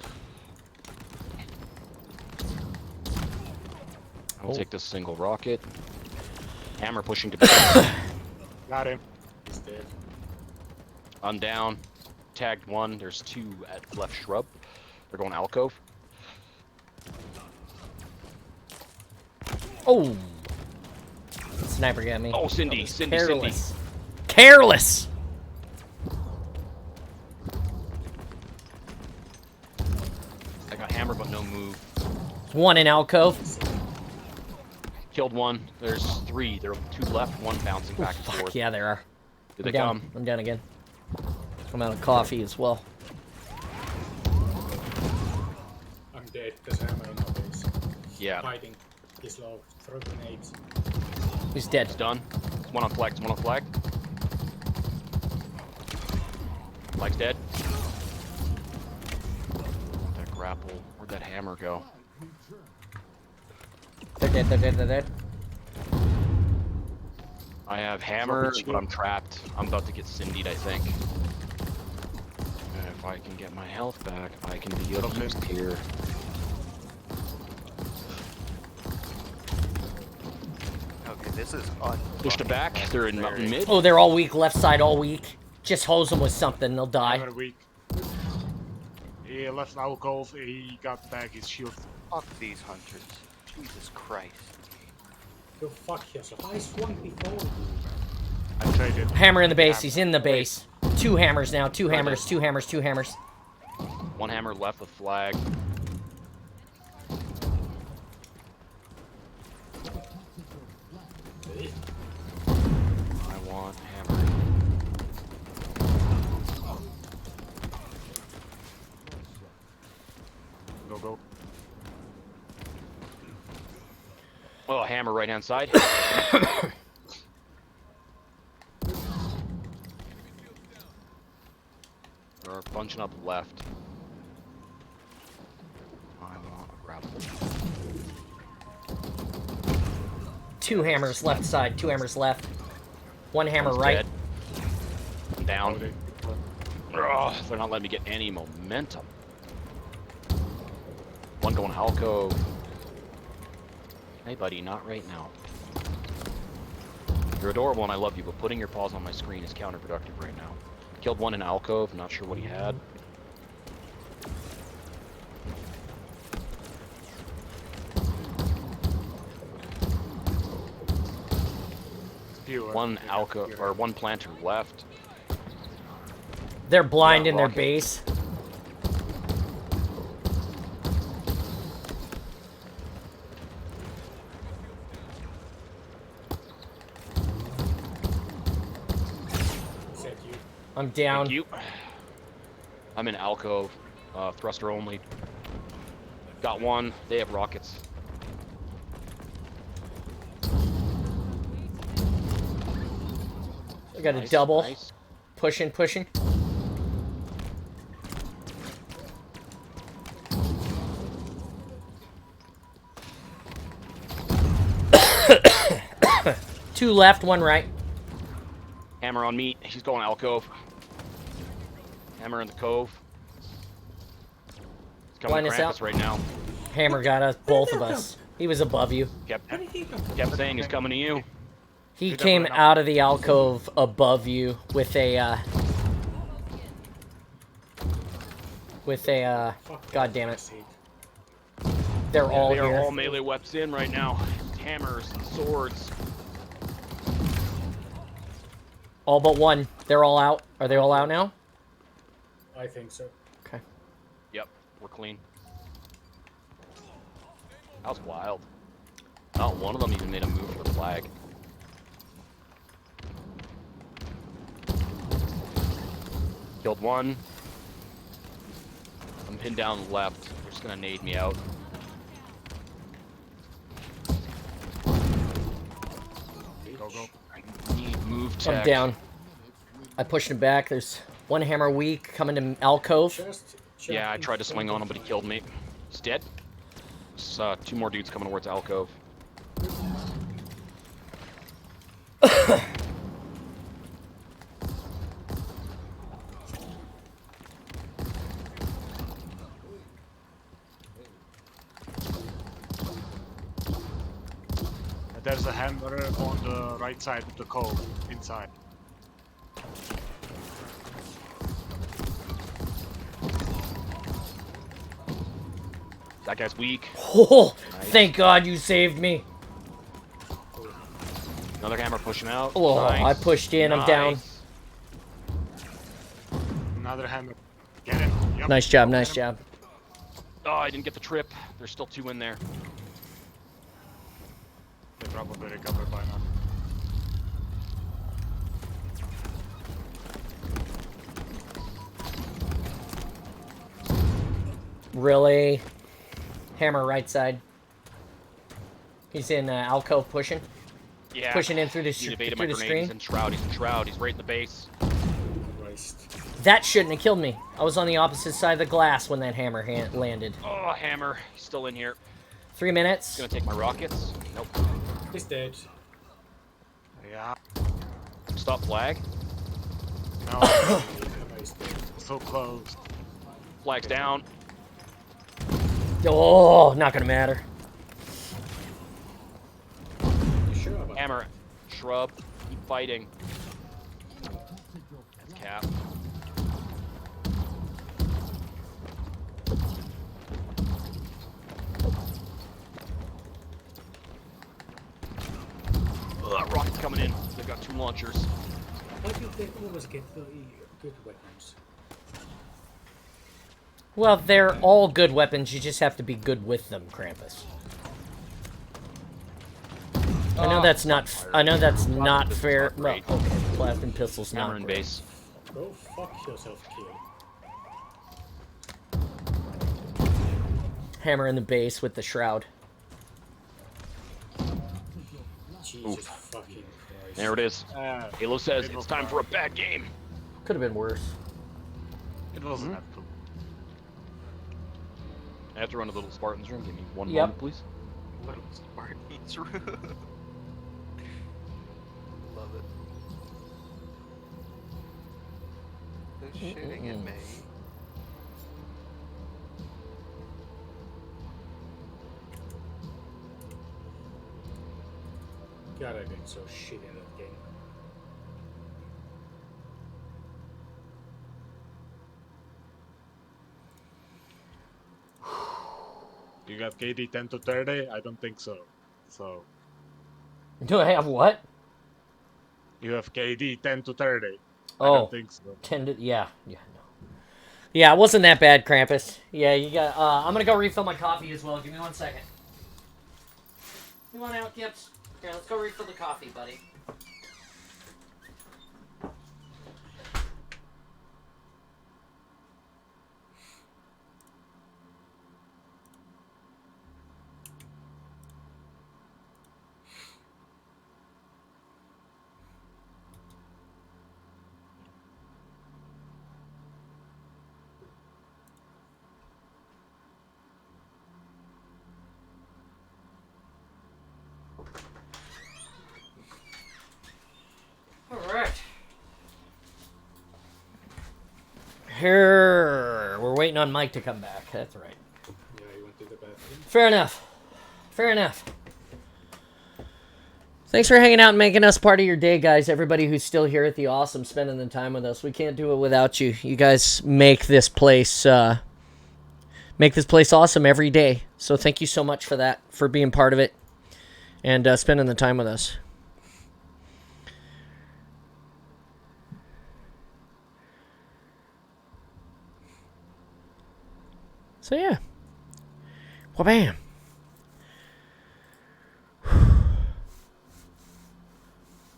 I'll take this single rocket. Hammer pushing to back. Got him. He's dead. I'm down. Tagged one. There's two at left shrub. They're going alcove. Oh. Sniper got me. Oh, Cindy, Cindy, Careless. Careless! I got hammer but no move. One in alcove. Killed one. There's three. There are two left, one bouncing back and Fuck forth. yeah, there are. Here they I'm down. come. I'm down again. I'm out of coffee as well. I'm dead. There's a hammer in my base. Yeah, Hiding. He's low. Throw grenades. He's dead. it's done. There's one on flag. There's one on flag. Flag's dead. That grapple. Where'd that hammer go? They're dead, they're dead, they're dead. I have hammer, but I'm trapped. I'm about to get Cindy'd, I think. And if I can get my health back, I can be of use here. Okay, this is un. Push to back. They're in mountain mid. Oh, they're all weak. Left side all weak. Just hose them with something. They'll die. Hammer weak. He left an alcove. He got back his shield. Fuck these hunters. Jesus Christ. Go fuck yourself. I swung before. I traded. Hammer in the base. He's in the base. Two hammers now. Two hammers. Two hammers. Two hammers. One hammer left with flag. I want hammer. Go, go. Oh, hammer right hand side. They're bunching up left. I want a grapple. Two hammers left side. Two hammers left. One hammer One's right. dead. I'm down. Ugh, they're not letting me get any momentum. One going alcove. Hey, buddy, not right now. You're adorable and I love you, but putting your paws on my screen is counterproductive right now. Killed one in alcove, not sure what he had. One alcove, or one planter left. They're blind Yeah, in their rocket. base. Is that you? I'm down. Thank you. I'm in alcove, thruster only. Got one. They have rockets. I got a Nice, double. nice. Pushing, pushing. Two left, one right. Hammer on me. He's going alcove. Hammer in the cove. He's coming Line to us Krampus out. right now. Hammer got us, both of us. He was above you. Kept Where did he come from? saying he's coming to you. He He came definitely out of the alcove above you with a, Fuck God off, damn I it. see. They're all They are here. all melee weapons in right now. Hammers and swords. All but one. They're all out. Are they all out now? I think so. Okay. Yep, we're clean. That was wild. Not one of them even made a move for the flag. Killed one. I'm pinned down left. They're just gonna nade me out. Go, go. I need move tech. I'm down. I pushed him back. There's one hammer weak coming to alcove. Just Yeah, I tried to swing on him, but he killed me. He's dead. There's two more dudes coming towards alcove. There's a hammer on the right side of the cove, inside. That guy's weak. Oh, Nice. thank God you saved me. Another hammer pushing out. Oh, Nice. I pushed in. I'm down. Nice. Another hammer. Get him. Yep. Nice job, Get nice him. job. Oh, I didn't get the trip. There's still two in there. They probably recovered by now. Really? Hammer right side. He's in alcove pushing. Yeah. Pushing in through the, He evaded my through the grenade. screen. He's in shroud. He's in shroud. He's right in the base. Christ. That shouldn't have killed me. I was on the opposite side of the glass when that hammer landed. Oh, hammer. He's still in here. 3 minutes. He's gonna take my rockets. Nope. He's dead. Yeah. Stop flag. No. He's dead. So close. Flag's down. Oh, not gonna matter. You sure about Hammer. Shrub. Keep fighting. That's Cap. Rockets coming in. They've got two launchers. How do they always get the good weapons? Well, they're all good weapons. You just have to be good with them, Krampus. I know that's not. I know that's not fair. Well, great. okay, plasma pistol's Hammer not in great. base. Go fuck yourself, kill. Hammer in the base with the shroud. Jesus fucking Christ. There it is. Halo says it it's was time for a bad game. Could have been worse. It wasn't that cool. I have to run to the little Spartan's room. Give me one Yep. moment, please. Little Spartan's room. Love it. They're shooting at me. God, I've been so shit in that game. You got KD 10 to 30? I don't think so. So, Do I have what? you have KD 10 to 30. I Oh, don't think so. tended. Yeah, no. Yeah, it wasn't that bad, Krampus. Yeah, you got. I'm gonna go refill my coffee as well. Give me 1 second. You want out, Gibbs? Here, let's go refill the coffee, buddy. Here, we're waiting on Mike to come back. That's right. Yeah, you went to the bathroom. Fair enough. Fair enough. Thanks for hanging out and making us part of your day, guys. Everybody who's still here at the Awesome, spending the time with us. We can't do it without you. You guys make this place awesome every day. So thank you so much for that, for being part of it, and spending the time with us. So yeah. Well, bam.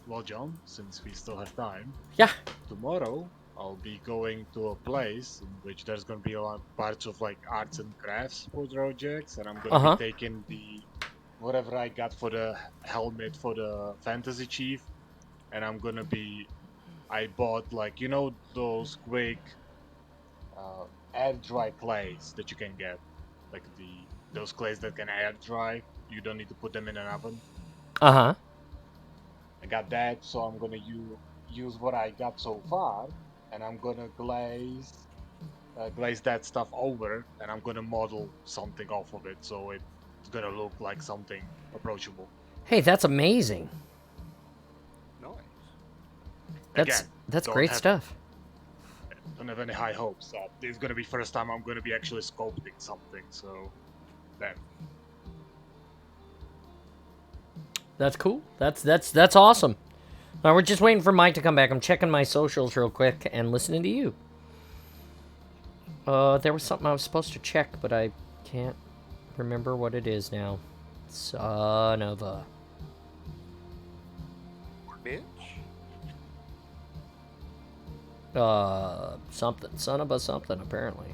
Well, John, since we still have time, Yeah. tomorrow I'll be going to a place in which there's going to be a lot of parts of like arts and crafts projects, and I'm going to be taking the whatever I got for the helmet for the fantasy chief, and I bought like those quick air dry clays that you can get, like those clays that can air dry. You don't need to put them in an oven. Uh-huh. I got that, so I'm gonna use what I got so far, and I'm gonna glaze that stuff over, and I'm gonna model something off of it, so it's gonna look like something approachable. Hey, that's amazing. Nice. That's don't great have- stuff. Don't have any high hopes. This is gonna be first time I'm gonna be actually sculpting something, so that. That's cool. That's awesome. Now we're just waiting for Mike to come back. I'm checking my socials real quick and listening to you. There was something I was supposed to check, but I can't remember what it is now. Son of a Bitch. something. Son of a something, apparently.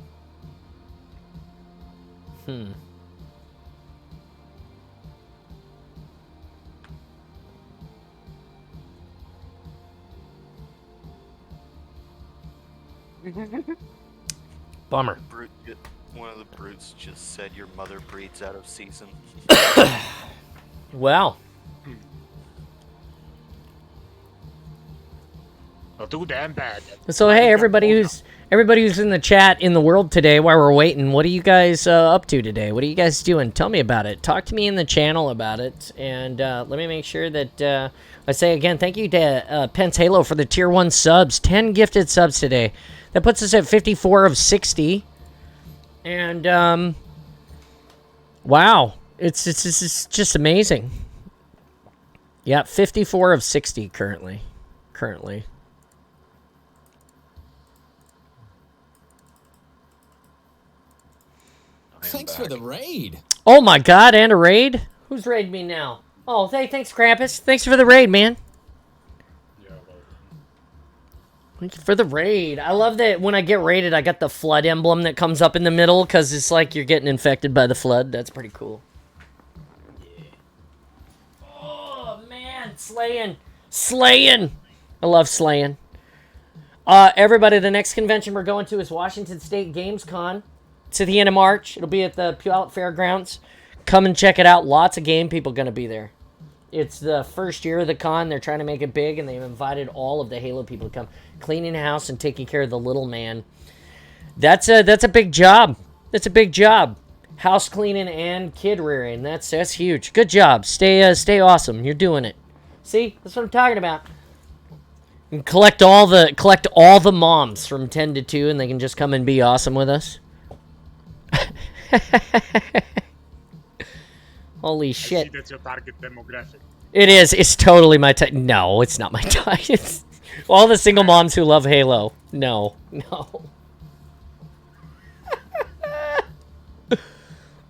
Bummer. One of the brutes just said your mother breeds out of season. Well, Not too damn bad. so hey, everybody who's in the chat in the world today, while we're waiting, what are you guys up to today? What are you guys doing? Tell me about it. Talk to me in the channel about it, and let me make sure that I say again, thank you to Pence Halo for the tier 1 subs. 10 gifted subs today. That puts us at 54 of 60. And wow, it's just amazing. Yeah, 54 of 60 currently. Thanks for the raid. Oh my god, and a raid? Who's raiding me now? Oh, hey, thanks, Krampus. Thanks for the raid, man. Yeah, well, Thank you for the raid. I love that when I get raided, I got the flood emblem that comes up in the middle, because it's like you're getting infected by the flood. That's pretty cool. yeah. Oh, man. Slaying. I love slaying. Everybody, the next convention we're going to is Washington State Games Con. It's at the end of March. It'll be at the Puyallup Fairgrounds. Come and check it out. Lots of game people going to be there. It's the first year of the con. They're trying to make it big, and they've invited all of the Halo people to come. Cleaning house and taking care of the little man. That's a big job. That's a big job. House cleaning and kid rearing. That's huge. Good job. Stay awesome. You're doing it. See? That's what I'm talking about. And collect all the moms from 10 to 2, and they can just come and be awesome with us. Holy I shit. see that's your target demographic. It is. It's totally my type. No, it's not my type. It's all the single moms who love Halo. No.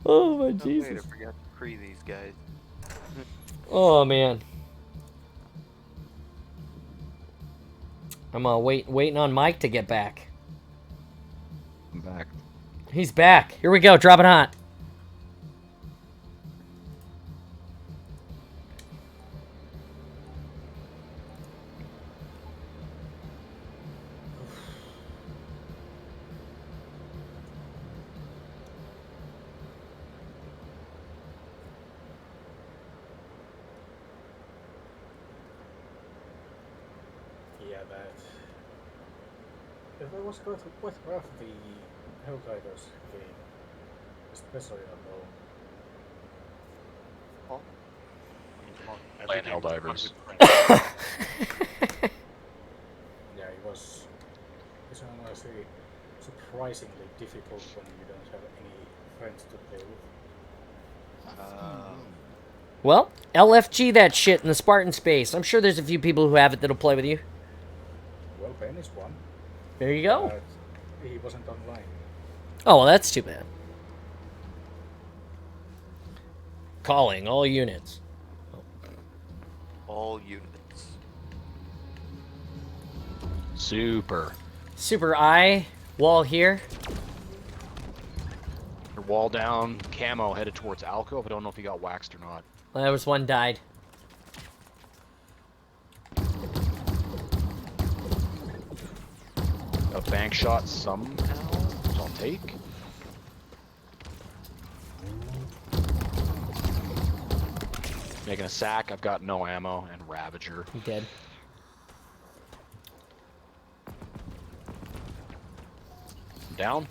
Oh my Wait, I Jesus. forgot to pre these guys. Oh man. I'm waiting on Mike to get back. I'm back. He's back. Here we go. Dropping hot. Yeah, it was quite rough, the Helldivers game, especially alone. Oh, Come on, Playing every game Helldivers. Yeah, it's honestly surprisingly difficult when you don't have any friends to play with. Well, LFG that shit in the Spartan space. I'm sure there's a few people who have it that'll play with you. Well, Ben is one, There you go. but he wasn't online. Oh, well, that's too bad. Calling all units. all units. Super. Super eye. Wall here. Your wall down, camo headed towards Alcove. I don't know if he got waxed or not. Well, there was one died. A bank shot somehow, which I'll take. Making a sack. I've got no ammo and Ravager. He dead. Down.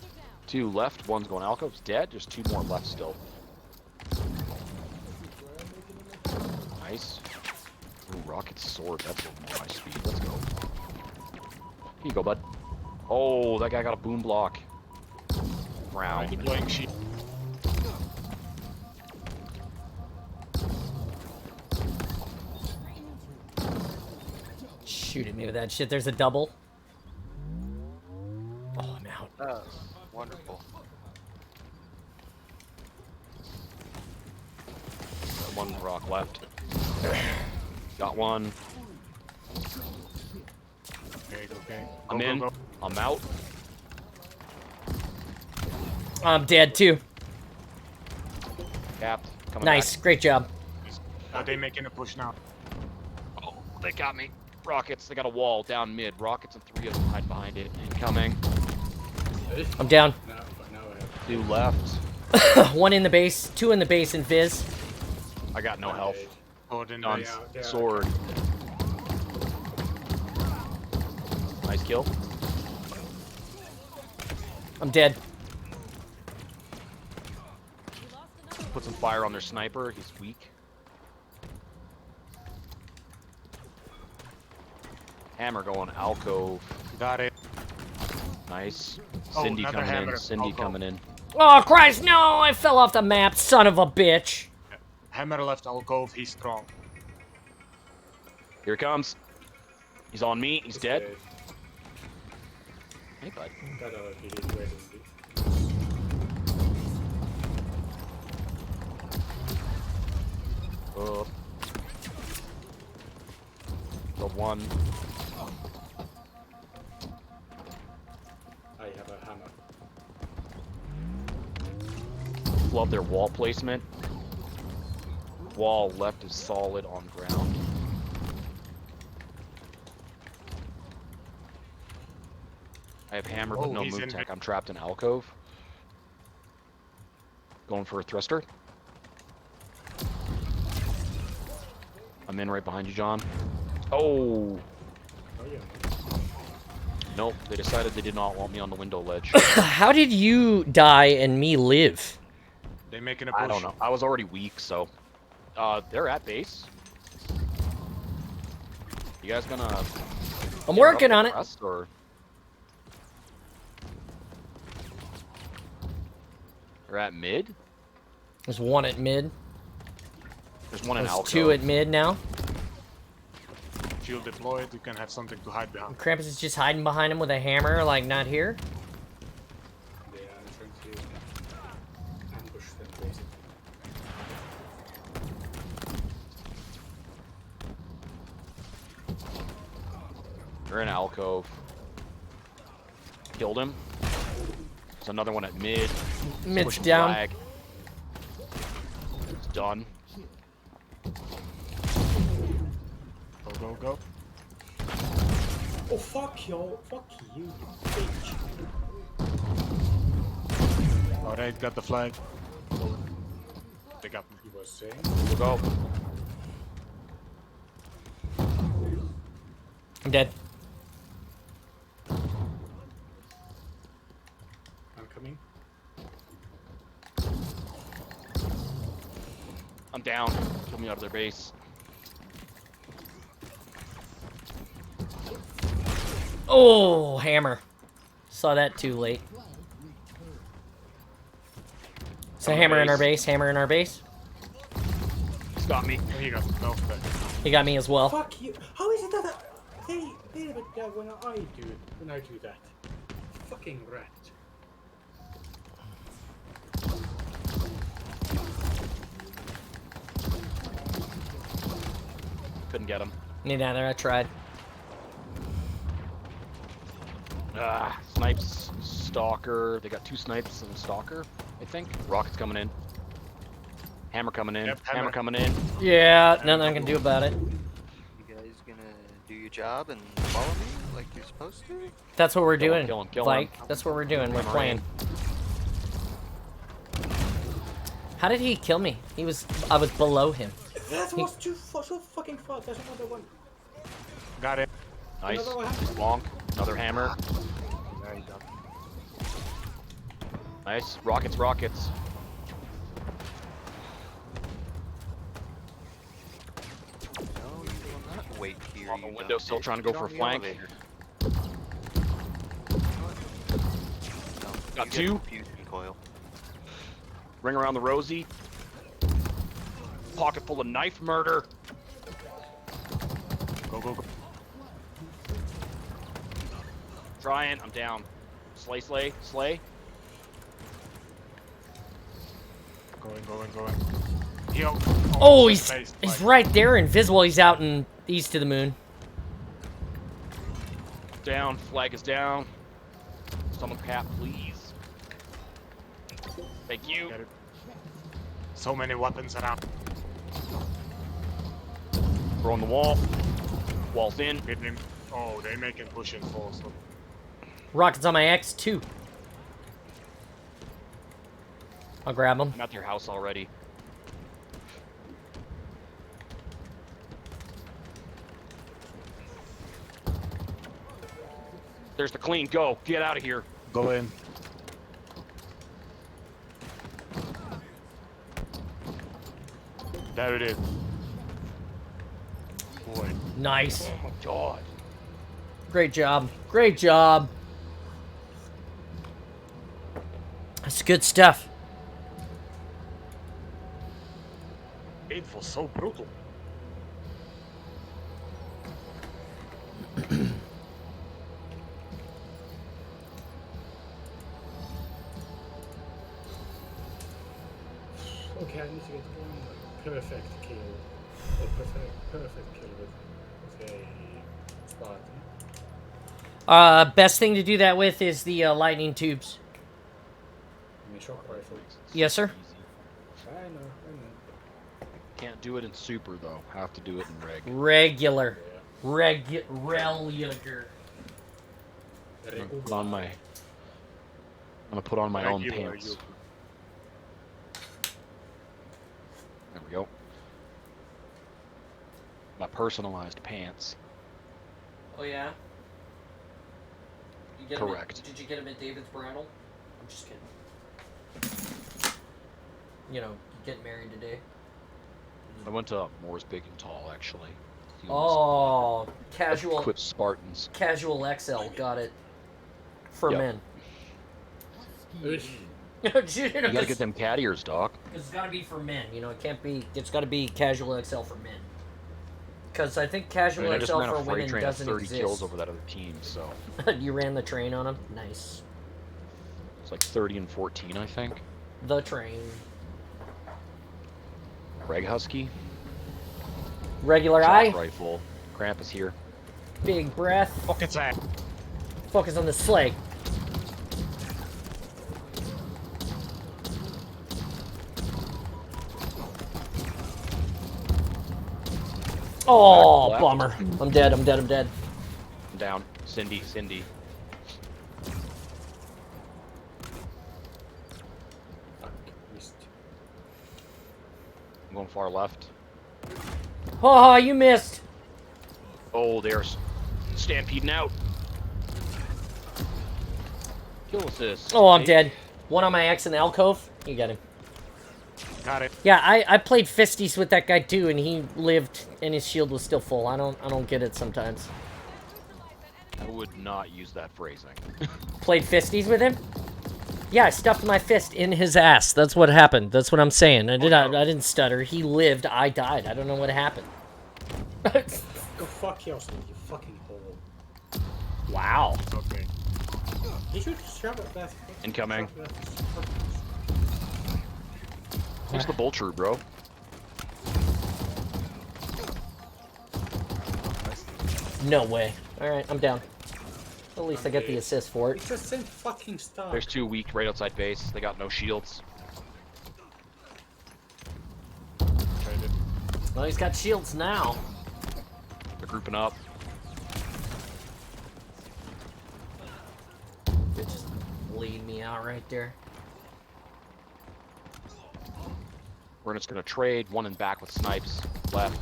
2 left. One's going Alcove's dead. There's 2 more left still. Nice. Ooh, rocket sword. That's a little more my speed. Let's go. Here you go, bud. Oh, that guy got a boom block. Round. Deploying sheet. Shoot at me with that shit. There's a double. Oh, I'm out. Oh, wonderful. Got 1 rock left. Got 1. Okay, okay. I'm in. Go. I'm out. I'm dead too. Capped. Coming Nice. back. Great job. Are they making a push now? Oh, they got me. Rockets. They got a wall down mid. Rockets and 3 of them hide behind it. Incoming. I'm down. Now I have 2 left. 1 in the base. 2 in the base and Fizz. I got no health. Odin, Done. Yeah. Sword. Nice kill. I'm dead. Put some fire on their sniper. He's weak. Hammer going alcove. got it. Nice. Oh, Cindy another coming in. hammer. Cindy Alcove. coming in. Oh, Christ, no! I fell off the map, son of a bitch. Hammer left alcove, he's strong. Here he comes. He's on me. He's dead. Hey, bud. That he did waiting. The 1. I have a hammer. Love their wall placement. Wall left is solid on ground. I have hammer but Oh, no he's move in tech. vi- I'm trapped in alcove. Going for a thruster. I'm in right behind you, John. Oh! Oh yeah. Nope, they decided they did not want me on the window ledge. How did you die and me live? They making a push. I don't know. I was already weak, so... they're at base. You guys gonna... I'm working on it. Rest, or... They're at mid? There's 1 at mid. There's 1 in There's alcove. 2 at mid now. Shield deployed, you can have something to hide behind. Krampus is just hiding behind him with a hammer, like, not here. Yeah, I'm trying to ambush them basically. They're in alcove. Killed him. There's another one at mid. Mid's Pushing down. flag. It's done. Go. Oh fuck you! Fuck you, you bitch! Alright, got the flag. They got me. He was saying. We'll go. I'm dead. coming out of their base. Oh, hammer. Saw that too late. So hammer in our base, hammer in our base. He's got me. Here you go. No, okay. He got me as well. Fuck you! How is it that they have it when I do that? Fucking rat. Couldn't get him. Me neither, I tried. Snipes, stalker. They got 2 snipes and a stalker, I think. Rocket's coming in. Hammer coming in. Yep, hammer coming in. Yeah, nothing I can do about it. You guys gonna do your job and follow me like you're supposed to? That's what we're Kill him, doing. kill him, kill him. Like, that's what we're doing. We're playing. How did he kill me? I was below him. That was so fucking far. There's another one. Got it. Nice. Another one. Bonk. Another hammer. There you go. Nice. Rockets, rockets. No, you will not wait here. On the you window, dumb still bitch. trying to go Get for on a the flank. elevator. No, Got you get 2. confusion coil. Ring around the rosy. Pocket full of knife murder. Go, go, go. Trying. I'm down. Slay, slay, slay. Going. Yo. Oh, just he's based, he's like- right there, invisible. He's out in east of the moon. Down. Flag is down. Someone cap, please. Thank you. Get it. So many weapons around. Throw on the wall. Wall's in. Hitting him. Oh, they making push in full. So Rockets on my X2. I'll grab him. I'm at their house already. There's the clean. Go. Get out of here. go in. There it is. Boy. Nice. Oh my god. Great job. Great job. That's good stuff. It was so brutal. Okay, I need to get one perfect kill. Or perfect kill with a Spartan. Best thing to do that with is the lightning tubes. I mean, shock rifle. Yes, sir. I know. Can't do it in super though. Have to do it in reg. Regular. Yeah. Regular. Put on my. I'm gonna put on my own Regular, pants. you- There we go. My personalized pants. Oh yeah. You get Correct. Did you get him at David's bridal? I'm just kidding. You know, you get married today. I went to Moore's Big and Tall actually. He Oh, was- casual. Quit Spartans. Casual XL, got it. For Yep. men. Ush. You gotta get them cat ears, Doc. It's gotta be for men, you know, it can't be, it's gotta be casual XL for men. Because I think I casual mean, I just XL ran for a freight women train of doesn't 30 exist. kills over that other team, so You ran the train on him? Nice. it's like 30 and 14, I think. The train. Reg Husky. Regular Shock eye, rifle. Cramp is here. big breath, Fucking sad. focus on the slag. Oh, Back left. bummer. I'm dead. I'm down. Cindy. Fuck, missed. I'm going far left. Oh, you missed. Oh, there's stampeding out. Kill assist. Oh, I'm Hey, dead. One on my X in the alcove. You got him. Got it. Yeah, I played fisties with that guy too, and he lived, and his shield was still full. I don't get it sometimes. I would not use that phrasing. Played fisties with him? Yeah, I stuffed my fist in his ass. That's what happened. That's what I'm saying. I didn't stutter. He lived. I died. I don't know what happened. Go fuck yourself, you fucking hole. Wow. Okay. You should shove it that. Incoming. shove that- What's the vulture, bro? No way. Alright, I'm down. At least I get the assist for it. It's the same fucking stuff. There's two weak right outside base. They got no shields. Traded. Well, he's got shields now. They're grouping up. They just bleed me out right there. We're just gonna trade. One in back with snipes. Left.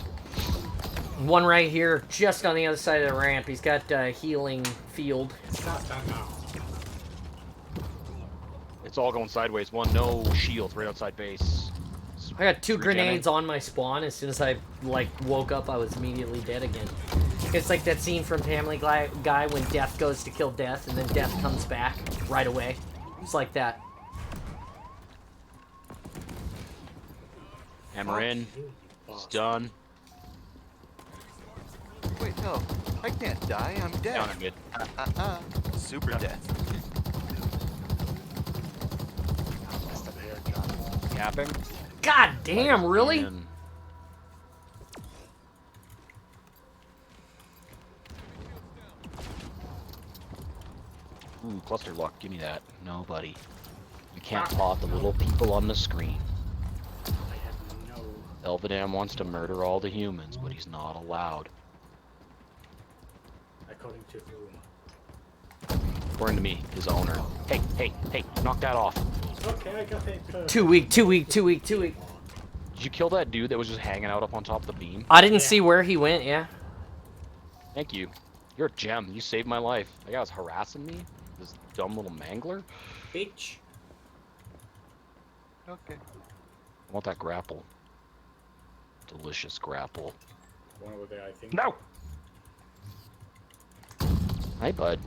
One right here, just on the other side of the ramp. He's got healing field. Stop that now. It's all going sideways. One, no shields right outside base. I got two Regening. grenades on my spawn. As soon as I woke up, I was immediately dead again. It's like that scene from Family Guy when Death goes to kill Death, and then Death comes back right away. It's like that. Hammer in. It's done. Wait, no. I can't die. I'm dead. Down at mid. Super dead. Capping. God damn, really? In. Ooh, cluster luck. Give me that. No, buddy. You can't plot the little people on the screen. I have no. Elvedam wants to murder all the humans, but he's not allowed. According to whom? According to me, his owner. Hey, hey, hey, knock that off. Okay, I got it. Too weak, too weak, too weak, too weak. Did you kill that dude that was just hanging out up on top of the beam? I didn't see where he went, yeah. Thank you. You're a gem. You saved my life. That guy was harassing me. This dumb little mangler. Bitch. Okay. I want that grapple. Delicious grapple. One over there, I think. No! Hi, bud.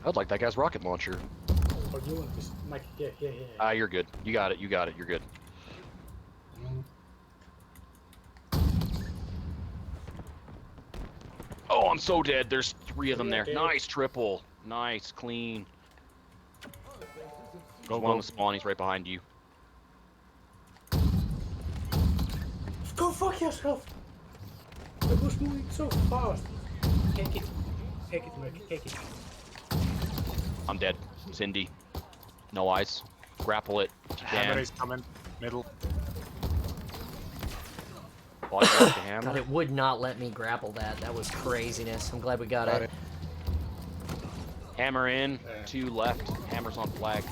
I'd like that guy's rocket launcher. Oh, you want this? Mike, yeah. Ah, you're good. You got it. You got it. You're good. Oh, I'm so dead. There's three of them there. Okay. Nice triple. Nice, clean. Go, One on go. the spawn. He's right behind you. Go fuck yourself! It was moving so fast. Take it. Take it, Rick. Take it. I'm dead. Cindy. No eyes. Grapple it. if you Hammer can. is coming. Middle. Body block the God, hammer. it would not let me grapple that. That was craziness. I'm glad we got it. Hammer in. Two left. Hammer's on flag.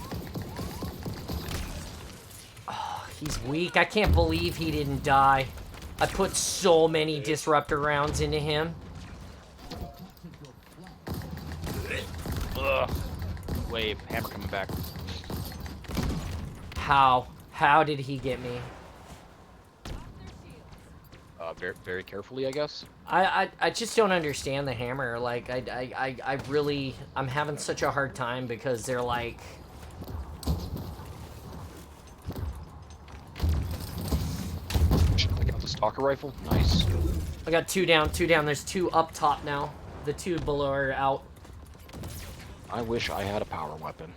He's weak. I can't believe he didn't die. I put so many disruptor rounds into him. Ugh. Wave. Hammer coming back. How? How did he get me? Very, very carefully, I guess. I just don't understand the hammer. Like, I really, I'm having such a hard time because they're like... I got the stalker rifle. Nice. I got two down, two down. There's two up top now. The two below are out. I wish I had a power weapon.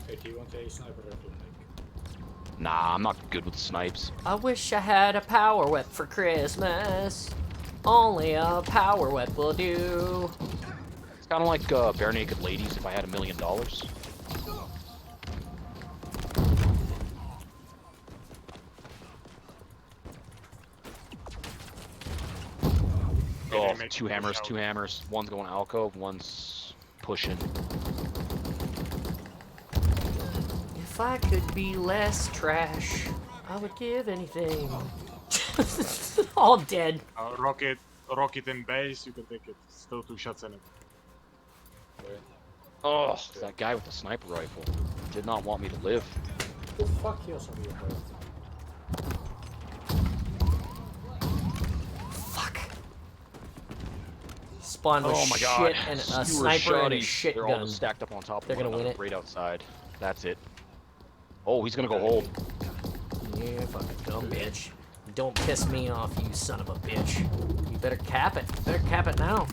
Hey, do you want a sniper rifle, Mike? Nah, I'm not good with snipes. I wish I had a power whip for Christmas. Only a power whip will do. It's kind of like Bare Naked Ladies if I had $1 million. Oh, two hammers, two hammers. One's going alcove, one's pushing. If I could be less trash, I would give anything. All dead. Rocket in base. You can take it. Still 2 shots in it. Oh, that guy with the sniper rifle did not want me to live. Oh, fuck you, some of you both. Fuck. Spawn with Oh my god. shit and a Skewer sniper and a shotties. shit They're all gun. just stacked up on top of They're one gonna win another, it. right outside. That's it. Oh, he's gonna go hold. Yeah, fucking dumb bitch. Don't piss me off, you son of a bitch. You better cap it. You better cap it now.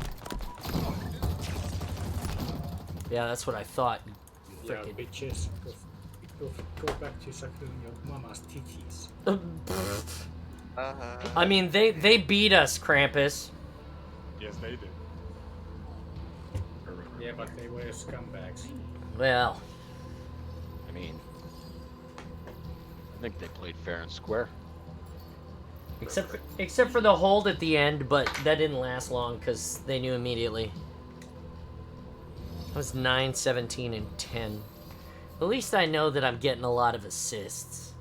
Yeah, that's what I thought. You Yeah, frickin'. bitches. Go back to sucking your mama's titties. I mean, they beat us, Krampus. Yes, they did. Yeah, but they were scumbags. Well, I mean, I think they played fair and square. except for the hold at the end, but that didn't last long because they knew immediately. It was 9, 17, and 10. At least I know that I'm getting a lot of assists.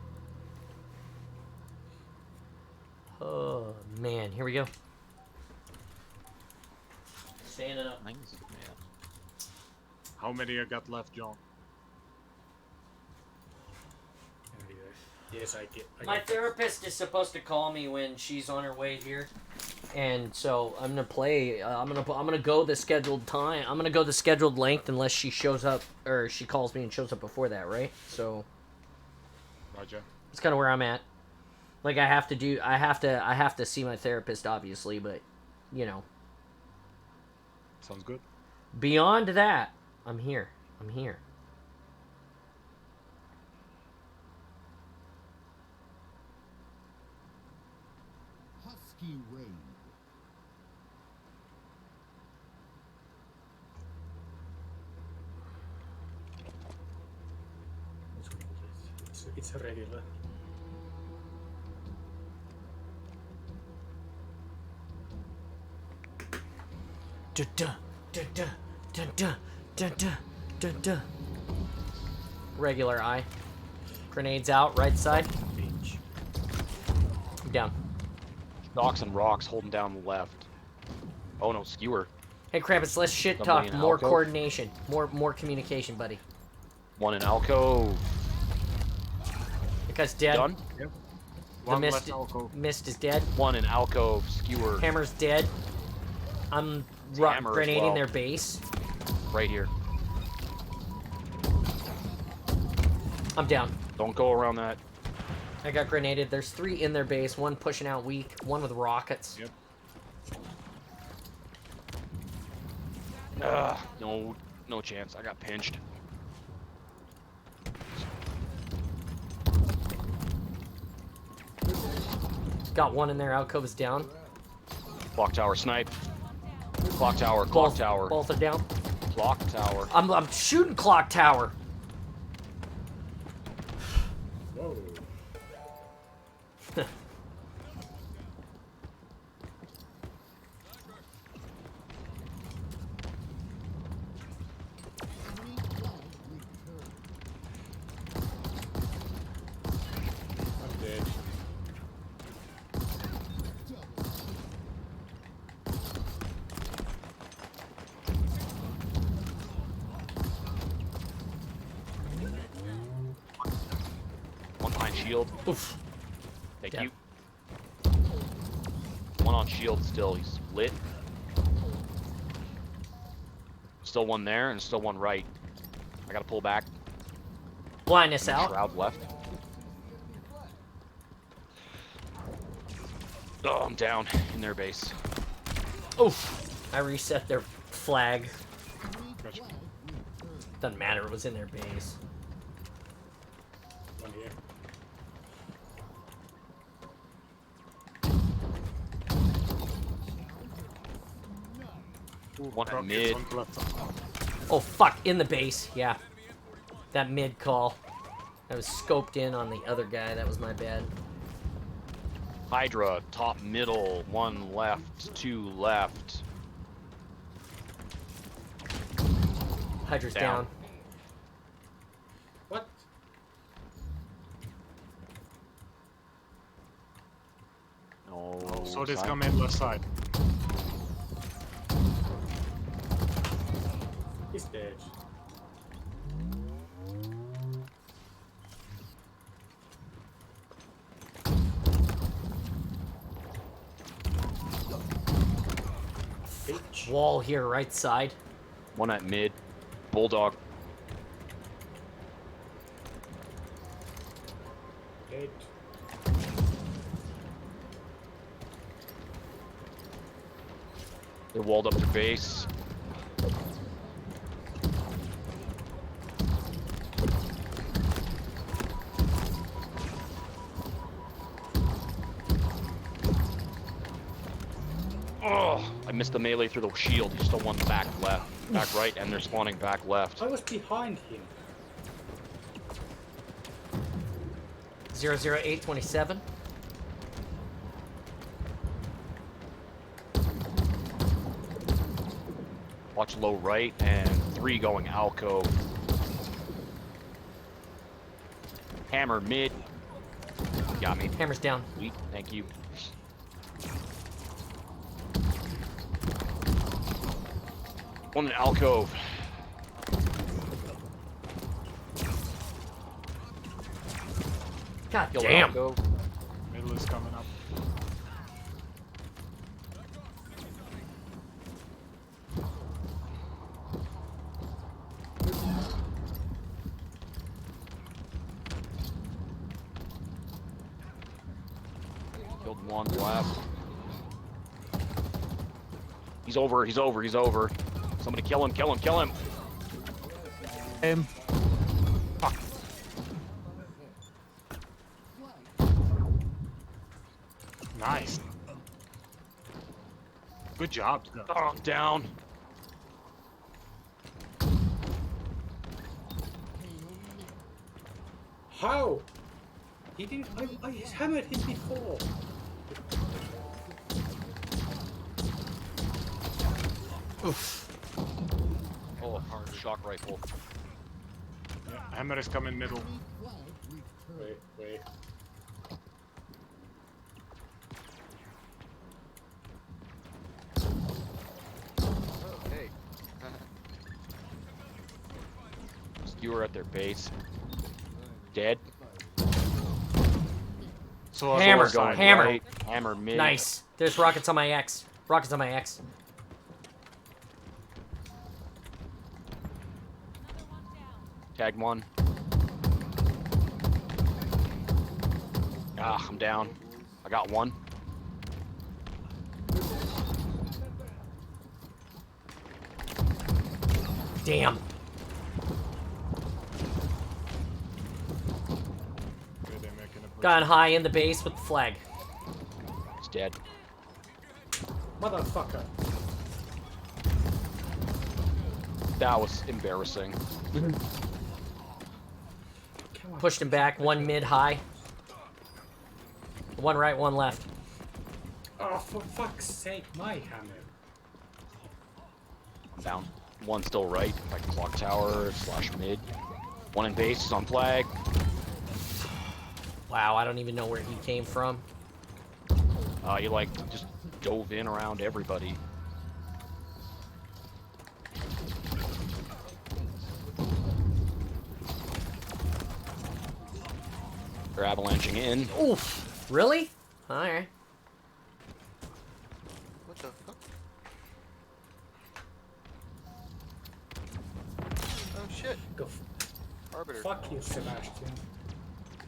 Oh, man. Here we go. Standing up. Man. How many you got left, John? Yes, I get. My therapist is supposed to call me when she's on her way here, and so I'm gonna play. I'm gonna go the scheduled time. I'm gonna go the scheduled length unless she shows up or she calls me and shows up before that, right? So Roger. that's kind of where I'm at. Like I have to see my therapist, obviously, but you know, Sounds good. beyond that, I'm here. I'm here. Husky Raid. It's a regular. Da da da da da da da da da da. Regular eye. Grenades out, right side. Binge. I'm down. Docks and rocks holding down the left. Oh no, skewer. Hey Krampus, less shit Somebody talk, in more alcove? coordination, more communication, buddy. One in alcove. That guy's dead. Done. Yep. The One mist, left alcove. mist is dead. One in alcove. Skewer. Hammer's dead. I'm Hammer as grenading well. their base. Right here. I'm down. Don't go around that. I got grenaded. There's 3 in their base. 1 pushing out weak. 1 with rockets. Yep. No chance. I got pinched. Got 1 in there. Alcove is down. Clock tower snipe. Clock tower. Clock Both, tower. both are down. Clock tower. I'm shooting clock tower. Whoa. I'm dead. One behind shield. Oof. Thank Yeah. you. One on shield still. He's lit. Still one there and still one right. I gotta pull back. Blindness out. Shroud left. Oh, I'm down in their base. Oof. I reset their flag. Gotcha. Doesn't matter. It was in their base. One here. One at Rockets, mid. one left. Oh fuck! In the base. Yeah. That mid call. I was scoped in on the other guy. That was my bad. Hydra, top middle, 1 left, 2 left. Hydra's Down. down. What? Oh, So this side. come in left side. He's dead. Wall here, right side. One at mid. Bulldog. Dead. They walled up their base. Oh, I missed the melee through the shield. Just the one back left, back right, and they're spawning back left. I was behind him. 00827. Watch low right and 3 going alcove. Hammer mid. Got me. Hammer's down. Sweet, thank you. One in alcove. God Killed damn. alcove. Middle is coming up. Killed one left. He's over, he's over, he's over. Somebody kill him, kill him, kill him. Fuck. Nice. Good job. Oh, I'm down. How? He didn't. I hammered him before. Oof. Oh, hard shock rifle. Yeah, hammer is coming middle. Wait. Oh, hey. Skewer at their base. Dead. So Hammer, Going hammer. right, hammer mid. Nice. There's rockets on my X. Rockets on my X. Tag one. Ah, I'm down. I got one. Damn. Good, they're making a push. Got high in the base with the flag. He's dead. Motherfucker. That was embarrassing. Come on. Pushed him back. One mid high. One right, one left. Oh, for fuck's sake, my hammer. I'm down. One still right, like clock tower / mid. One in base is on flag. Wow, I don't even know where he came from. You like just dove in around everybody. They're avalanching in. Oof. Really? Alright. What the fuck? Oh shit. Go Arbiter. fuck you, Sebastian.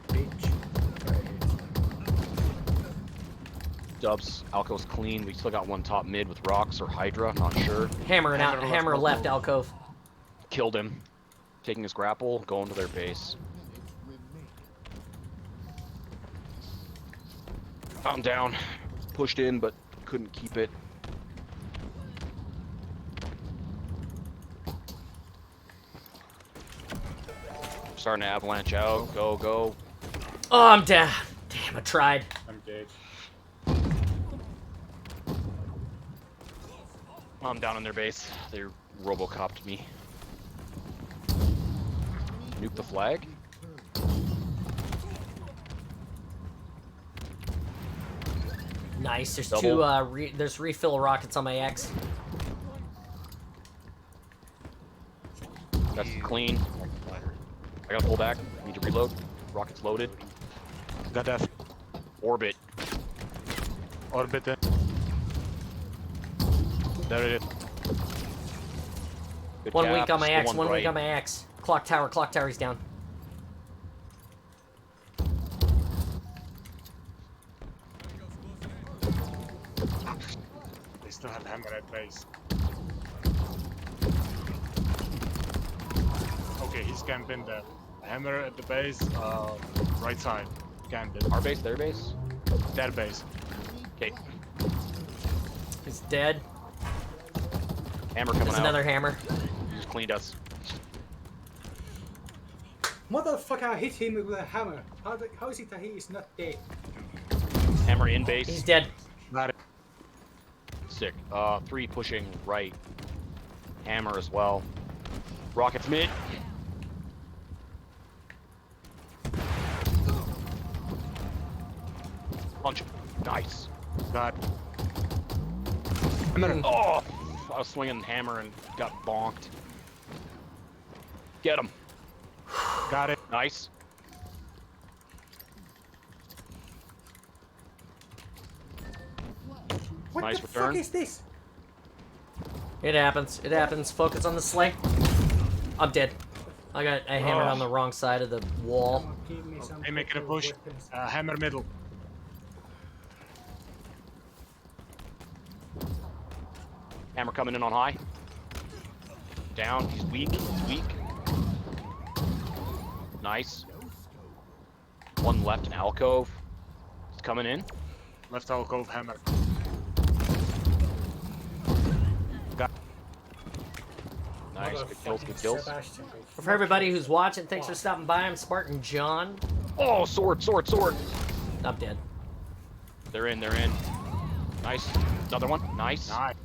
Bitch. Dubs, Alco's clean. We still got one top mid with rocks or Hydra, not sure. Hammer out. Hammer left alcove. Killed him. Taking his grapple, going to their base. I'm down. Pushed in, but couldn't keep it. Starting to avalanche out. Go, go. Oh, I'm down. Damn, I tried. I'm dead. I'm down on their base. They robocopped me. Nuke the flag. Nice. There's Double. two. There's refill rockets on my X. That's clean. I gotta pull back. Need to reload. Rockets loaded. Got that. Orbit. Orbit in. There it is. Good One cap, weak on my still axe. One weak right. on my axe. Clock tower. Clock tower's down. They still have hammer at base. Okay, he's camping there. Hammer at the base, right side. Camping. Our base, their base. Their base. Okay, He's dead. hammer coming There's out. another hammer. He just cleaned us. Motherfucker, I hit him with a hammer. How is it that he is not dead? Hammer in base. He's dead. Got it. Sick. 3 pushing right. Hammer as well. Rockets mid. Punch. Nice. Got it. Oh! I was swinging hammer and got bonked. Get him. Got it. Nice. What Nice the return. fuck is this? It happens. It happens. Focus on the slay. I'm dead. I got a hammer on the wrong side of the wall. Come on, give me some Hey, making a better push. weapons. Hammer middle. Hammer coming in on high. Down. He's weak. He's weak. Nice. One left in alcove. He's coming in. Left alcove hammer. Nice. Good kills. Good kills. Sebastian, For everybody who's watching, thanks for stopping by. I'm Spartan John. Oh, sword, sword, sword. I'm dead. They're in. They're in. Nice. Another one. Nice. Nice.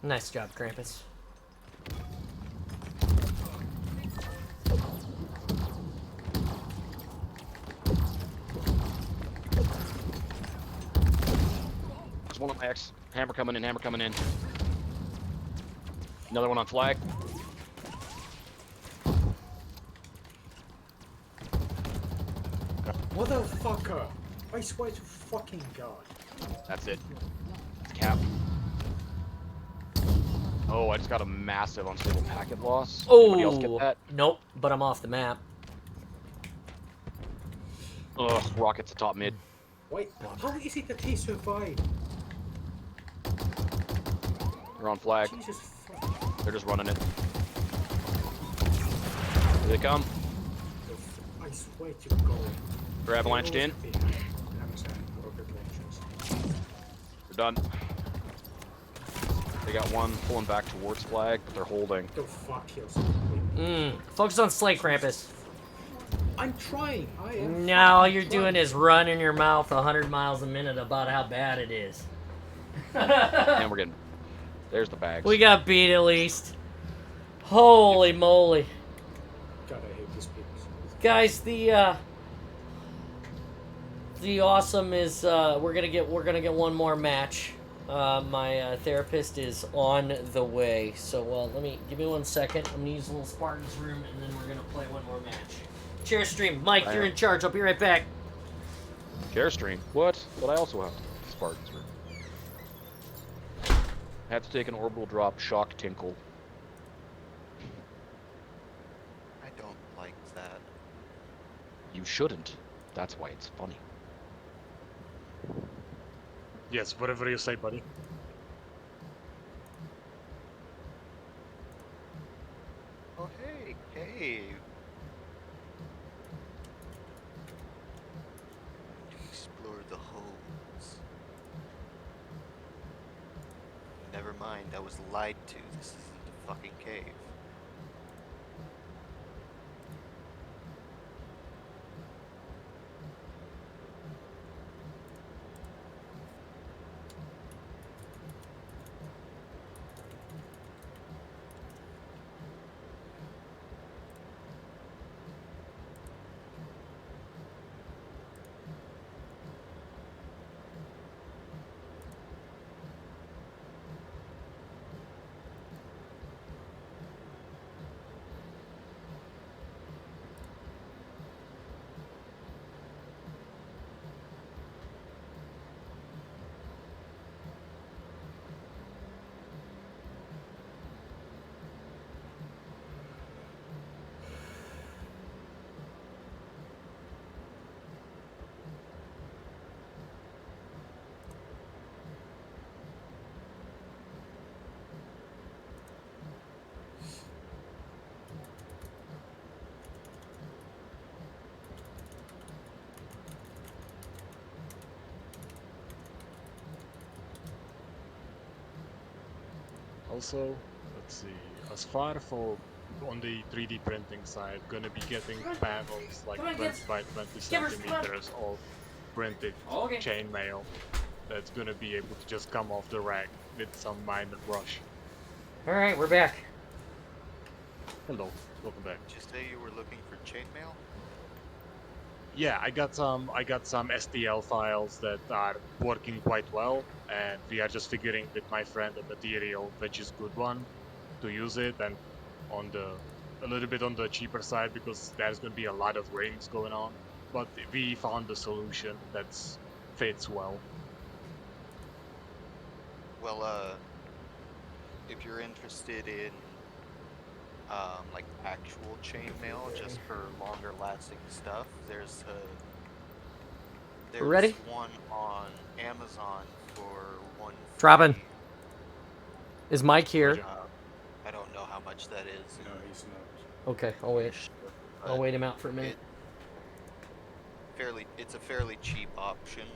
Nice job, Krampus. There's one on X. Hammer coming in. Hammer coming in. Another one on flag. Motherfucker! I swear to fucking god. That's it. It's cap. Oh, I just got a massive unstable packet loss. Anybody else get Oh, that? nope. But I'm off the map. Ugh, rockets atop mid. Wait, how is it that he survived? They're on flag. Jesus fuck. They're just running it. Here they come. I swear to god. They're avalanched in. They're done. They got one pulling back towards flag, but they're holding. Go fuck yourself. Focus on slay, Krampus. I'm trying. I am. Now all fucking you're trying. doing is running your mouth 100 miles a minute about how bad it is. And we're getting. There's the bags. We got beat at least. Holy moly. God, I hate these people. Guys, the awesome is we're gonna get one more match. My therapist is on the way, so give me 1 second. I'm gonna use a little Spartan's room, and then we're gonna play one more match. Share stream, Mike. You're in charge. I'll be right back. Share stream. What? But I also have Spartan's room. I have to take an orbital drop, shock tinkle. I don't like that. You shouldn't. That's why it's funny. Yes, whatever you say, buddy. Oh hey, cave. To explore the holes. Never mind, I was lied to. This isn't a fucking cave. Also, let's see. As far for on the 3D printing side, gonna be getting panels like 20 by 20 centimeters of printed chainmail that's gonna be able to just come off the rack with some minor brush. Alright, we're back. Hello, welcome back. Did you say you were looking for chainmail? Yeah, I got some STL files that are working quite well, and we are just figuring with my friend the material which is good one to use it, and on the a little bit on the cheaper side because there's going to be a lot of rings going on, but we found a solution that's fits well. Well, if you're interested in like actual chainmail just for longer lasting stuff, there's ready? one on Amazon for one. Robin. Is Mike here? I don't know how much that is. No, he's not. Okay, I'll wait. I'll wait him out for a minute. It's a fairly cheap option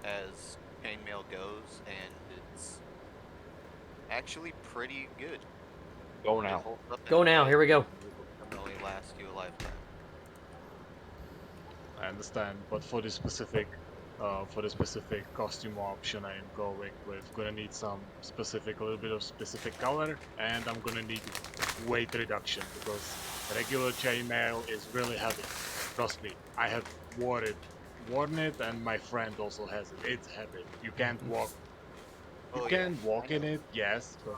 as chainmail goes, and it's actually pretty good. Go now. Go now, here we go. It'll only last you a lifetime. I understand, but for the specific costume option I am going with, gonna need some a little bit of specific color, and I'm gonna need weight reduction because regular chainmail is really heavy. Trust me, I have worn it, and my friend also has it. It's heavy. You can't walk. You can walk in it, yes, but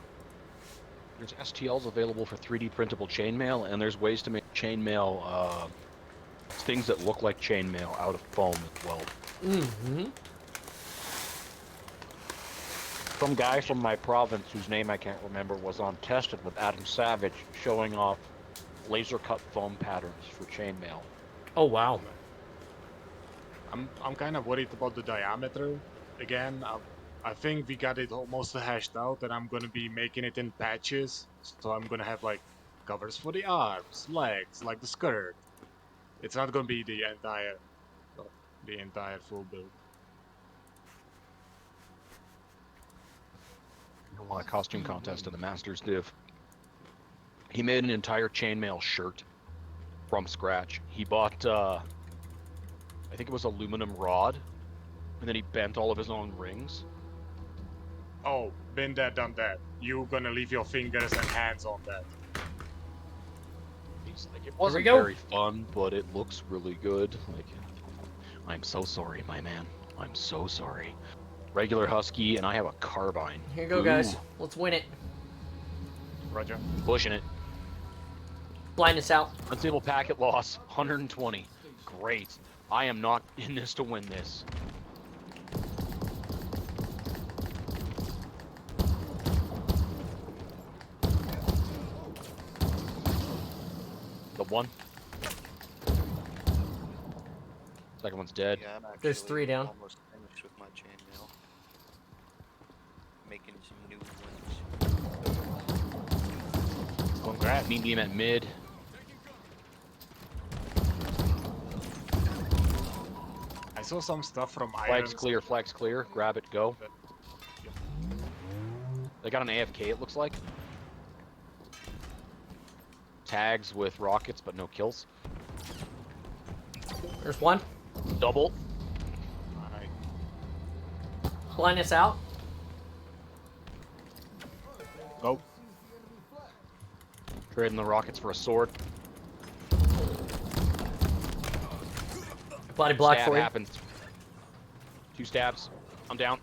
there's STLs available for 3D printable chainmail, and there's ways to make chainmail things that look like chainmail out of foam as well. Mm-hmm. Some guy from my province, whose name I can't remember, was on Tested with Adam Savage, showing off laser cut foam patterns for chainmail. Oh wow. I'm kind of worried about the diameter. Again, I think we got it almost hashed out, and I'm gonna be making it in patches. So I'm gonna have like covers for the arms, legs, like the skirt. It's not gonna be the entire full build. I won a costume contest at the Masters Div. He made an entire chainmail shirt from scratch. He bought, I think it was aluminum rod, and then he bent all of his own rings. Oh, been there, done that. You gonna leave your fingers and hands on that. He's like, it wasn't go. very fun, but it looks really good. Like, I'm so sorry, my man. I'm so sorry. Regular Husky, and I have a carbine. Here you go, guys. Let's win it. Roger. Pushing it. Blindness out. Unstable packet loss, 120. Great. I am not in this to win this. The one. Second one's dead. Yeah, I'm actually There's 3 down. almost finished with my chainmail. Making some new ones. Congrats. Mean beam at mid. I saw some stuff from Flag's clear, flag's clear. Grab it, go. They got an AFK, it looks like. Tags with rockets, but no kills. There's one. Double. Alright. Blindness out. Go. Trading the rockets for a sword. Body block Stab for you. happens. 2 stabs. I'm down.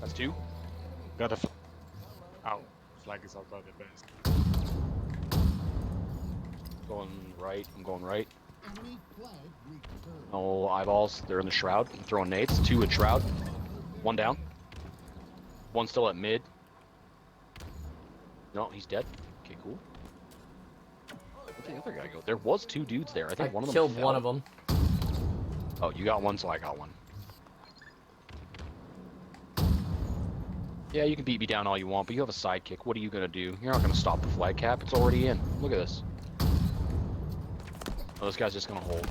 That's 2. Got a. Ow. Flag is outside the base. Going right. I'm going right. Enemy flag returned. No eyeballs. They're in the shroud. I'm throwing nades. 2 in shroud. 1 down. 1 still at mid. No, he's dead. Okay, cool. Where'd the other guy go? There was 2 dudes there. I think one of them killed fell. one of them. Oh, you got one, so I got one. Yeah, you can beat me down all you want, but you have a sidekick. What are you gonna do? You're not gonna stop the flag cap. It's already in. Look at this. Oh, this guy's just gonna hold.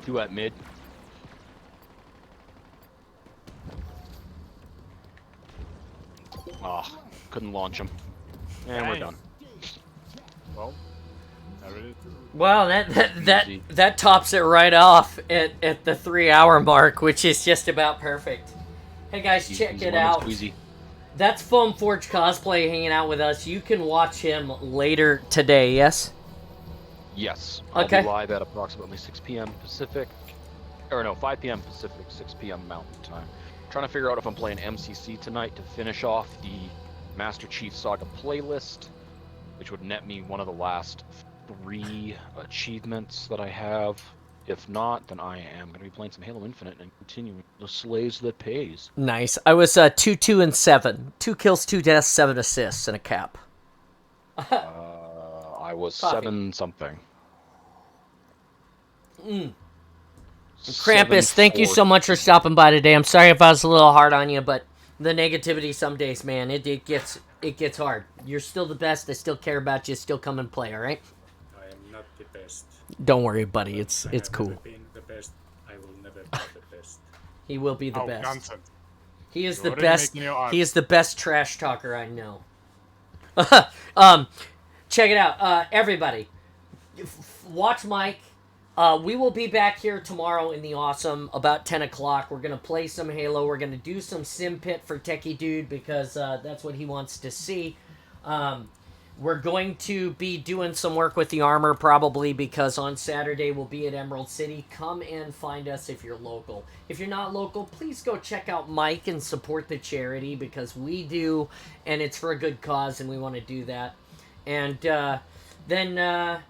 2 at mid. Ah, couldn't launch him. And we're Dang. done. Well, I really Well, Easy. that tops it right off at the 3-hour mark, which is just about perfect. Hey guys, Easy check it lemon out. squeezy. That's Foam Forge Cosplay hanging out with us. You can watch him later today, yes? Yes. I'll Okay. be live at approximately 6 p.m. Pacific. Or no, 5 p.m. Pacific, 6 p.m. Mountain Time. Trying to figure out if I'm playing MCC tonight to finish off the Master Chief Saga playlist, which would net me one of the last 3 achievements that I have. If not, then I am going to be playing some Halo Infinite and continuing the slays that pays. Nice. I was 2, 2, and 7. 2 kills, 2 deaths, 7 assists, and a cap. I was Coffee. 7 something. Krampus, thank you 7-4. so much for stopping by today. I'm sorry if I was a little hard on you, but the negativity some days, man, it gets hard. You're still the best. I still care about you. Still come and play, all right? I am not the best. Don't worry, buddy. It's I have cool. never been the best. I will never be the best. He will be the Oh, best. nonsense. He is You're the already best. making your He is the best trash talker I know. Check it out, everybody. Watch Mike. We will be back here tomorrow in the Awesome about 10 o'clock. We're gonna play some Halo. We're gonna do some Sim Pit for Techie Dude because that's what he wants to see. We're going to be doing some work with the armor probably because on Saturday we'll be at Emerald City. Come and find us if you're local. If you're not local, please go check out Mike and support the charity because we do, and it's for a good cause, and we want to do that. And then,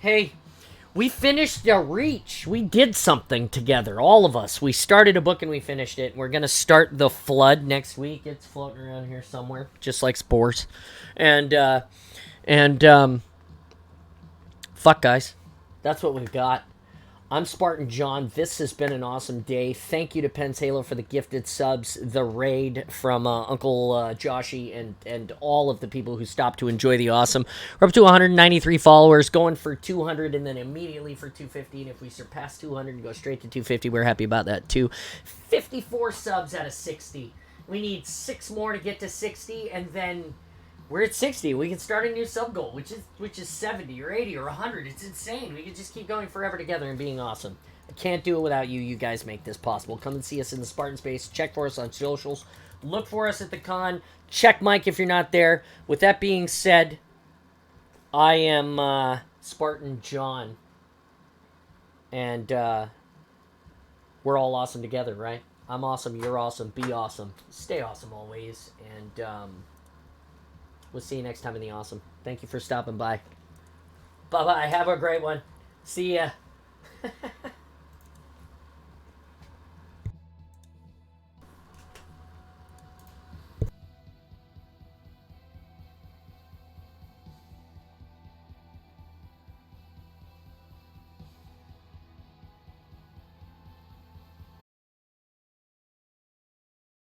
hey, we finished a Reach. We did something together, all of us. We started a book and we finished it. We're going to start The Flood next week. It's floating around here somewhere, just like spores. And fuck, guys. That's what we've got. I'm Spartan John. This has been an awesome day. Thank you to Penn's Halo for the gifted subs, the raid from Uncle Joshy, and all of the people who stopped to enjoy the awesome. We're up to 193 followers, going for 200, and then immediately for 250. And if we surpass 200 and go straight to 250, we're happy about that too. 54 subs out of 60. We need 6 more to get to 60, and then we're at 60. We can start a new sub goal, which is 70 or 80 or 100. It's insane. We can just keep going forever together and being awesome. I can't do it without you. You guys make this possible. Come and see us in the Spartan space. Check for us on socials. Look for us at the con. Check Mike if you're not there. With that being said, I am Spartan John. And we're all awesome together, right? I'm awesome. You're awesome. Be awesome. Stay awesome always. And we'll see you next time in the Awesome. Thank you for stopping by. Bye-bye. Have a great one. See ya.